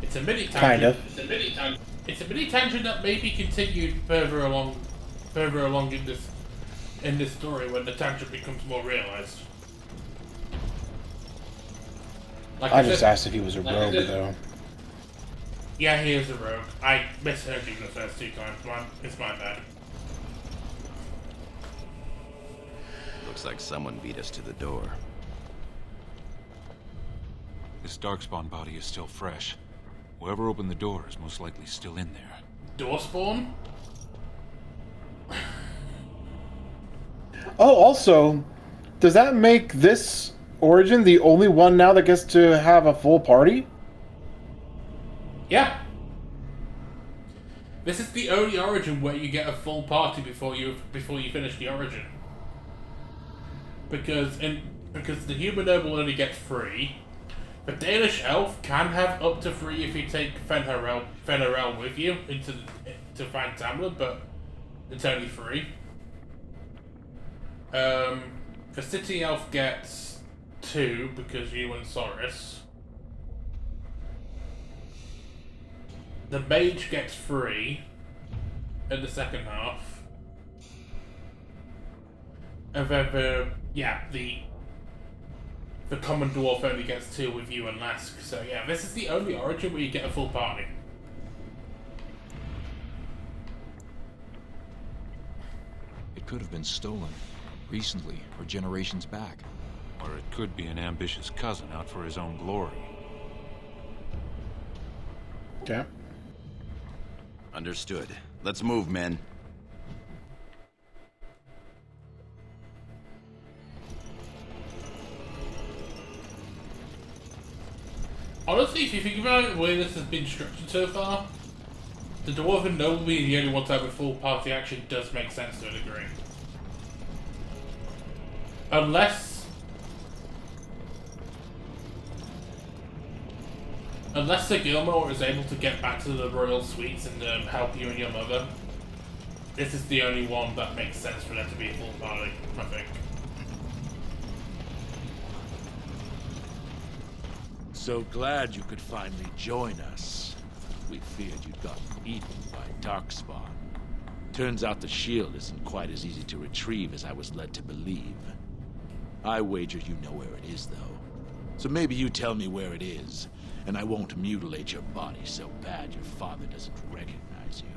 It's a mini tangent. Kind of. It's a mini tangent that may be continued further along in this story when the tangent becomes more realized. Like I just asked if he was a rogue, though. Yeah, he is a rogue. I misheard you the first 2 times. It's my bad. Looks like someone beat us to the door. This Darkspawn body is still fresh. Whoever opened the door is most likely still in there. Door spawn? Oh, also, does that make this origin the only one now that gets to have a full party? Yeah. This is the only origin where you get a full party before you finish the origin. Because the human noble only gets 3. The Danish elf can have up to 3 if you take Fenarel with you to find Tamlin, but it's only 3. The city elf gets 2 because you and Soris. The mage gets 3 in the second half. And then the common dwarf only gets 2 with you and Lask. So yeah, this is the only origin where you get a full party. It could have been stolen recently or generations back. Or it could be an ambitious cousin out for his own glory. Yeah. Understood. Let's move, men. Honestly, if you think about it, the way this has been structured so far, the Dwarven Noble being the only one to have a full party action does make sense to a degree. Unless Sir Gilmore is able to get back to the royal suites and help you and your mother, this is the only one that makes sense for there to be a full party, I think. So glad you could finally join us. We feared you'd gotten eaten by Darkspawn. Turns out the shield isn't quite as easy to retrieve as I was led to believe. I wager you know where it is, though. So maybe you tell me where it is, and I won't mutilate your body so bad your father doesn't recognize you.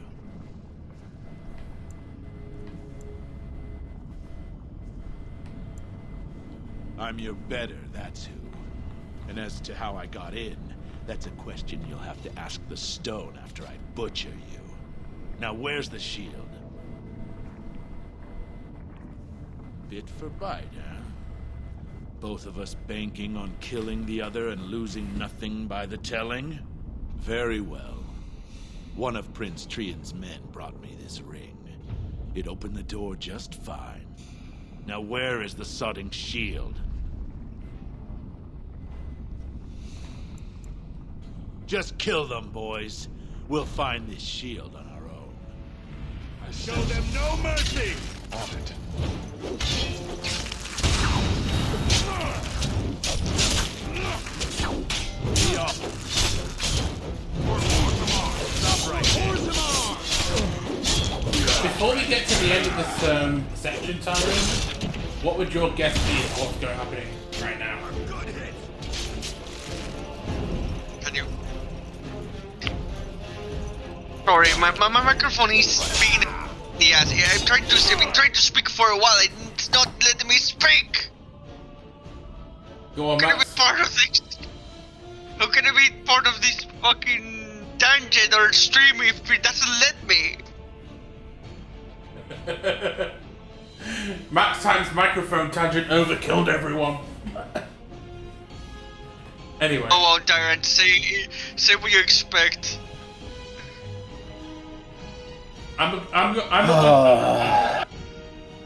I'm your better, that's who. And as to how I got in, that's a question you'll have to ask the stone after I butcher you. Now where's the shield? Bit for bite, huh? Both of us banking on killing the other and losing nothing by the telling? Very well. One of Prince Trian's men brought me this ring. It opened the door just fine. Now where is the sodding shield? Just kill them, boys. We'll find this shield on our own. I show them no mercy! On it. We up. Stop right there. Before we get to the end of this section, Tyren, what would your guess be of what's going happening right now? Can you? Sorry, my microphone is being yes. I've been trying to speak for a while. It's not letting me speak. Go on, How can I be part of this? How can I be part of this fucking tangent or stream if it doesn't let me? Maxtime's microphone tangent overkilled everyone. Anyway. Oh, well, Tyren, say what you expect.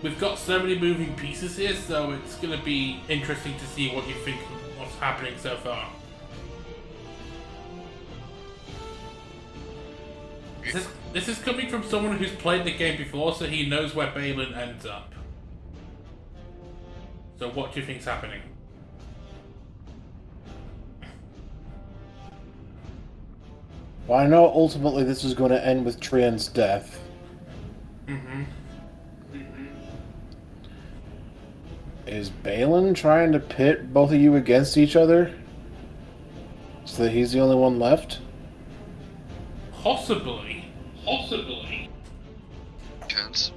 We've got so many moving pieces here, so it's going to be interesting to see what you think of what's happening so far. This is coming from someone who's played the game before, so he knows where Balin ends up. So what do you think's happening? Well, I know ultimately this is going to end with Tyrian's death. Is Balin trying to pit both of you against each other? So that he's the only one left? Possibly. Chance.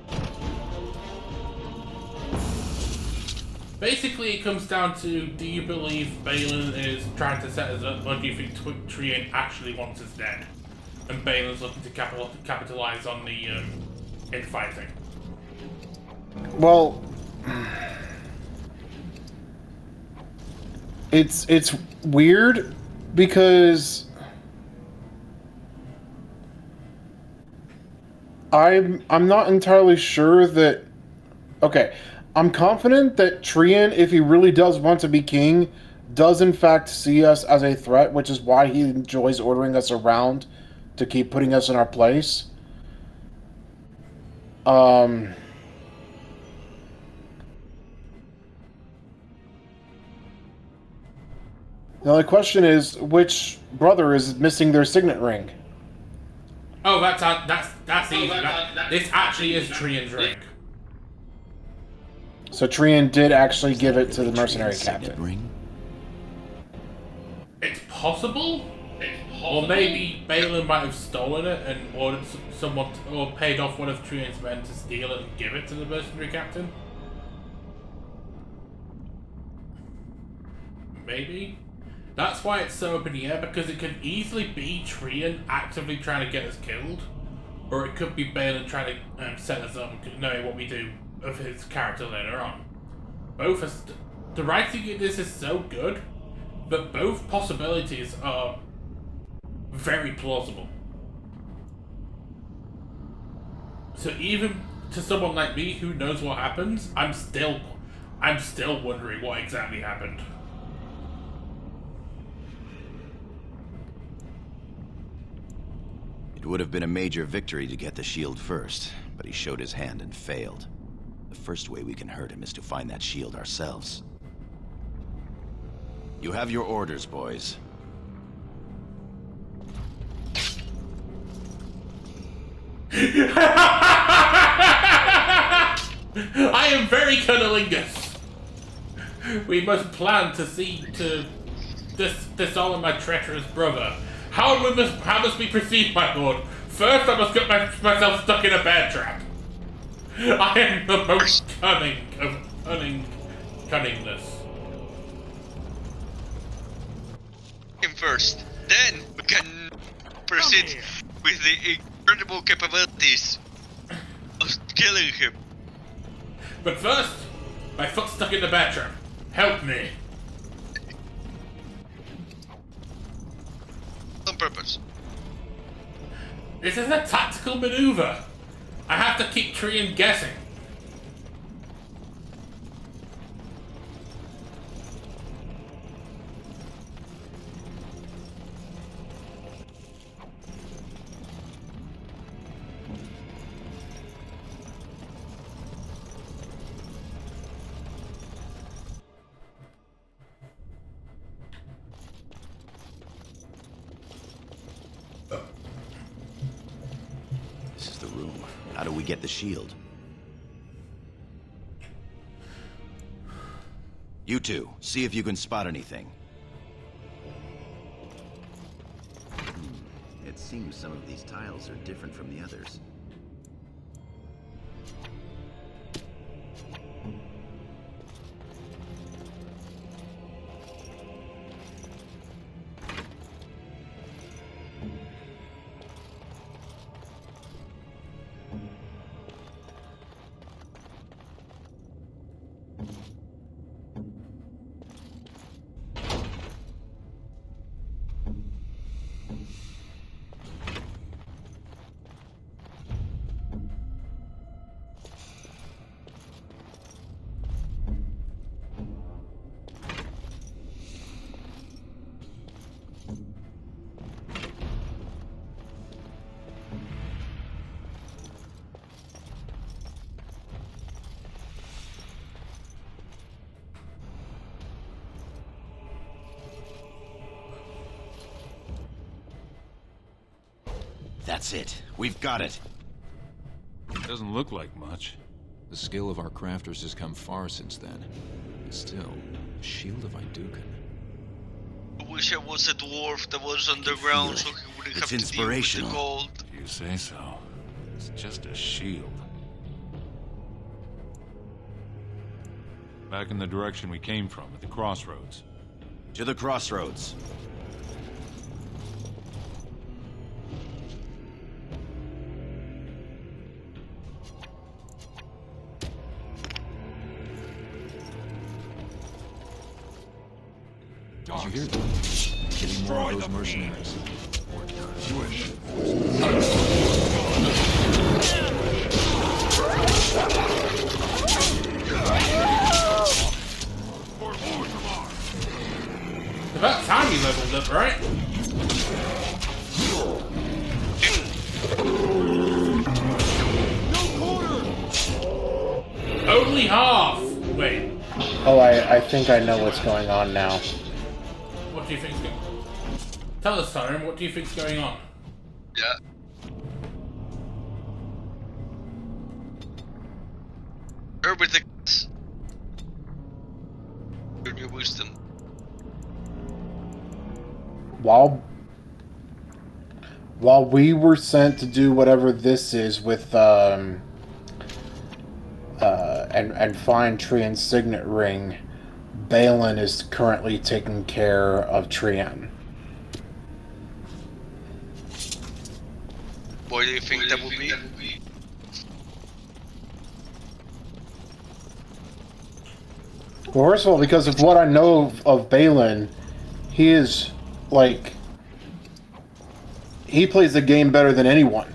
Basically, it comes down to, do you believe Balin is trying to set us up, or do you think Tyrian actually wants us dead? And Balin's looking to capitalize on the infighting? Well, it's weird because I'm not entirely sure that. Okay, I'm confident that Tyrian, if he really does want to be king, does in fact see us as a threat, which is why he enjoys ordering us around to keep putting us in our place. The only question is, which brother is missing their signet ring? Oh, that's easy. This actually is Tyrian's ring. So Tyrian did actually give it to the mercenary captain. It's possible. Or maybe Balin might have stolen it and ordered someone or paid off one of Tyrian's men to steal it and give it to the mercenary captain. Maybe. That's why it's so up in the air, because it could easily be Tyrian actively trying to get us killed, or it could be Balin trying to set us up, knowing what we do of his character later on. Both are the writing in this is so good, but both possibilities are very plausible. So even to someone like me who knows what happens, I'm still wondering what exactly happened. It would have been a major victory to get the shield first, but he showed his hand and failed. The first way we can hurt him is to find that shield ourselves. You have your orders, boys. I am very cunnilingus. We must plan to see to dishonor my treacherous brother. How must we proceed, my lord? First, I must get myself stuck in a bear trap. I am the most cunning of cunningness. Him first, then we can proceed with the incredible capabilities of killing him. But first, my foot's stuck in the bear trap. Help me. On purpose. This is a tactical maneuver. I have to keep Tyrian guessing. the room. How do we get the shield? You two, see if you can spot anything. It seems some of these tiles are different from the others. That's it. We've got it. It doesn't look like much. The skill of our crafters has come far since then. But still, a shield of Iduken. I wish I was a dwarf that was underground so he wouldn't have to deal with the cold. You say so. It's just a shield. Back in the direction we came from, at the crossroads. To the crossroads. Did you hear that? Getting more of those mercenaries. Jewish. About time you leveled up, right? Only half! Wait. Oh, I think I know what's going on now. What do you think's going on? Tell us, Tyren, what do you think's going on? Yeah. Everything. Your wisdom. While we were sent to do whatever this is with and find Trian's signet ring, Balin is currently taking care of Trian. What do you think that would be? Well, first of all, because of what I know of Balin, he is, like, he plays the game better than anyone.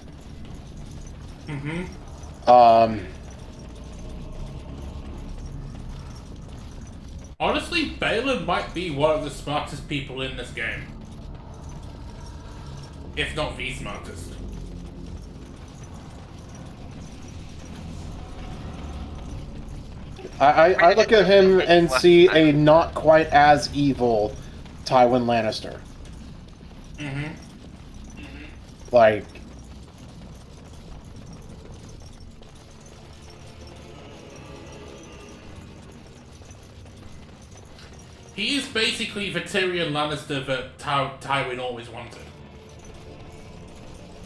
Honestly, Balin might be one of the smartest people in this game. If not the smartest. I look at him and see a not quite as evil Tywin Lannister. Like, he is basically the Tyrion Lannister that Tywin always wanted.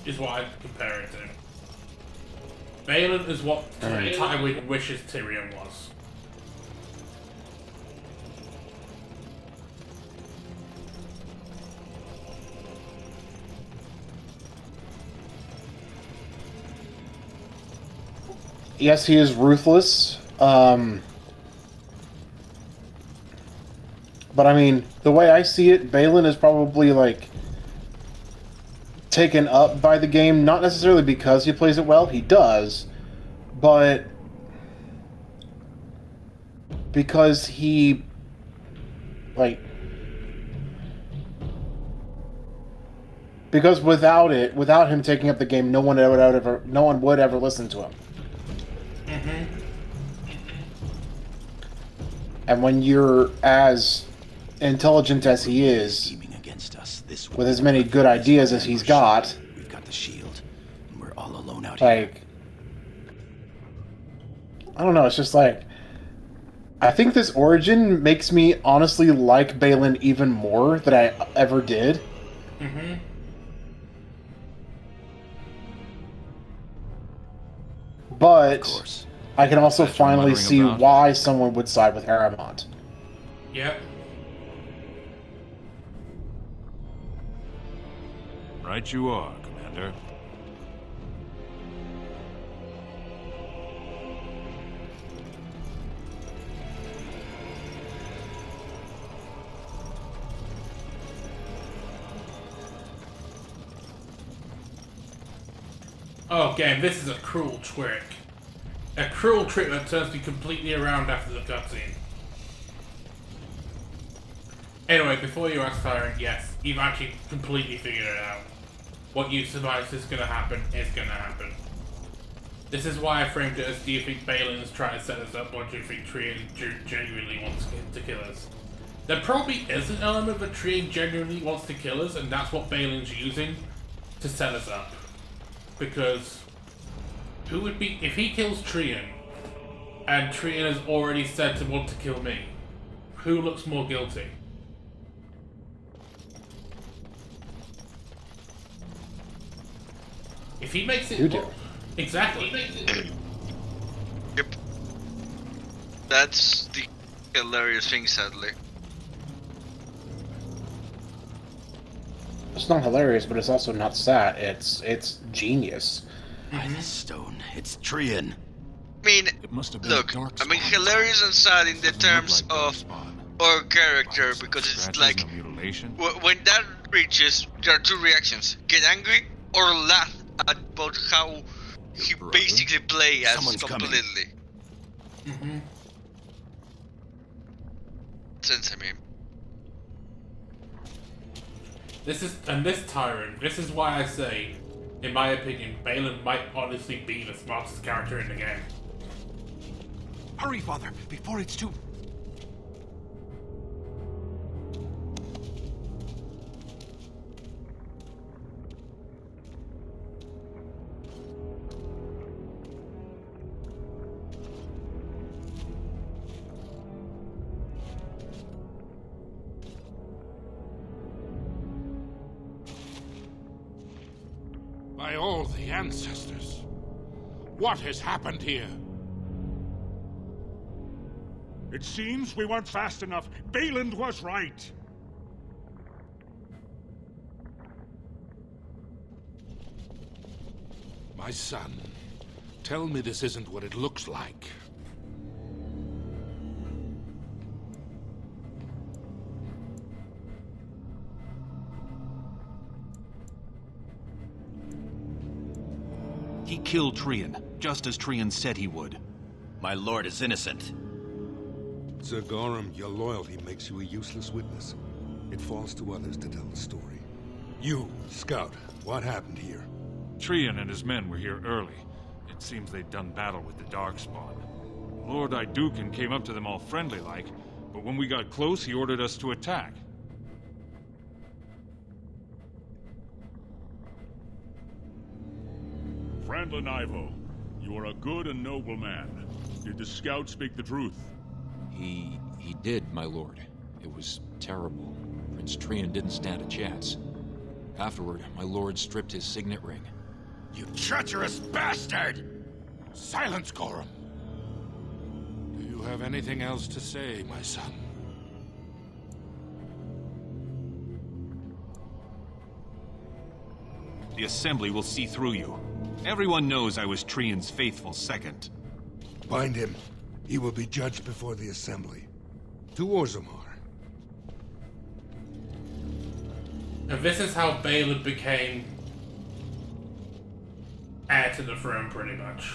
Is what I'd compare it to. Balin is what Tywin wishes Tyrion was. yes, he is ruthless. But I mean, the way I see it, Balin is probably, like, taken up by the game, not necessarily because he plays it well, he does, but because he, like, because without him taking up the game, no one would ever listen to him. And when you're as intelligent as he is, with as many good ideas as he's got, We've got the shield, and we're all alone out out here. Like, I don't know, it's just like, I think this origin makes me honestly like Balin even more than I ever did. Mm-hmm. But I can also As you're finally muttering see about. why someone would side with Aramont. Yep. Right you are, Commander. Oh, game, this is a cruel trick. A cruel trick that turns me completely around after the cutscene. Anyway, before you ask Tyren, yes, you've actually completely figured it out. What you surmise is going to happen is going to happen. This is why I framed it as, do you think Balin's trying to set us up, or do you think Tyrion genuinely wants to kill us? There probably is an element that Tyrion genuinely wants to kill us, and that's what Balin's using to set us up. Because who would be, if he kills Tyrion, and Tyrion has already said to want to kill me, who looks more guilty? If he makes it... You do. Exactly. Yep. That's the hilarious thing, sadly. It's not hilarious, but it's also not sad. It's genius. By the stone, it's Tyrion. I mean, Must have been look, a dark I mean, spawn. hilarious and sad in the Doesn't look terms like of our character, because it's Scratches, like, no mutilation. when that reaches, there are two reactions: get angry or laugh about how he basically plays as Someone's coming. completely. Mm-hmm. Sense, I mean. This Tyren, this is why I say, in my opinion, Balin might honestly be the smartest character in the game. Hurry, Father, before it's too... By all the ancestors, what has happened here? It seems we weren't fast enough. Balin was right. My son, tell me this isn't what it looks like. He killed Tyrion, just as Tyrion said he would. My lord is innocent. Sir Gorham, your loyalty makes you a useless witness. It falls to others to tell the story. You, Scout, what happened here? Tyrion and his men were here early. It seems they'd done battle with the Darkspawn. Lord Iduken came up to them all friendly-like, but when we got close, he ordered us to attack. Frandlin Ivo, you are a good and noble man. Did the scout speak the truth? He did, my lord. It was terrible. Prince Tyrion didn't stand a chance. Afterward, my lord stripped his signet ring. You treacherous bastard! Silence, Gorham! Do you have anything else to say, my son? The Assembly will see through you. Everyone knows I was Tyrion's faithful second. Bind him. He will be judged before the Assembly. To Orzammar. And this is how Balin became heir to the throne, pretty much.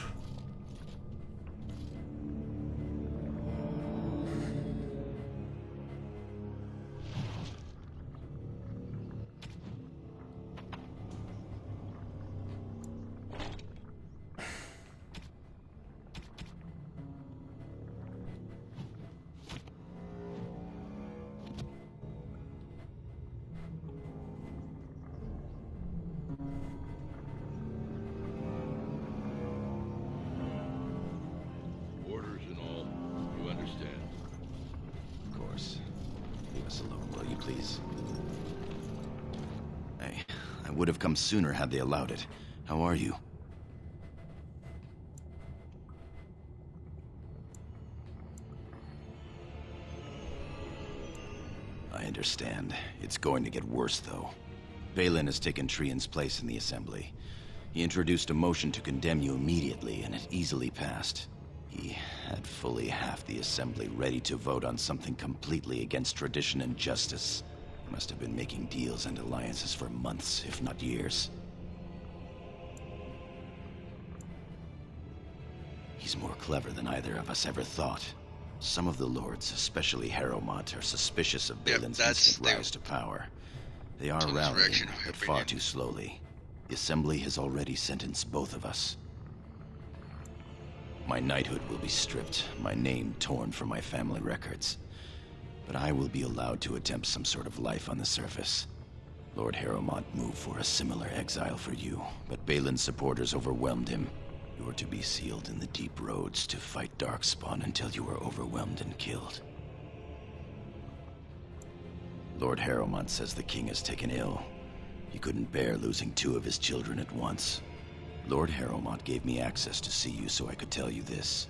would have come sooner had they allowed it. How are you? I understand. It's going to get worse, though. Balin has taken Trian's place in the Assembly. He introduced a motion to condemn you immediately, and it easily passed. He had fully half the Assembly ready to vote on something completely against tradition and justice. He must have been making deals and alliances for months, if not years. He's more clever than either of us ever thought. Some of the lords, especially Harrowmont, are suspicious of Balin's instant rise to power. They are rallying, but far too slowly. The Assembly has already sentenced both of us. My knighthood will be stripped, my name torn from my family records. But I will be allowed to attempt some sort of life on the surface. Lord Harrowmont moved for a similar exile for you, but Balin's supporters overwhelmed him. You are to be sealed in the deep roads to fight Darkspawn until you are overwhelmed and killed. Lord Harrowmont says the king is taken ill. He couldn't bear losing 2 of his children at once. Lord Harrowmont gave me access to see you so I could tell you this.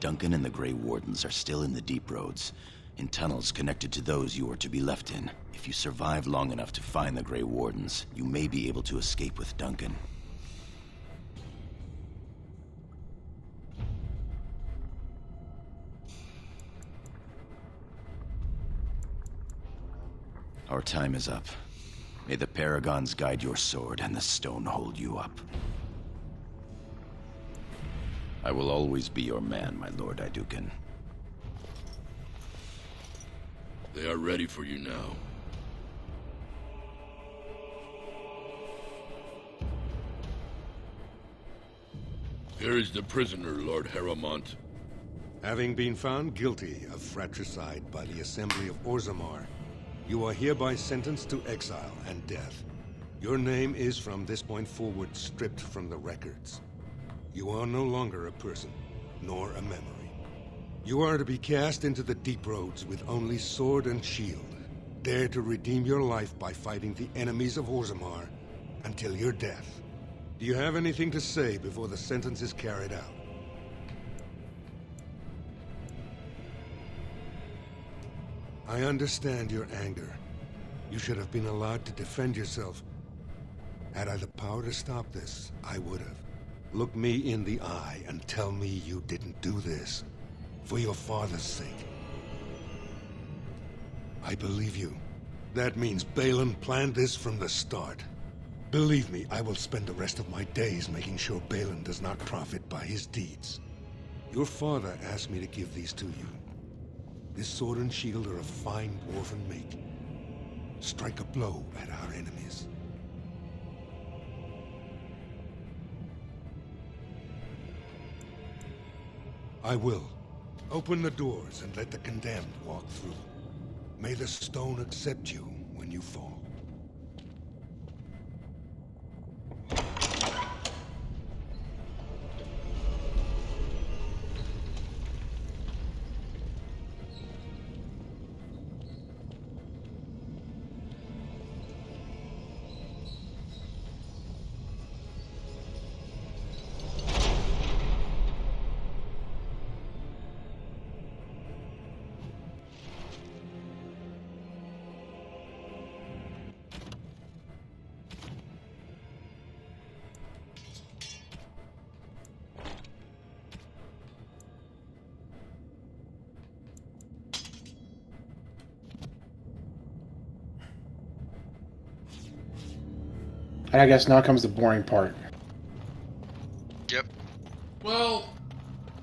Duncan and the Grey Wardens are still in the deep roads, in tunnels connected to those you are to be left in. If you survive long enough to find the Grey Wardens, you may be able to escape with Duncan. Our time is up. May the Paragons guide your sword and the stone hold you up. I will always be your man, my Lord Iduken. They are ready for you now. Here is the prisoner, Lord Harrowmont. Having been found guilty of fratricide by the Assembly of Orzammar, you are hereby sentenced to exile and death. Your name is from this point forward stripped from the records. You are no longer a person, nor a memory. You are to be cast into the deep roads with only sword and shield. Dare to redeem your life by fighting the enemies of Orzammar until your death. Do you have anything to say before the sentence is carried out? I understand your anger. You should have been allowed to defend yourself. Had I the power to stop this, I would have. Look me in the eye and tell me you didn't do this. For your father's sake. I believe you. That means Balin planned this from the start. Believe me, I will spend the rest of my days making sure Balin does not profit by his deeds. Your father asked me to give these to you. This sword and shield are of fine dwarven make. Strike a blow at our enemies. I will. Open the doors and let the condemned walk through. May the stone accept you when you fall. And I guess now comes the boring part. Yep. Well,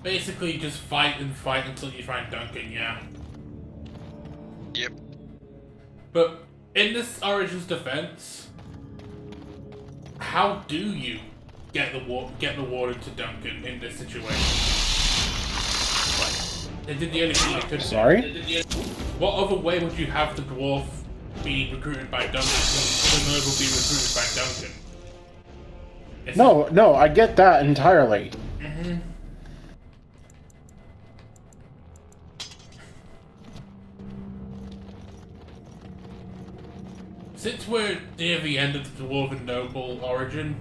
basically just fight and fight until you find Duncan, yeah. Yep. But in this Origins defense, how do you get the warden to Duncan in this situation? They did the only thing they could. Sorry? What other way would you have the dwarf be recruited by Duncan? The noble be recruited by Duncan? No, I get that entirely. Mm-hmm. Since we're near the end of the Dwarven Noble origin,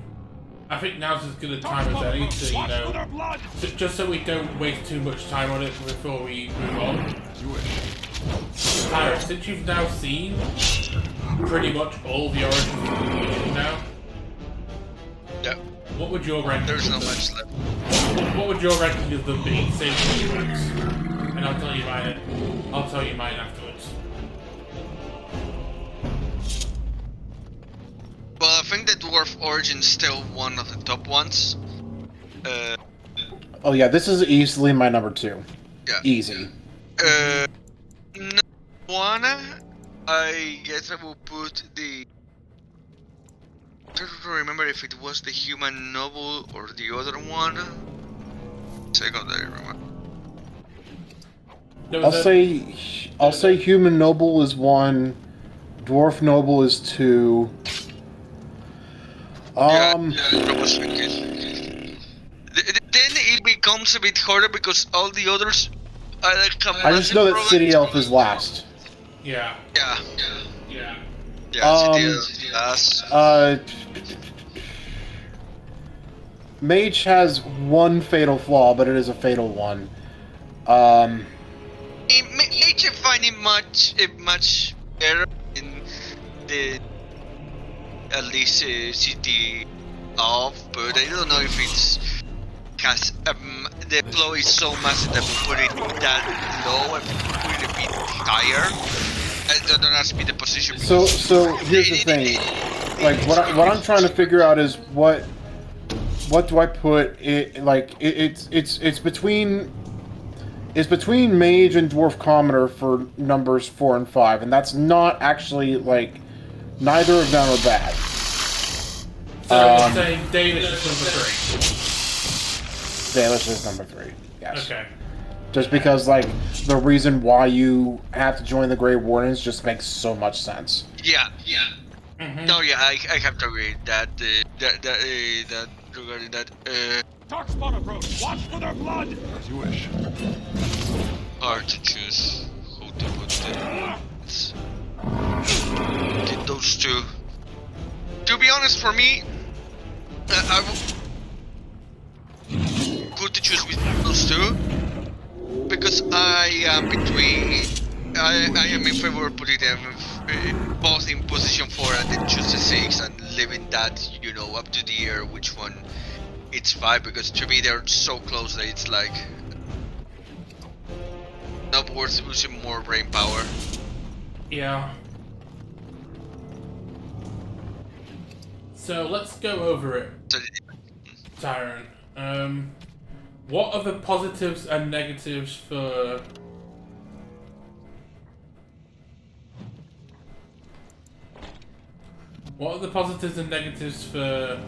I think now's as good a time as any to, you know, just so we don't waste too much time on it before we move on. Tyren, since you've now seen pretty much all the origins of the Legion now, yep. What would your ranking? There's not much left. What would your ranking of them be? Same ranks, and I'll tell you mine. I'll tell you mine afterwards. Well, I think the Dwarf Origin's still one of the top ones. Oh yeah, this is easily my number 2. Yeah. Easy. Number 1, I guess I will put the... I don't remember if it was the Human Noble or the other one. Secondary, remember. I'll say Human Noble is 1, Dwarf Noble is 2. Then it becomes a bit harder because all the others are like I just know that City Elf is last. Yeah. Yeah, City Elf is last. Mage has one fatal flaw, but it is a fatal one. Mage I find it much better in the at least City Elf, but I don't know if it's because the flow is so massive that we put it that low. I think we put it a bit higher. Don't ask me the position. So here's the thing. Like what I'm trying to figure out is what do I put it like it's between Mage and Dwarf Commoner for numbers 4 and 5, and that's not actually like neither of them are bad. So you're saying Danish is number 3? Danish is number 3. Yes. Okay. Just because like the reason why you have to join the Grey Wardens just makes so much sense. Yeah. No, yeah, I have to agree that regarding that. Darkspawn approach. Watch for their blood. As you wish. Hard to choose who to put there. Get those two. To be honest, for me, I would good to choose between those two because I am between. I am in favor of putting them both in position 4 and then choose the 6 and leaving that, you know, up to the air which one it's 5, because to me they're so close that it's like not worth using more brain power. Yeah. So let's go over it, Tyren. What are the positives and negatives for What are the positives and negatives for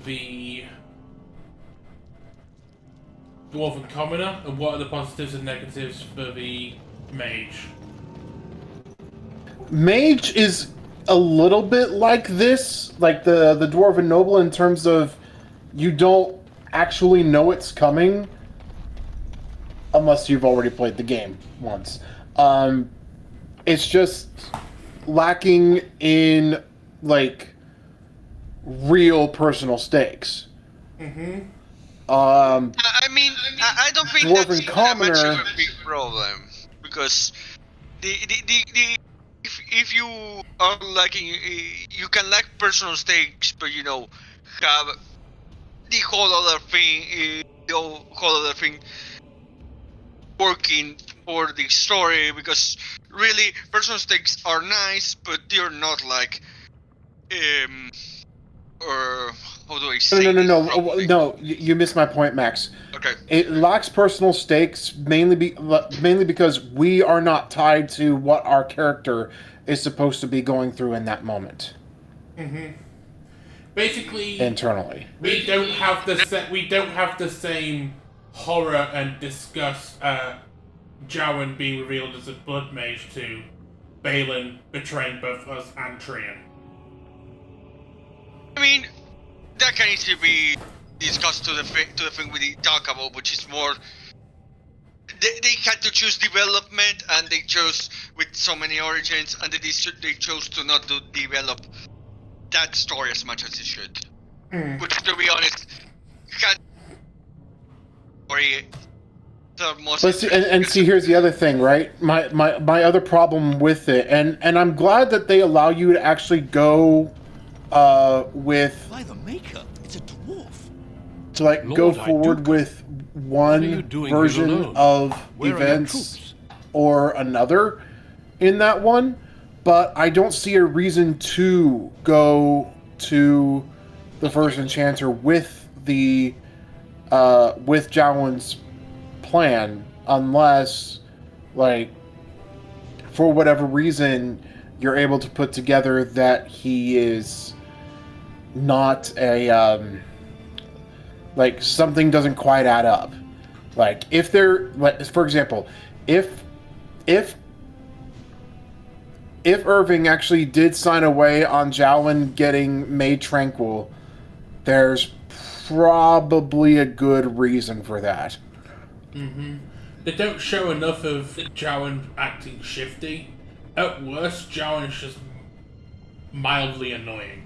the Dwarven Commoner, and what are the positives and negatives for the Mage? Mage is a little bit like this, like the Dwarven Noble, in terms of you don't actually know it's coming unless you've already played the game once. It's just lacking in like real personal stakes. I mean, I don't think Dwarven that's much of Commoner, a big problem because if you are lacking, you can lack personal stakes, but you know, have the whole other thing working for the story, because really personal stakes are nice, but they're not like or how do I say No, you missed my point, Max. Okay. It lacks personal stakes mainly because we are not tied to what our character is supposed to be going through in that moment. Basically, internally, we don't have the same horror and disgust at Jowan being revealed as a blood mage to Balin betraying both us and Trian. I mean, that can easily be discussed to the thing we talk about, which is more they had to choose development, and they chose with so many origins, and they chose to not develop that story as much as it should. Which, to be honest, had story the most. But see, here's the other thing, right? My other problem with it, and I'm glad that they allow you to actually go with. By the Maker, it's a dwarf. To like Lord, go forward with one version of events or another in that one, but I don't see a reason to go to the first Enchanter with the with Jowen's plan, unless like for whatever reason you're able to put together that he is not a like something doesn't quite add up. Like if they're, like, for example, if Irving actually did sign away on Jowen getting made tranquil, there's probably a good reason for that. They don't show enough of Jowen acting shifty. At worst, Jowen's just mildly annoying.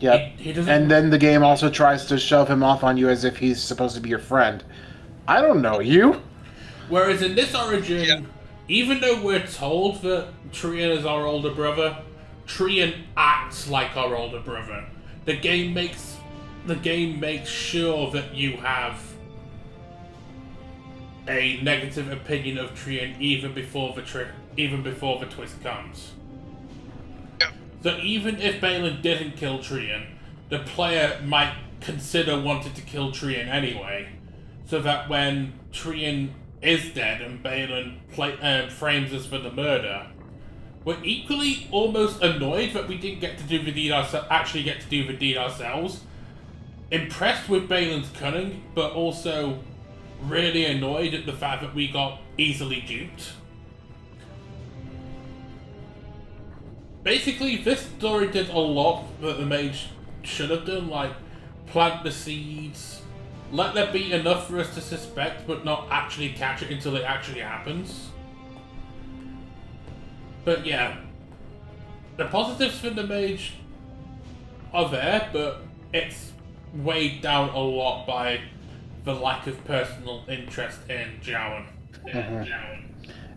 Yep. And then the game also tries to shove him off on you as if he's supposed to be your friend. I don't know you. Whereas in this origin, even though we're told that Tyren is our older brother, Tyren acts like our older brother. The game makes sure that you have a negative opinion of Tyren even before the twist comes. So even if Balin didn't kill Tyren, the player might consider wanting to kill Tyren anyway, so that when Tyren is dead and Balin frames us for the murder, we're equally almost annoyed that we didn't get to do the deed ourselves, impressed with Balin's cunning, but also really annoyed at the fact that we got easily duped. Basically, this story did a lot that the mage should have done, like plant the seeds, let there be enough for us to suspect but not actually catch it until it actually happens. But yeah, the positives for the mage are there, but it's weighed down a lot by the lack of personal interest in Jowen.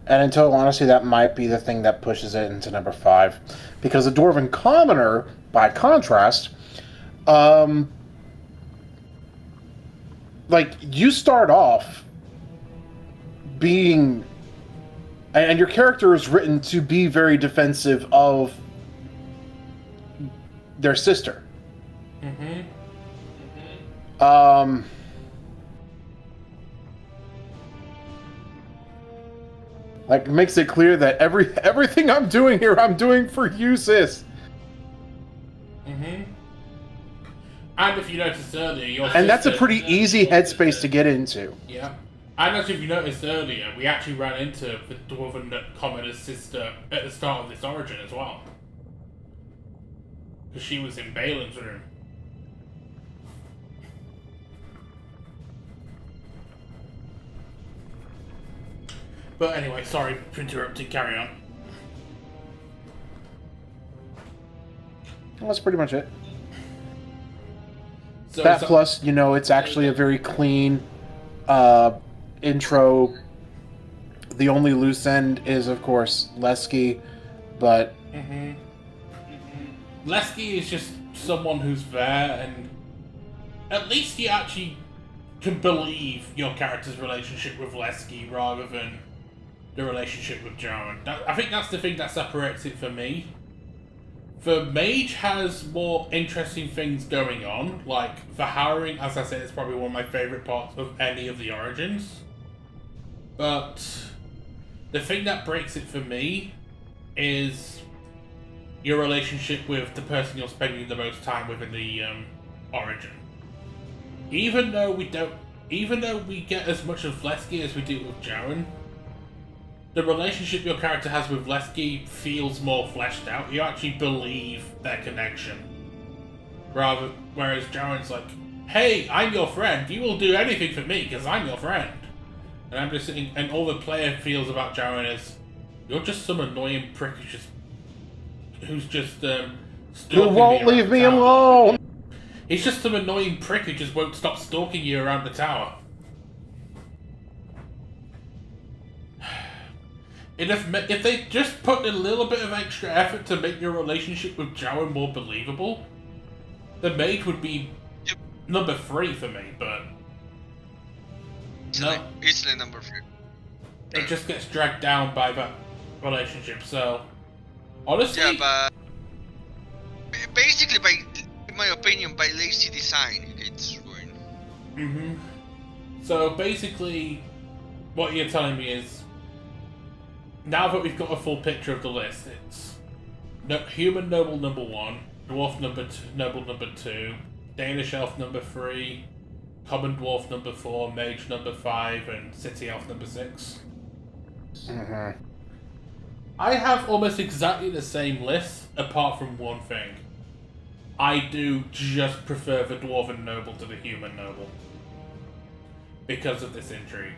And in total honesty, that might be the thing that pushes it into number 5. Because the Dwarven Commoner, by contrast, like, you start off being... And your character is written to be very defensive of their sister. Like, makes it clear that everything I'm doing here, I'm doing for you, sis. And if you noticed earlier, and that's a pretty easy headspace to get into. Yeah. And as if you noticed earlier, we actually ran into the Dwarven Commoner's sister at the start of this origin as well. Because she was in Balin's room. But anyway, sorry for interrupting, carry on. Well, that's pretty much it. So that plus, you know, it's actually a very clean intro. The only loose end is, of course, Lesky, but... Lesky is just someone who's there, and at least you actually can believe your character's relationship with Lesky rather than the relationship with Jowen. I think that's the thing that separates it for me. The mage has more interesting things going on, like the harrowing, as I said, is probably one of my favourite parts of any of the origins. But the thing that breaks it for me is your relationship with the person you're spending the most time with in the origin. Even though we get as much of Lesky as we do with Jowen, the relationship your character has with Lesky feels more fleshed out. You actually believe their connection. Whereas Jowen's like, hey, I'm your friend. You will do anything for me because I'm your friend. And I'm just sitting, and all the player feels about Jaren is, you're just some annoying prick who's just who won't leave me alone. He's just some annoying prick who just won't stop stalking you around the tower. And if they just put a little bit of extra effort to make your relationship with Jaren more believable, the mage would be number 3 for me, but easily number 3. It just gets dragged down by that relationship. So honestly, yeah, but basically, in my opinion, by lazy design, it's ruined. So basically, what you're telling me is, now that we've got a full picture of the list, it's Human Noble number 1, Dwarf Noble number 2, Danish Elf number 3, Common Dwarf number 4, Mage number 5, and City Elf number 6. I have almost exactly the same list, apart from one thing. I do just prefer the Dwarven Noble to the Human Noble. Because of this intrigue.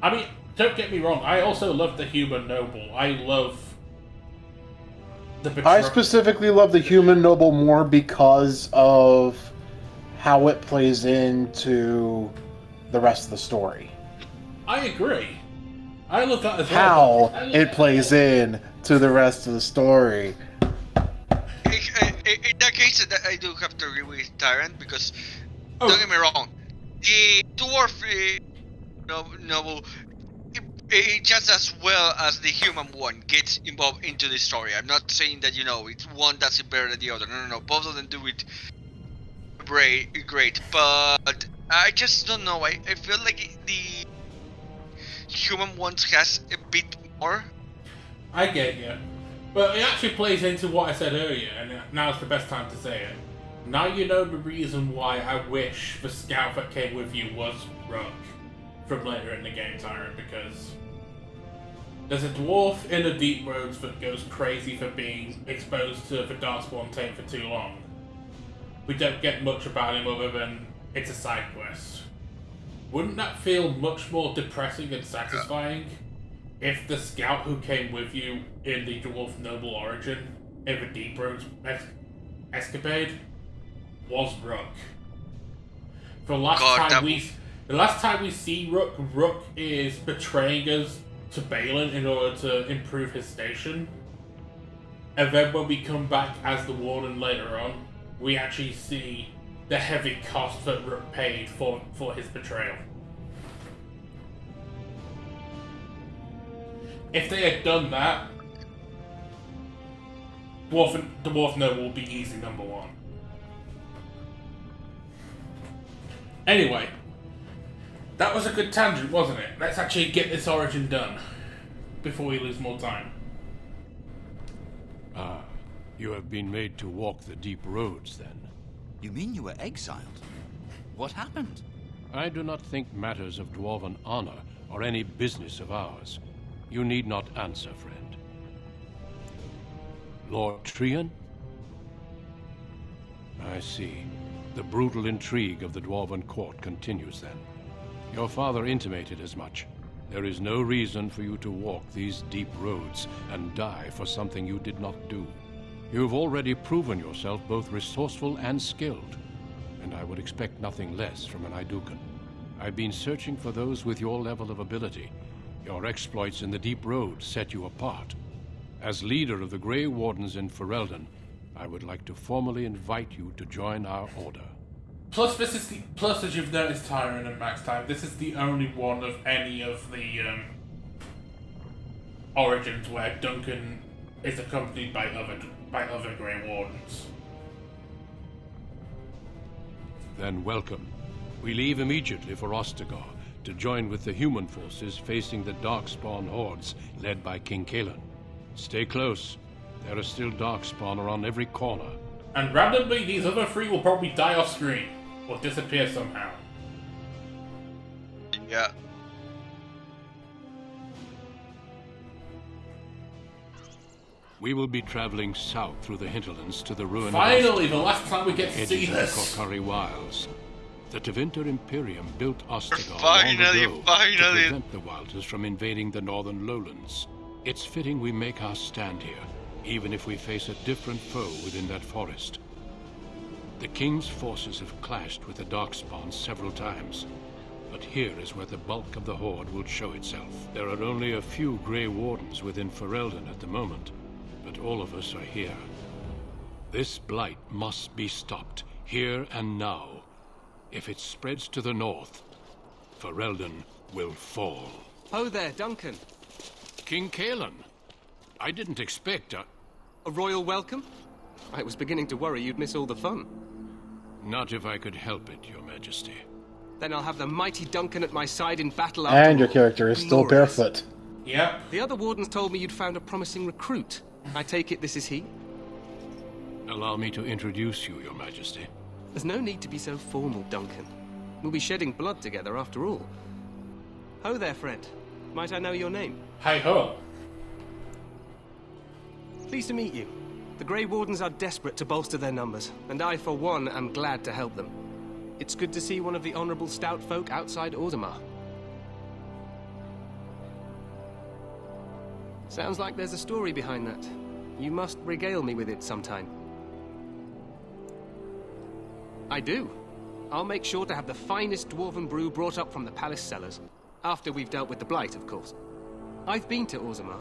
I mean, don't get me wrong, I also love the Human Noble. I love the I specifically love the Human Noble more because of how it plays into the rest of the story. I agree. I love that as well. How it plays in to the rest of the story. In that case, I do have to agree with Tyren, because don't get me wrong, the dwarf noble, it just as well as the human one gets involved into the story. I'm not saying that it's one does it better than the other. No. Both of them do it great. But I just don't know. I feel like the human ones has a bit more. I get you. But it actually plays into what I said earlier, and now's the best time to say it. Now you know the reason why I wish the scout that came with you was Rook from later in the game, Tyren, because there's a dwarf in the Deep Roads that goes crazy for being exposed to the Darkspawn taint for too long. We don't get much about him other than it's a side quest. Wouldn't that feel much more depressing and satisfying if the scout who came with you in the Dwarf Noble origin in the Deep Roads escapade was Rook? The last time we see Rook, Rook is betraying us to Balin in order to improve his station. And then when we come back as the Warden later on, we actually see the heavy cost that Rook paid for his betrayal. If they had done that, Dwarf Noble will be easy number 1. Anyway, that was a good tangent, wasn't it? Let's actually get this origin done before we lose more time. Ah, you have been made to walk the deep roads, then. You mean you were exiled? What happened? I do not think matters of dwarven honor are any business of ours. You need not answer, friend. Lord Tyren? I see. The brutal intrigue of the Dwarven court continues, then. Your father intimated as much. There is no reason for you to walk these deep roads and die for something you did not do. You have already proven yourself both resourceful and skilled, and I would expect nothing less from an Idukan. I've been searching for those with your level of ability. Your exploits in the Deep Road set you apart. As leader of the Grey Wardens in Ferelden, I would like to formally invite you to join our order. Plus, as you've noticed, Tyren and Maxtime, this is the only one of any of the origins where Duncan is accompanied by other Grey Wardens. Then welcome. We leave immediately for Ostagar to join with the human forces facing the Darkspawn hordes led by King Kaelin. Stay close. There are still Darkspawn around every corner. And randomly, these other 3 will probably die off screen, or disappear somehow. Yeah. We will be traveling south through the hinterlands to the ruin Finally, the last time we get to see edges of this. the Korkari Wilds. The Tevinter Imperium built Ostagar Finally, long ago finally. to prevent the Wilders from invading the northern lowlands. It's fitting we make our stand here, even if we face a different foe within that forest. The King's forces have clashed with the Darkspawn several times, but here is where the bulk of the Horde will show itself. There are only a few Grey Wardens within Ferelden at the moment, but all of us are here. This blight must be stopped, here and now. If it spreads to the north, Ferelden will fall. Oh there, Duncan. King Kalen. I didn't expect a royal welcome? I was beginning to worry you'd miss all the fun. Not if I could help it, Your Majesty. Then I'll have the mighty Duncan at my side in battle after And your all. character is still Glorious. barefoot. Yep. The other wardens told me you'd found a promising recruit. I take it this is he? Allow me to introduce you, Your Majesty. There's no need to be so formal, Duncan. We'll be shedding blood together after all. Ho there, friend. Might I know your name? Hi-ho. Pleased to meet you. The Grey Wardens are desperate to bolster their numbers, and I, for one, am glad to help them. It's good to see one of the honorable stout folk outside Orzammar. Sounds like there's a story behind that. You must regale me with it sometime. I do. I'll make sure to have the finest dwarven brew brought up from the palace cellars. After we've dealt with the blight, of course. I've been to Orzammar.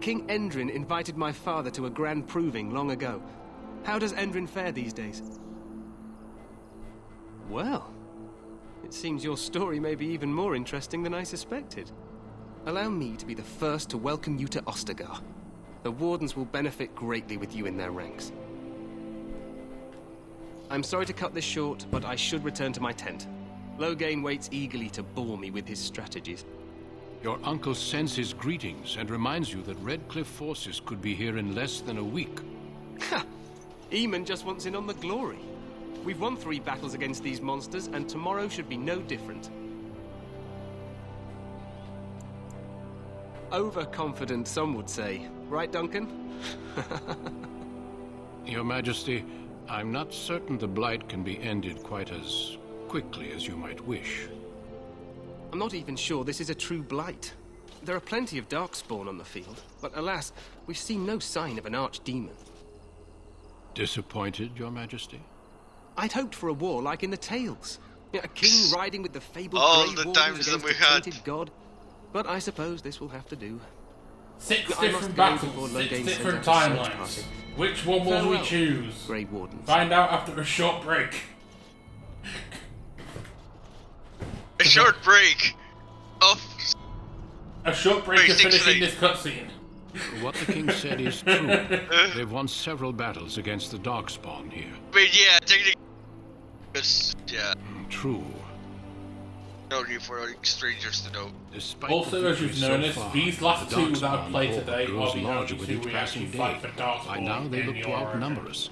King Endrin invited my father to a grand proving long ago. How does Endrin fare these days? Well, it seems your story may be even more interesting than I suspected. Allow me to be the first to welcome you to Ostagar. The Wardens will benefit greatly with you in their ranks. I'm sorry to cut this short, but I should return to my tent. Loghain waits eagerly to bore me with his strategies. Your uncle sends his greetings and reminds you that Redcliffe forces could be here in less than a week. Ha! Eamon just wants in on the glory. We've won 3 battles against these monsters, and tomorrow should be no different. Overconfident, some would say. Right, Duncan? Your Majesty, I'm not certain the blight can be ended quite as quickly as you might wish. I'm not even sure this is a true blight. There are plenty of darkspawn on the field, but alas, we've seen no sign of an archdemon. Disappointed, Your Majesty? I'd hoped for a war like in the tales. A king riding with the fabled All Grey the Wardens times that against we a had. tainted god. But I suppose this will have to do. 6 I must different go battles, before 6 Loghain different sends out a search timelines. party. Which one will we Farewell, choose? Grey Wardens. Find out after a short break. A short break of... A short break to finishing basically. this cutscene. What the king said is true. They've won several battles against the Darkspawn here. But yeah, technically... Yeah, True. no need for strangers to know. Despite Also, the as you've victory so noticed, far, these last the 2 that I've Darkspawn played horde today grows are the larger only with 2 each we passing actually day. fight for Darkspawn. By now they in look the to Order. outnumber us.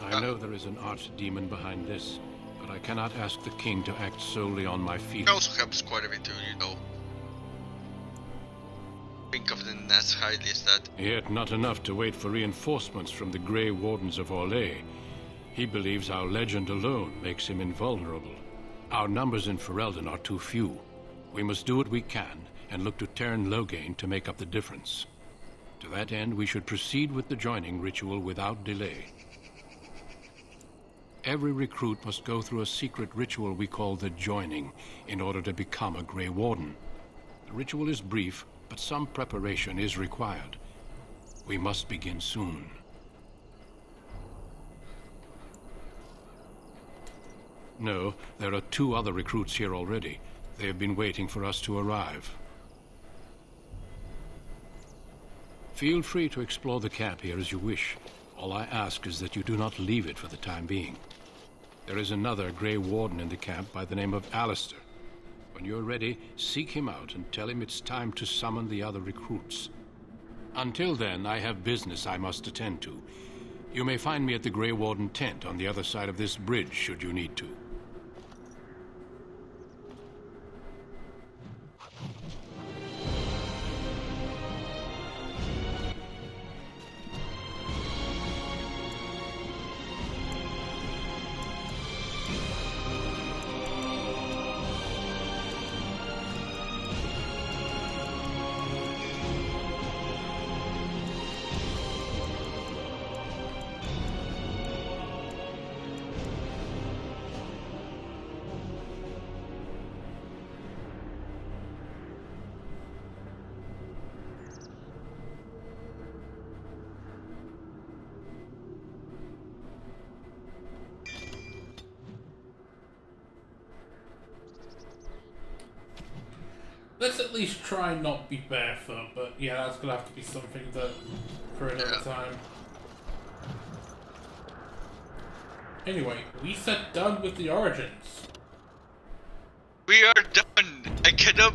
I know there is an archdemon behind this, but I cannot ask the king to act solely on my It feelings. also helps quite a bit to, you know, think of them as highly as that. Yet not enough to wait for reinforcements from the Grey Wardens of Orlais. He believes our legend alone makes him invulnerable. Our numbers in Ferelden are too few. We must do what we can and look to Tyren Loghain to make up the difference. To that end, we should proceed with the joining ritual without delay. Every recruit must go through a secret ritual we call the joining in order to become a Grey Warden. The ritual is brief, but some preparation is required. We must begin soon. No, there are 2 other recruits here already. They have been waiting for us to arrive. Feel free to explore the camp here as you wish. All I ask is that you do not leave it for the time being. There is another Grey Warden in the camp by the name of Alistair. When you're ready, seek him out and tell him it's time to summon the other recruits. Until then, I have business I must attend to. You may find me at the Grey Warden tent on the other side of this bridge, should you need to. Let's at least try and not be barefoot, but yeah, that's gonna have to be something that for another time. Anyway, we said done with the origins. We are done. I cannot.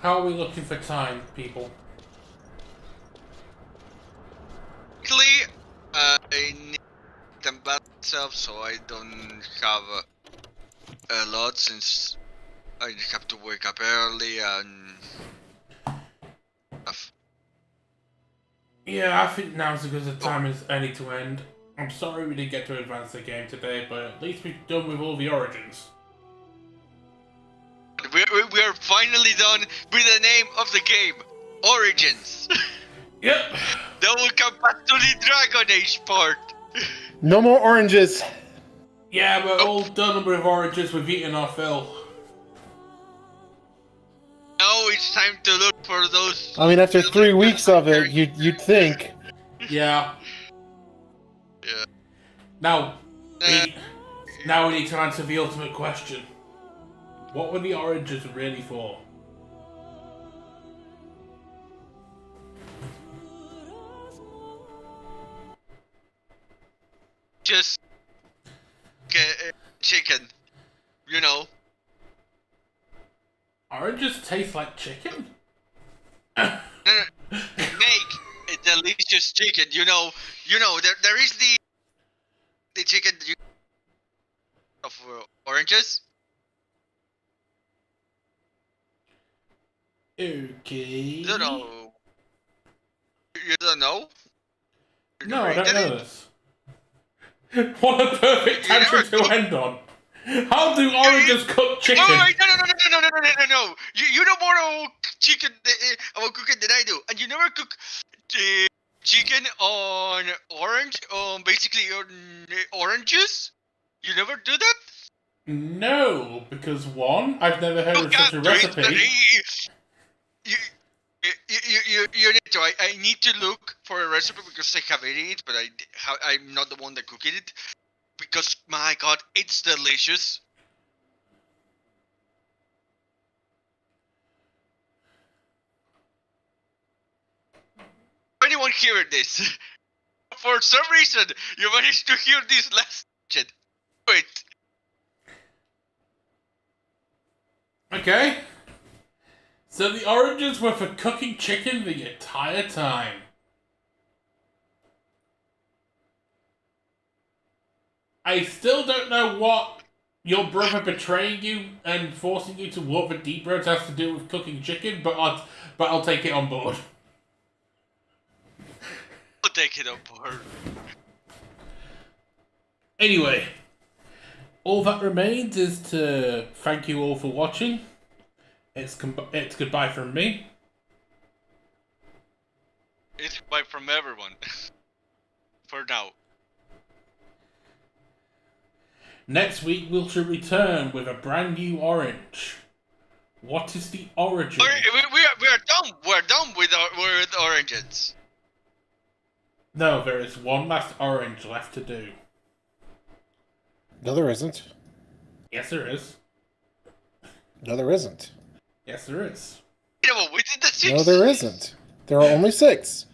How are we looking for time, people? Actually, I need them back myself, so I don't have a lot since I have to wake up early and stuff. Yeah, I think now's as good a time as any to end. I'm sorry we didn't get to advance the game today, but at least we've done with all the origins. We are finally done with the name of the game, Origins. Yep. Then we'll come back to the Dragon Age part. No more oranges. Yeah, we're all done with origins. We've eaten our fill. Now it's time to look for those. I mean, after 3 weeks of it, you'd think. Yeah. Yeah. Now we need to answer the ultimate question. What were the origins really for? Just get chicken, you know. Oranges taste like chicken? No, make a delicious chicken. You know. There is the chicken of oranges. Okay. You don't know. You don't know? No, I don't know this. What a perfect tangent to end on. How do oranges cook chicken? No. You know more chicken about cooking than I do, and you never cook chicken on basically on oranges. You never do that. No, because one, I've never heard of such a recipe. You need to. I need to look for a recipe because I have eaten it, but I'm not the one that cooked it. Because my God, it's delicious. Anyone hear this? For some reason, you managed to hear this last shit. Wait. Okay. So the origins were for cooking chicken the entire time. I still don't know what your brother betraying you and forcing you to walk the deep roads has to do with cooking chicken, but I'll take it on board. I'll take it on board. Anyway, all that remains is to thank you all for watching. It's goodbye from me. It's goodbye from everyone. For now. Next week we shall return with a brand new orange. What is the origin? We are done. We're done with oranges. No, there is one last orange left to do. No, there isn't. Yes, there is. No, there isn't. Yes, there is. Yeah, well, we did the 6. No, there isn't. There are only 6.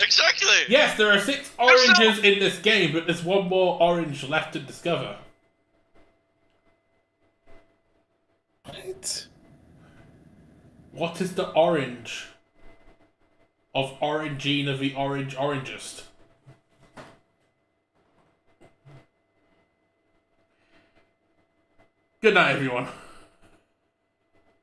Exactly. Yes, there are 6 oranges in this game, but there's one more orange left to discover. What? What is the orange of Orangina the Orangist? Good night, everyone.